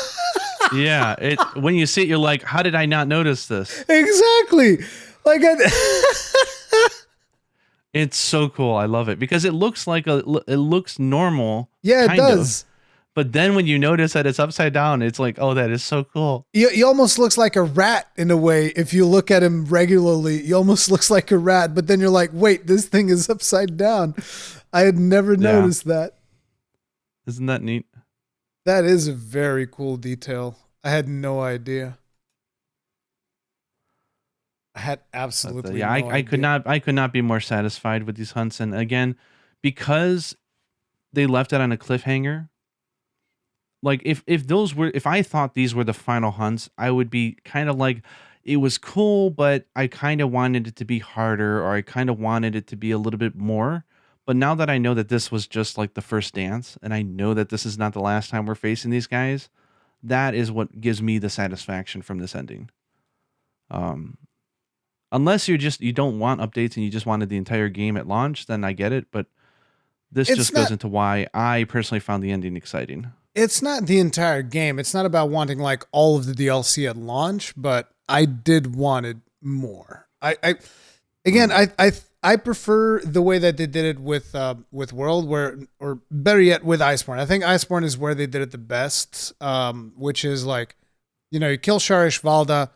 Yeah, when you see it, you're like, how did I not notice this? Exactly. Like it's so cool. I love it because it looks like it looks normal. Yeah, it does. But then when you notice that it's upside down, it's like, oh, that is so cool. He almost looks like a rat in a way. If you look at him regularly, he almost looks like a rat. But then you're like, wait, this thing is upside down. I had never noticed that. Isn't that neat? That is a very cool detail. I had no idea. I had absolutely no idea. I could not be more satisfied with these hunts. And again, because they left it on a cliffhanger. Like if I thought these were the final hunts, I would be kind of like, it was cool, but I kind of wanted it to be harder, or I kind of wanted it to be a little bit more. But now that I know that this was just like the first dance, and I know that this is not the last time we're facing these guys, that is what gives me the satisfaction from this ending. Unless you don't want updates and you just wanted the entire game at launch, then I get it. But this just goes into why I personally found the ending exciting. It's not the entire game. It's not about wanting like all of the DLC at launch, but I did wanted more. I again, I prefer the way that they did it with World, where, or better yet, with Iceborne. I think Iceborne is where they did it the best, which is like, you kill Sharish Valda,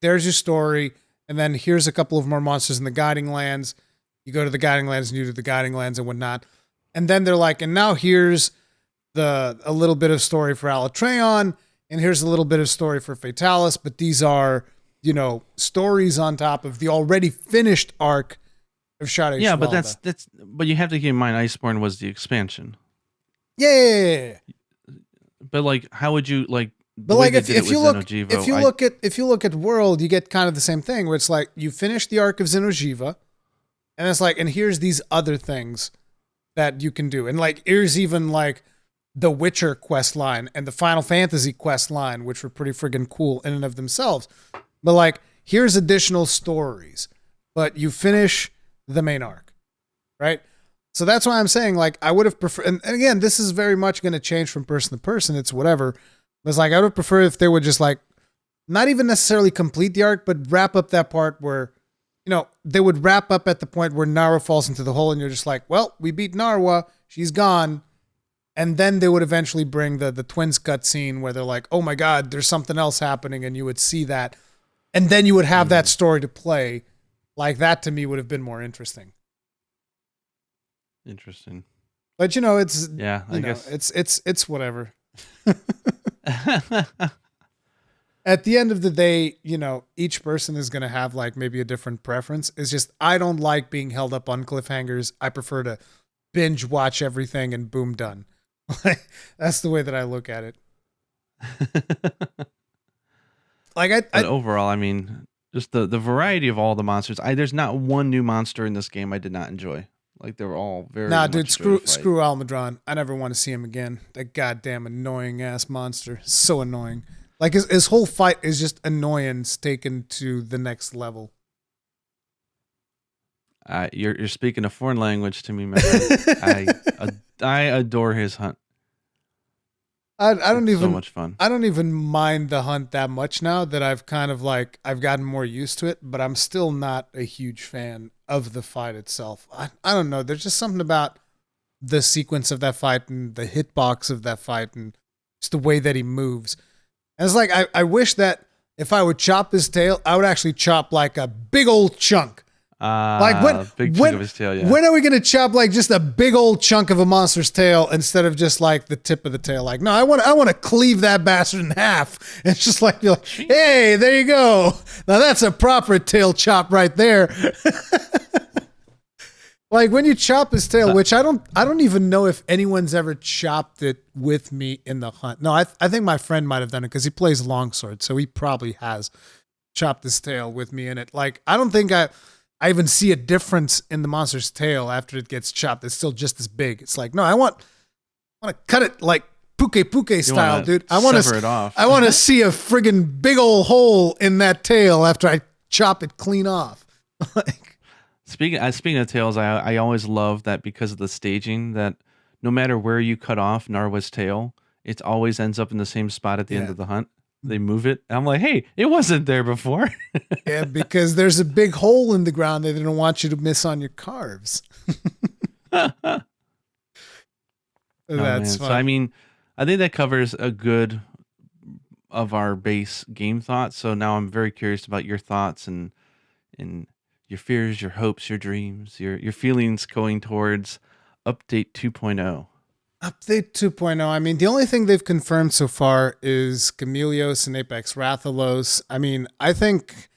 there's your story, and then here's a couple of more monsters in the Guiding Lands. You go to the Guiding Lands and you do the Guiding Lands and whatnot, and then they're like, and now here's a little bit of story for Alatreon, and here's a little bit of story for Fatalis, but these are, stories on top of the already finished arc of Sharish Yeah, Valda. but but you have to keep in mind Iceborne was the expansion. Yeah. But like, how would you like? But like, if you look at World, you get kind of the same thing, where it's like you finish the arc of Xeno'jiiva, and it's like, and here's these other things that you can do, and like here's even like the Witcher quest line and the Final Fantasy quest line, which were pretty friggin' cool in and of themselves. But like, here's additional stories, but you finish the main arc, right? So that's why I'm saying, like, I would have preferred, and again, this is very much going to change from person to person. It's whatever. But it's like, I would have preferred if they would just like, not even necessarily complete the arc, but wrap up that part where, they would wrap up at the point where Narwa falls into the hole and you're just like, well, we beat Narwa, she's gone. And then they would eventually bring the twins cutscene where they're like, oh my God, there's something else happening, and you would see that. And then you would have that story to play. Like, that to me would have been more interesting. Interesting. But it's, I guess it's whatever. At the end of the day, each person is going to have like maybe a different preference. It's just, I don't like being held up on cliffhangers. I prefer to binge watch everything and boom, done. That's the way that I look at it. Like, but overall, I mean, just the variety of all the monsters. There's not one new monster in this game I did not enjoy. Like, they were all very. Nah, dude, screw Almudron. I never want to see him again. That goddamn annoying ass monster. So annoying. Like, his whole fight is just annoyance taken to the next level. You're speaking a foreign language to me, man. I adore his hunt. I don't even, so much fun. I don't even mind the hunt that much now that I've kind of like, I've gotten more used to it, but I'm still not a huge fan of the fight itself. I don't know. There's just something about the sequence of that fight and the hitbox of that fight and just the way that he moves. And it's like, I wish that if I would chop his tail, I would actually chop like a big old chunk. Like chunk of his tail, yeah. When are we gonna chop like just a big old chunk of a monster's tail instead of just like the tip of the tail? Like, no, I want to cleave that bastard in half. It's just like, you're like, hey, there you go. Now that's a proper tail chop right there. Like when you chop his tail, which I don't even know if anyone's ever chopped it with me in the hunt. No, I think my friend might have done it because he plays longsword, so he probably has chopped his tail with me in it. Like, I don't think I even see a difference in the monster's tail after it gets chopped. It's still just as big. It's like, no, I want to cut it like puke style, dude. I want to sever it off. I want to see a friggin' big old hole in that tail after I chop it clean off. Like, Speaking of tails, I always love that because of the staging, that no matter where you cut off Narwa's tail, it always ends up in the same spot at the end of the hunt. They move it. I'm like, hey, it wasn't there before. Yeah, because there's a big hole in the ground they didn't want you to miss on your carves. That's fun. So, I mean, I think that covers a good of our base game thoughts. So now I'm very curious about your thoughts and your fears, your hopes, your dreams, your feelings going towards Update 2.0. Update 2.0. I mean, the only thing they've confirmed so far is Chameleos and Apex Rathalos. I mean, I think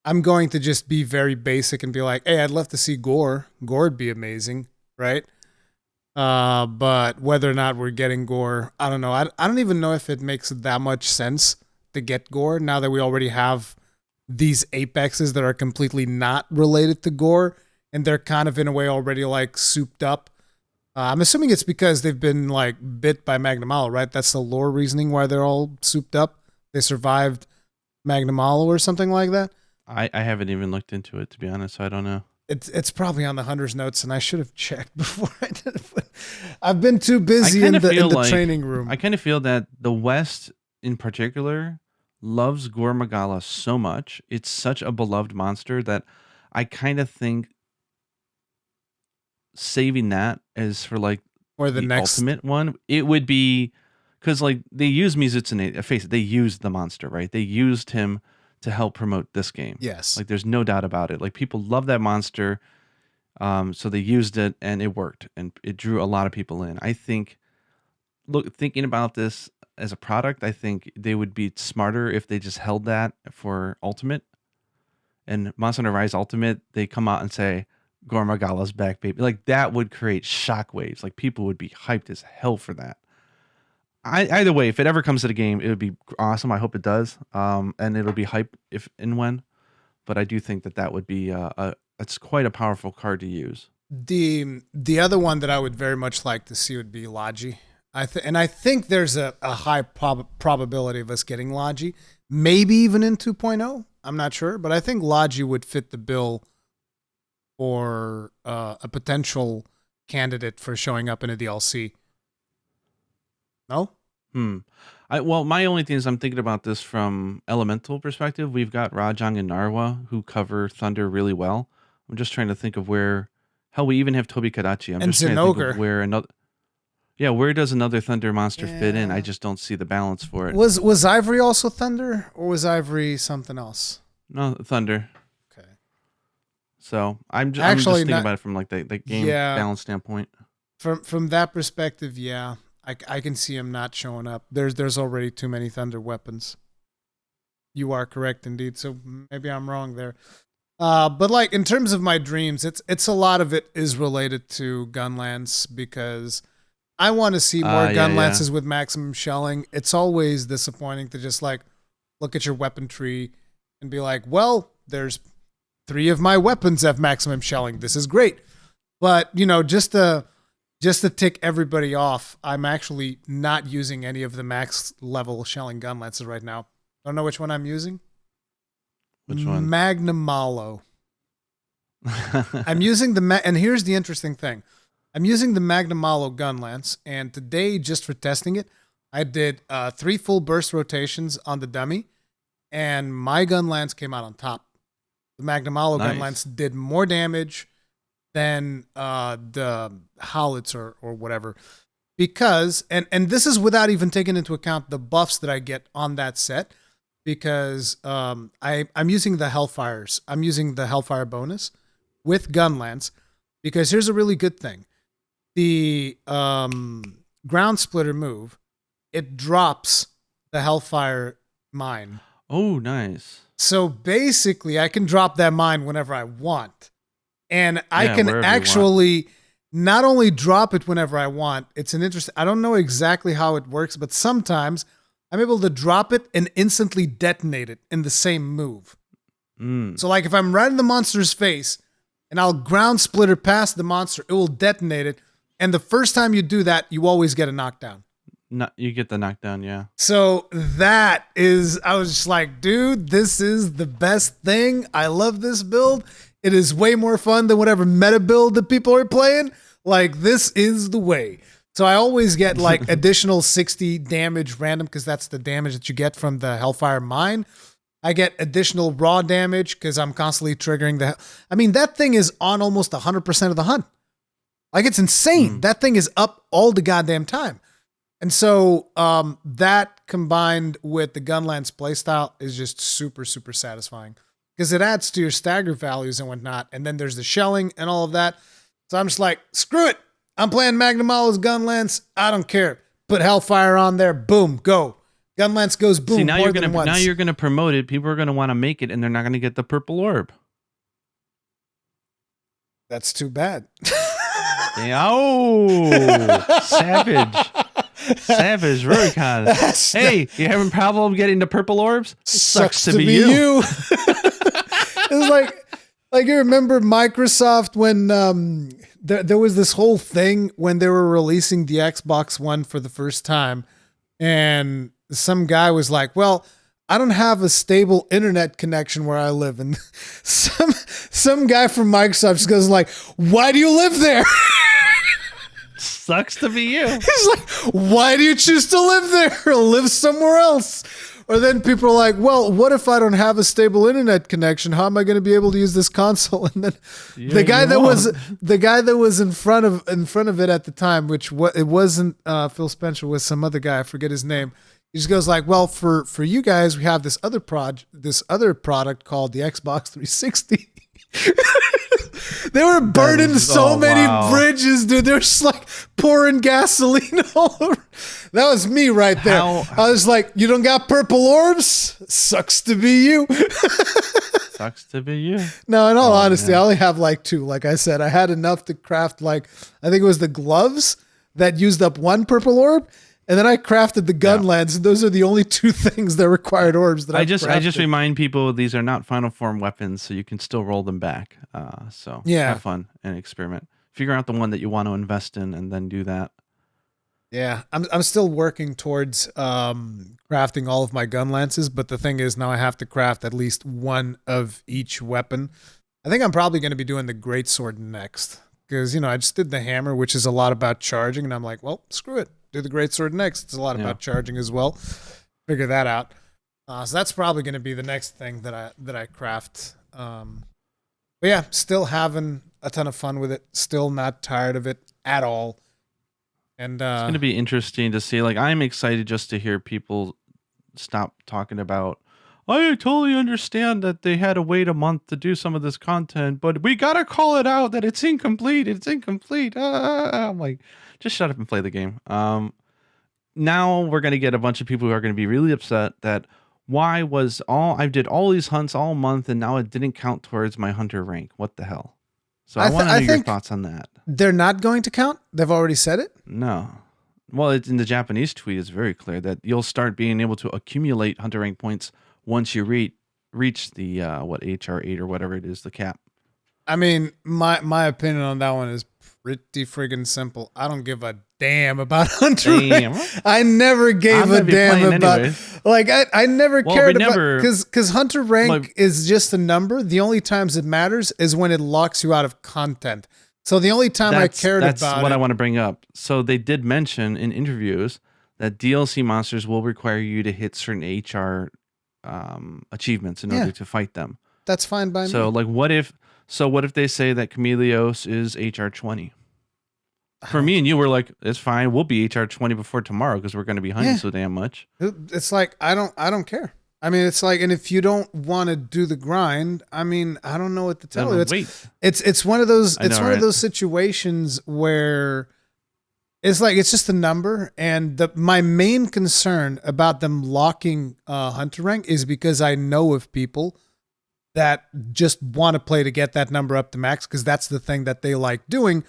I'm going to just be very basic and be like, hey, I'd love to see Gore. Gore would be amazing, right? But whether or not we're getting Gore, I don't know. I don't even know if it makes that much sense to get Gore now that we already have these Apexes that are completely not related to Gore, and they're kind of in a way already like souped up. I'm assuming it's because they've been like bit by Magnum Hollow, right? That's the lore reasoning why they're all souped up. They survived Magnum Hollow or something like that. I haven't even looked into it, to be honest, so I don't know. It's probably on the Hunter's notes, and I should have checked before I did it. I've been too busy in the training room. I kind of feel that the West in particular loves Gormagala so much. It's such a beloved monster that I kind of think saving that as for like or the next ultimate one, it would be because like they use Mizutsune. Face it, they used the monster, right? They used him to help promote this game. Yes. Like there's no doubt about it. Like people love that monster. So they used it and it worked and it drew a lot of people in. I think thinking about this as a product, I think they would be smarter if they just held that for Ultimate. And Monster Hunter Rise Ultimate, they come out and say, Gormagala's back, baby. Like that would create shockwaves. Like people would be hyped as hell for that. Either way, if it ever comes to the game, it would be awesome. I hope it does. And it'll be hype if and when. But I do think that would be it's quite a powerful card to use. The other one that I would very much like to see would be Logi. I think there's a high probability of us getting Logi, maybe even in 2.0. I'm not sure, but I think Logi would fit the bill for a potential candidate for showing up in a DLC. No? Well, my only thing is I'm thinking about this from elemental perspective. We've got Rajang and Narwa who cover Thunder really well. I'm just trying to think of where. Hell, we even have Tobi Kadachi. I'm and just trying to think of where another. Yeah, where does another Thunder monster fit in? I just don't see the balance for it. Was Ivory also Thunder, or was Ivory something else? No, Thunder. Okay. So I'm just thinking about it from like the game balance standpoint. From that perspective, yeah. I can see him not showing up. There's already too many Thunder weapons. You are correct indeed. So maybe I'm wrong there. But like in terms of my dreams, it's a lot of it is related to Gunlance because I want to see more Gunlances with maximum shelling. It's always disappointing to just like look at your weapon tree and be like, well, there's 3 of my weapons have maximum shelling. This is great. But just to tick everybody off, I'm actually not using any of the max level shelling Gunlances right now. Don't know which one I'm using. Which one? Magnamalo. I'm using and here's the interesting thing. I'm using the Magnamalo Gunlance, and today, just for testing it, I did 3 full burst rotations on the dummy, and my Gunlance came out on top. The Magnamalo Gunlance did more damage than the Howitzer or whatever. Because, and this is without even taking into account the buffs that I get on that set, because I'm using the Hellfires. I'm using the Hellfire bonus with Gunlance, because here's a really good thing. The Ground Splitter move, it drops the Hellfire mine. Oh, nice. So basically, I can drop that mine whenever I want. And I can actually not only drop it whenever I want, it's an interesting, I don't know exactly how it works, but sometimes I'm able to drop it and instantly detonate it in the same move. So like if I'm right in the monster's face and I'll Ground Splitter past the monster, it will detonate it. And the first time you do that, you always get a knockdown. You get the knockdown, yeah. So that is, I was just like, dude, this is the best thing. I love this build. It is way more fun than whatever meta build that people are playing. Like, this is the way. So I always get like additional 60 damage random because that's the damage that you get from the Hellfire Mine. I get additional raw damage because I'm constantly triggering that thing is on almost 100% of the hunt. Like, it's insane. That thing is up all the goddamn time. And so that combined with the Gunlance playstyle is just super, super satisfying because it adds to your stagger values and whatnot. And then there's the shelling and all of that. So I'm just like, screw it. I'm playing Magnamalo's Gunlance. I don't care. Put Hellfire on there. Boom, go. Gunlance goes boom. See, now you're gonna promote it. People are gonna want to make it, and they're not gonna get the purple orb. That's too bad. Savage, Rurikhan. Hey, you having problem getting the purple orbs? Sucks to be you. It's like you remember Microsoft when there was this whole thing when they were releasing the Xbox One for the first time, and some guy was like, well, I don't have a stable internet connection where I live. And some guy from Microsoft just goes like, why do you live there? Sucks to be you. He's like, why do you choose to live there or live somewhere else? Or then people are like, well, what if I don't have a stable internet connection? How am I going to be able to use this console? And then the guy that was in front of it at the time, it wasn't Phil Spencer, was some other guy. I forget his name. He just goes like, well, for you guys, we have this other product called the Xbox 360. They were burning so many bridges, dude. They were just like pouring gasoline all over. That was me right there. I was like, you don't got purple orbs? Sucks to be you. Sucks to be you. No, in all honesty, I only have like 2. Like I said, I had enough to craft I think it was the gloves that used up 1 purple orb. And then I crafted the gun lance, and those are the only 2 things that required orbs that I just remind people these are not final form weapons, so you can still roll them back. So have fun and experiment. Figure out the one that you want to invest in, and then do that. Yeah, I'm still working towards crafting all of my gun lances, but the thing is now I have to craft at least 1 of each weapon. I think I'm probably going to be doing the greatsword next, because I just did the hammer, which is a lot about charging, and I'm like, well, screw it. Do the greatsword next. It's a lot about charging as well. Figure that out. So that's probably going to be the next thing that I craft. But yeah, still having a ton of fun with it. Still not tired of it at all. And it's going to be interesting to see. Like, I'm excited just to hear people stop talking about, I totally understand that they had to wait a month to do some of this content, but we got to call it out that it's incomplete. It's incomplete. I'm like, just shut up and play the game. Now we're going to get a bunch of people who are going to be really upset that I did all these hunts all month and now it didn't count towards my hunter rank. What the hell? So I want to know your thoughts on that. They're not going to count? They've already said it? No. Well, it's in the Japanese tweet, it's very clear that you'll start being able to accumulate hunter rank points once you reach the HR 8 or whatever it is, the cap. I mean, my opinion on that one is pretty friggin' simple. I don't give a damn about hunter rank. I never gave a damn about I never cared about, because hunter rank is just a number. The only times it matters is when it locks you out of content. So the only time I cared about that's what I want to bring up. So they did mention in interviews that DLC monsters will require you to hit certain HR achievements in order to fight them. That's fine by me. So what if they say that Chameleos is HR 20? For me and you, we're like, it's fine. We'll be HR 20 before tomorrow because we're going to be hunting so damn much. It's like, I don't care. I mean, it's like, and if you don't want to do the grind, I mean, I don't know what to tell you. It's one of those. It's one of those situations where it's like it's just a number. And my main concern about them locking hunter rank is because I know of people that just want to play to get that number up to max because that's the thing that they like doing,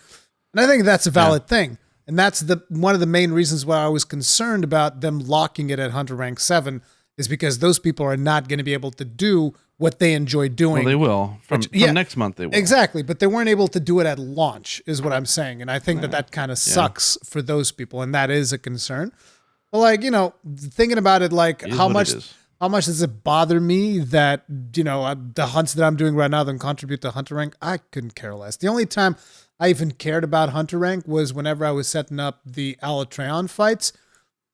and I think that's a valid thing. And that's one of the main reasons why I was concerned about them locking it at hunter rank 7. Is because those people are not going to be able to do what they enjoy doing. Well, they will. From next month, they will. Exactly. But they weren't able to do it at launch, is what I'm saying. And I think that kind of sucks for those people. And that is a concern. But thinking about it, how much does it bother me that, the hunts that I'm doing right now don't contribute to hunter rank? I couldn't care less. The only time I even cared about hunter rank was whenever I was setting up the Alatreon fights.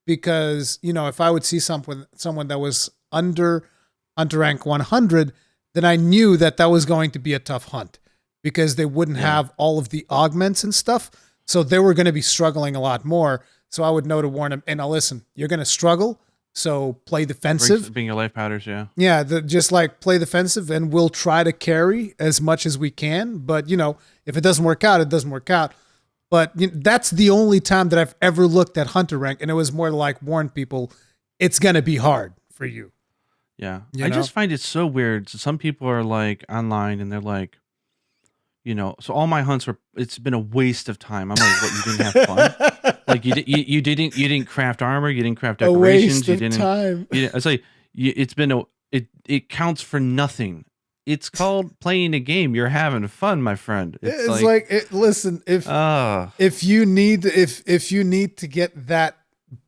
Because, if I would see someone that was under hunter rank 100, then I knew that was going to be a tough hunt because they wouldn't have all of the augments and stuff. So they were going to be struggling a lot more. So I would know to warn them, and now listen, you're going to struggle. So play defensive. Being your life powders, yeah. Yeah, just play defensive, and we'll try to carry as much as we can. But, if it doesn't work out, it doesn't work out. But that's the only time that I've ever looked at hunter rank, and it was more like warn people, it's going to be hard for you. Yeah. I just find it so weird. So some people are online and they're like, so all my hunts it's been a waste of time. I'm like, what, you didn't have fun? you didn't craft armor, you didn't craft decorations, a waste of time. It's like it's been it counts for nothing. It's called playing a game. You're having fun, my friend. Listen, if you need to get that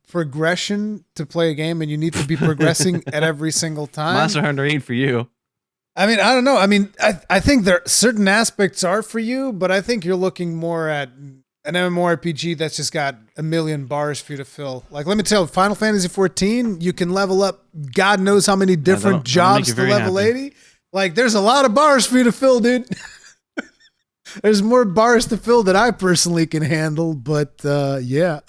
progression to play a game, and you need to be progressing at every single time, Monster Hunter ain't for you. I mean, I don't know. I mean, I think there certain aspects are for you, but I think you're looking more at an MMORPG that's just got a million bars for you to fill. Like, let me tell you, Final Fantasy 14, you can level up God knows how many different jobs to level 80. Like, there's a lot of bars for you to fill, dude. There's more bars to fill that I personally can handle, but yeah.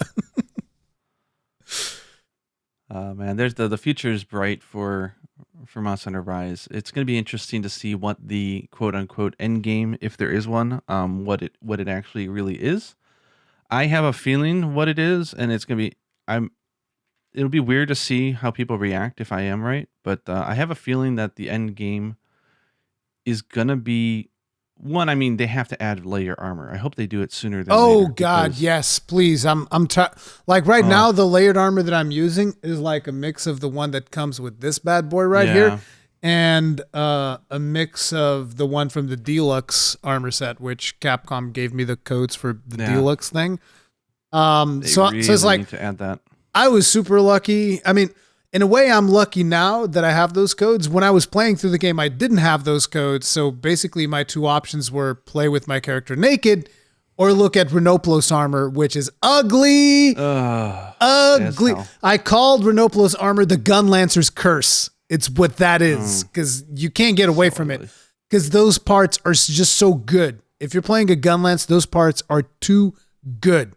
Man, there's the future is bright for Monster Hunter Rise. It's going to be interesting to see what the quote unquote end game, if there is one, what it actually really is. I have a feeling what it is, and it's going to be it'll be weird to see how people react if I am right, but I have a feeling that the end game is going to be one. I mean, they have to add layer armor. I hope they do it sooner than later. God, yes, please. Like right now, the layered armor that I'm using is like a mix of the one that comes with this bad boy right here, and a mix of the one from the deluxe armor set, which Capcom gave me the codes for the deluxe thing. So it's like need to add that. I was super lucky. I mean, in a way, I'm lucky now that I have those codes. When I was playing through the game, I didn't have those codes. So basically, my two options were play with my character naked or look at Renoplos armor, which is ugly. Ugly. I called Renoplos armor the Gunlancer's curse. It's what that is, because you can't get away from it, because those parts are just so good. If you're playing a Gunlance, those parts are too good.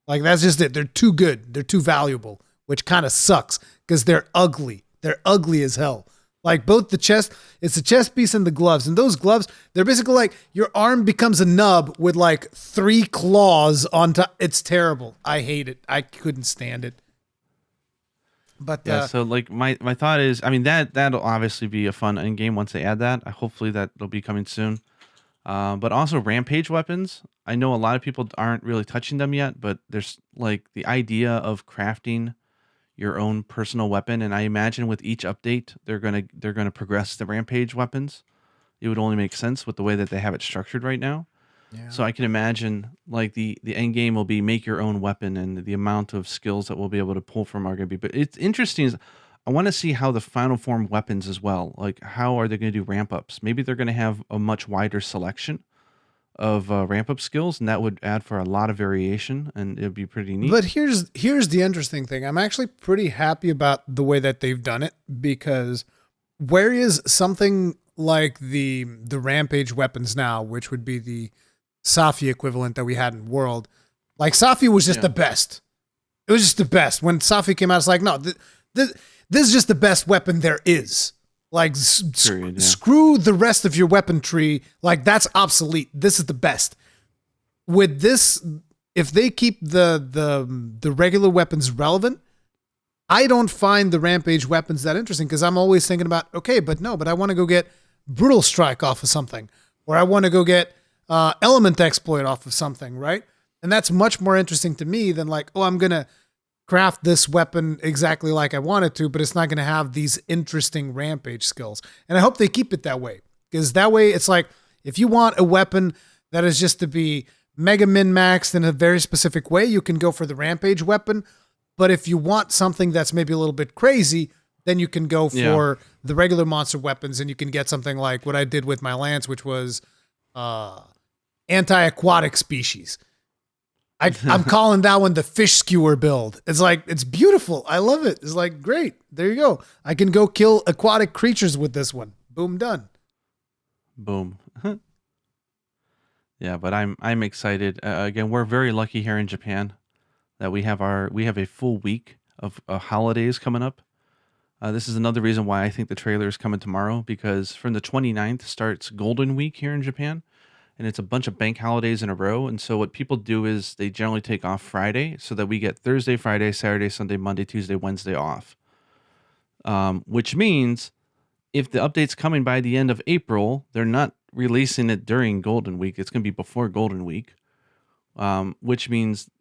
Like, that's just it. They're too good. They're too valuable, which kind of sucks because they're ugly. They're ugly as hell. Like, both the chest, it's the chest piece and the gloves. And those gloves, they're basically like your arm becomes a nub with like 3 claws on top. It's terrible. I hate it. I couldn't stand it. But so like my thought is, I mean, that'll obviously be a fun end game once they add that. Hopefully that'll be coming soon. But also rampage weapons. I know a lot of people aren't really touching them yet, but there's like the idea of crafting your own personal weapon, and I imagine with each update they're gonna progress the rampage weapons. It would only make sense with the way that they have it structured right now. Yeah. So I can imagine like the end game will be make your own weapon, and the amount of skills that we'll be able to pull from are going to be. But it's interesting. I want to see how the final form weapons as well. Like, how are they going to do ramp ups? Maybe they're going to have a much wider selection of ramp up skills, and that would add for a lot of variation, and it'd be pretty neat. But here's the interesting thing. I'm actually pretty happy about the way that they've done it, because whereas something like the rampage weapons now, which would be the Safi equivalent that we had in World, like Safi was just the best. It was just the best. When Safi came out, it's like, no, this is just the best weapon there is. Like, screw the rest of your weapon tree. Like, that's obsolete. This is the best. With this, if they keep the regular weapons relevant, I don't find the rampage weapons that interesting, because I'm always thinking about, okay, but I want to go get Brutal Strike off of something, or I want to go get Element Exploit off of something, right? And that's much more interesting to me than like, oh, I'm going to craft this weapon exactly like I want it to, but it's not going to have these interesting rampage skills. And I hope they keep it that way, because that way it's like, if you want a weapon that is just to be mega min-maxed in a very specific way, you can go for the rampage weapon. But if you want something that's maybe a little bit crazy, then you can go for the regular monster weapons, and you can get something like what I did with my lance, which was anti-aquatic species. I'm calling that one the fish skewer build. It's like, it's beautiful. I love it. It's like, great. There you go. I can go kill aquatic creatures with this one. Boom, done. Boom. Yeah, but I'm excited. Again, we're very lucky here in Japan that we have a full week of holidays coming up. This is another reason why I think the trailer is coming tomorrow, because from the 29th starts Golden Week here in Japan. And it's a bunch of bank holidays in a row. And so what people do is they generally take off Friday, so that we get Thursday, Friday, Saturday, Sunday, Monday, Tuesday, Wednesday off. Which means if the update's coming by the end of April, they're not releasing it during Golden Week. It's going to be before Golden Week. Which means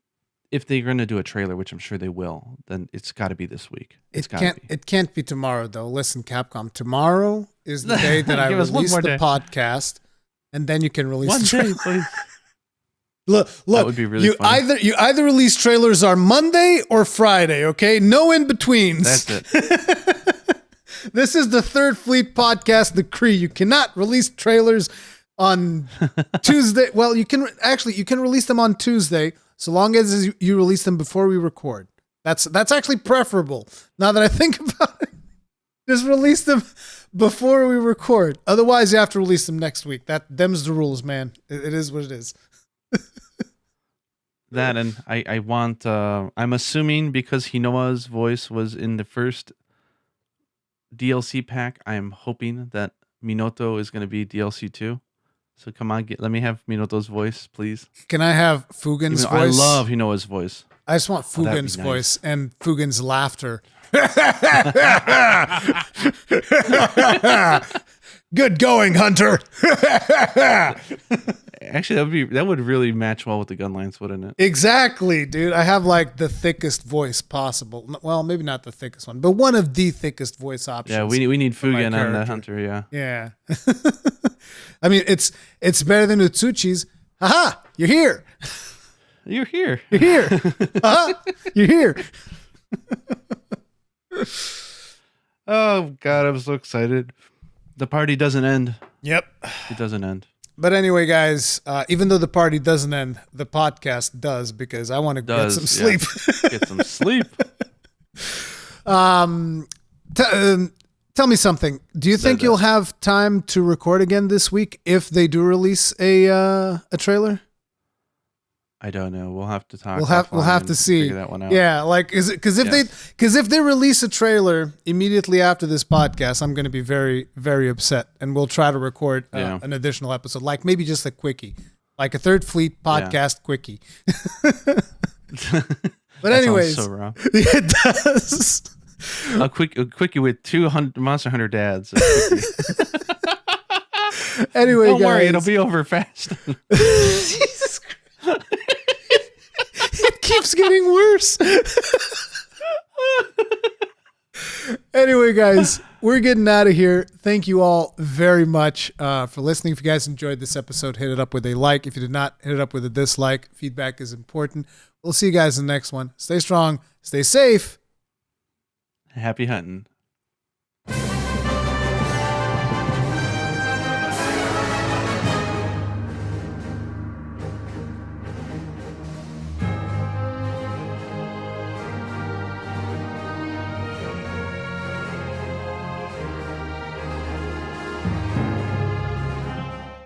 if they're going to do a trailer, which I'm sure they will, then it's got to be this week. It can't be tomorrow, though. Listen, Capcom, tomorrow is the day that I release the podcast. And then you can release one day, please. Look, that would be really funny. You either release trailers on Monday or Friday, okay? No in betweens. That's it. This is the Third Fleet podcast decree. You cannot release trailers on Tuesday. Well, you can release them on Tuesday, so long as you release them before we record. That's actually preferable. Now that I think about it, just release them before we record. Otherwise, you have to release them next week. Them's the rules, man. It is what it is. That, and I want. I'm assuming because Hinoa's voice was in the first DLC pack, I am hoping that Minoto is going to be DLC 2. So come on, let me have Minoto's voice, please. Can I have Fugen's voice? I love Hinoa's voice. I just want Fugen's voice and Fugen's laughter. Good going, Hunter. Actually, that would really match well with the gun lines, wouldn't it? Exactly, dude. I have like the thickest voice possible. Well, maybe not the thickest one, but one of the thickest voice options. Yeah, we need Fugen on the Hunter. Yeah. Yeah. I mean, it's better than Utsuchi's. Haha, you're here. You're here. You're here. You're here. Oh God, I'm so excited. The party doesn't end. Yep. It doesn't end. But anyway, guys, even though the party doesn't end, the podcast does because I want to get some sleep. Yeah. Get some sleep. Tell me something. Do you think you'll have time to record again this week if they do release a trailer? I don't know. We'll have to talk. We'll have to see. Figure that one out. Yeah, like is it because if they release a trailer immediately after this podcast, I'm going to be very, very upset, and we'll try to record an additional episode, like maybe just a quickie, like a Third Fleet podcast quickie. But anyways, so wrong. It does. A quickie with 200 Monster Hunter dads. Anyway, don't guys, worry, it'll be over fast. Jesus Christ. It keeps getting worse. Anyway, guys, we're getting out of here. Thank you all very much for listening. If you guys enjoyed this episode, hit it up with a like. If you did not, hit it up with a dislike. Feedback is important. We'll see you guys in the next one. Stay strong. Stay safe. Happy hunting.